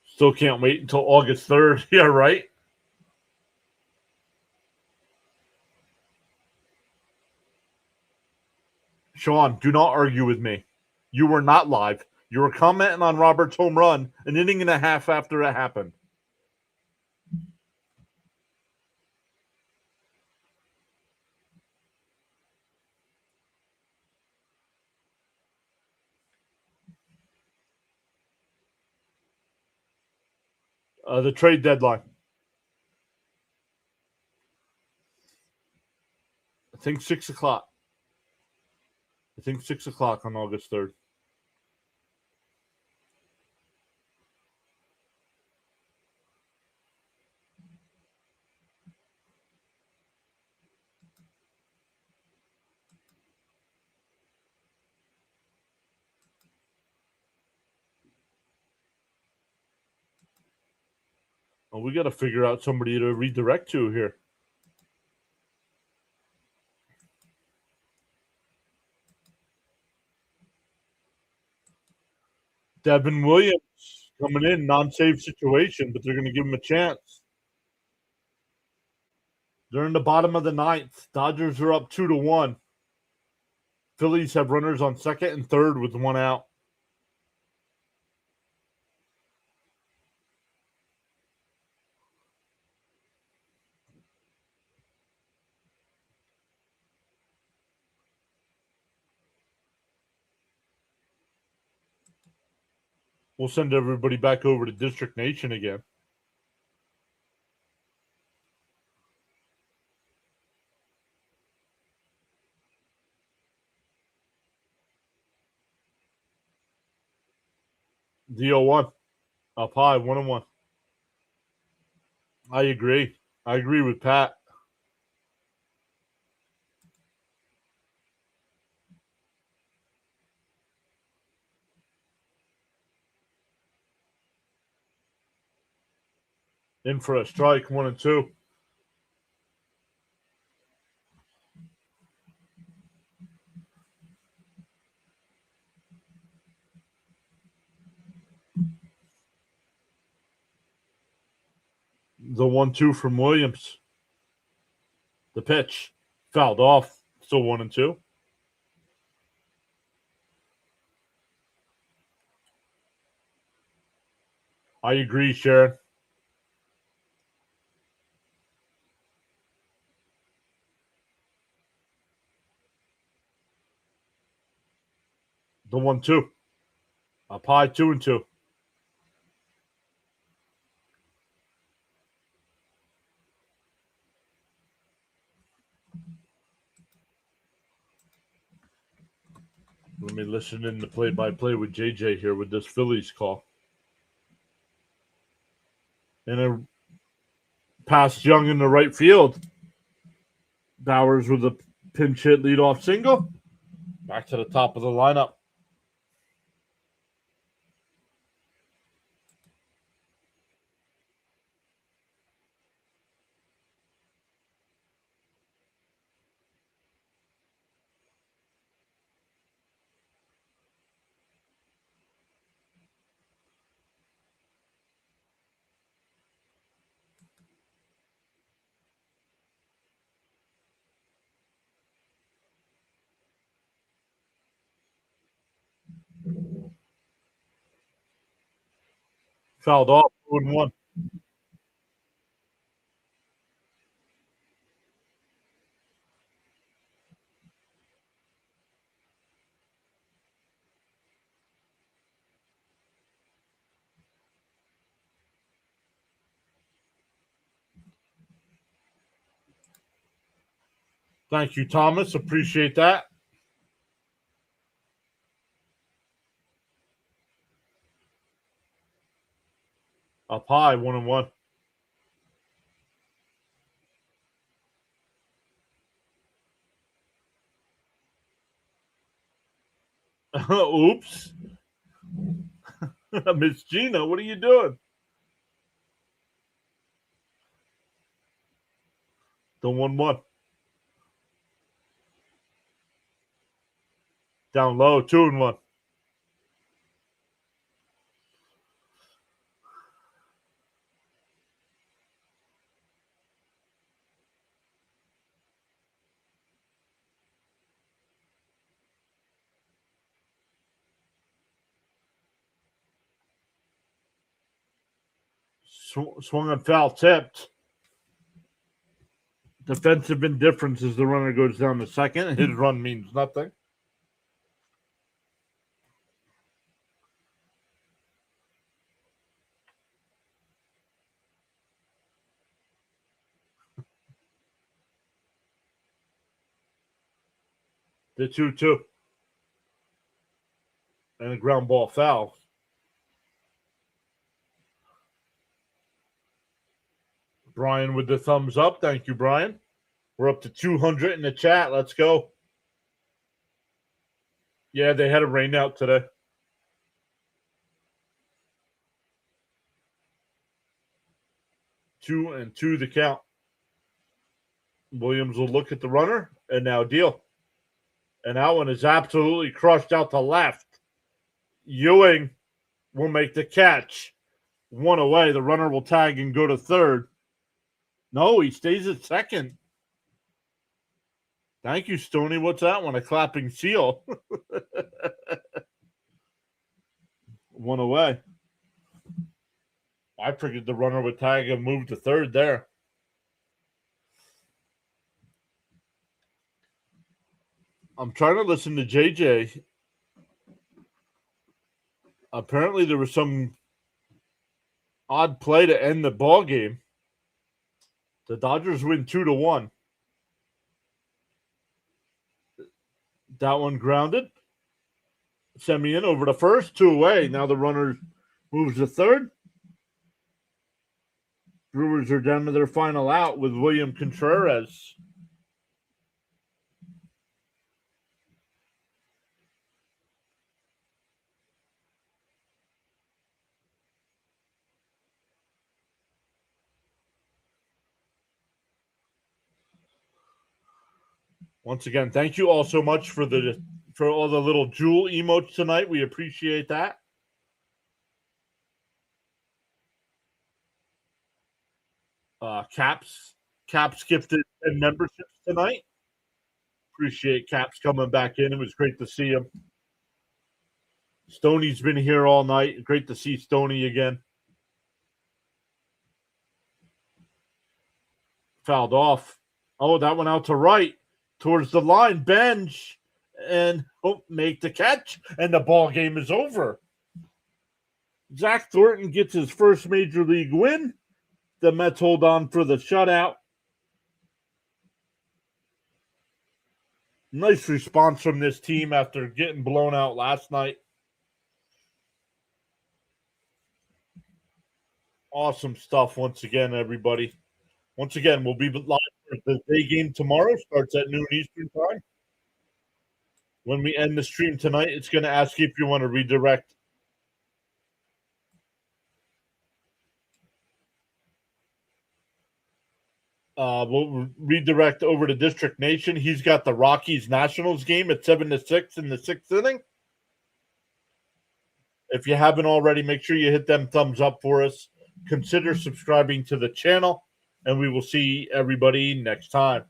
Still can't wait until August 3rd. Yeah, right? Sean, do not argue with me. You were not live. You were commenting on Robert's home run an inning and a half after it happened. The trade deadline. I think 6 o'clock. I think 6 o'clock on August 3rd. Well, we got to figure out somebody to redirect to here. Devin Williams coming in, non-save situation, but they're going to give him a chance. They're in the bottom of the 9th. Dodgers are up 2-1. Phillies have runners on second and third with one out. We'll send everybody back over to District Nation again. D01 up high, 1-1. I agree. I agree with Pat. In for a strike, 1-2. The 1-2 from Williams. The pitch fouled off. Still 1-2. I agree, Sharon. The 1-2. Up high, 2-2. Let me listen in the play-by-play with JJ here with this Phillies call. And Past Young in the right field. Bowers with a pinch hit leadoff single. Back to the top of the lineup. Fouled off, 2-1. Thank you, Thomas. Appreciate that. Up high, 1-1. Oops. Miss Gina, what are you doing? The 1-1. Down low, 2-1. Swung and foul, tipped. Defensive indifference as the runner goes down to second. His run means nothing. The 2-2. And a ground ball foul. Brian with the thumbs up. Thank you, Brian. We're up to 200 in the chat. Let's go. Yeah, they had a rain out today. 2-2 the count. Williams will look at the runner and now deal. And that one is absolutely crushed out to left. Ewing will make the catch. One away. The runner will tag and go to third. No, he stays at second. Thank you, Stoney. What's that one? A clapping seal. One away. I figured the runner would tag and move to third there. I'm trying to listen to JJ. Apparently, there was some odd play to end the ball game. The Dodgers win 2-1. That one grounded. Semien over to first, 2 away. Now the runner moves to third. Brewers are down to their final out with William Contreras. Once again, thank you all so much for all the little jewel emotes tonight. We appreciate that. Caps gifted 10 memberships tonight. Appreciate Caps coming back in. It was great to see him. Stoney's been here all night. Great to see Stoney again. Fouled off. Oh, that went out to right towards the line. Bench and make the catch. And the ball game is over. Zach Thornton gets his first major league win. The Mets hold on for the shutout. Nice response from this team after getting blown out last night. Awesome stuff once again, everybody. Once again, we'll be live for the day game tomorrow. Starts at noon Eastern time. When we end the stream tonight, it's going to ask you if you want to redirect. We'll redirect over to District Nation. He's got the Rockies Nationals game at 7-6 in the 6th inning. If you haven't already, make sure you hit them thumbs up for us. Consider subscribing to the channel, and we will see everybody next time.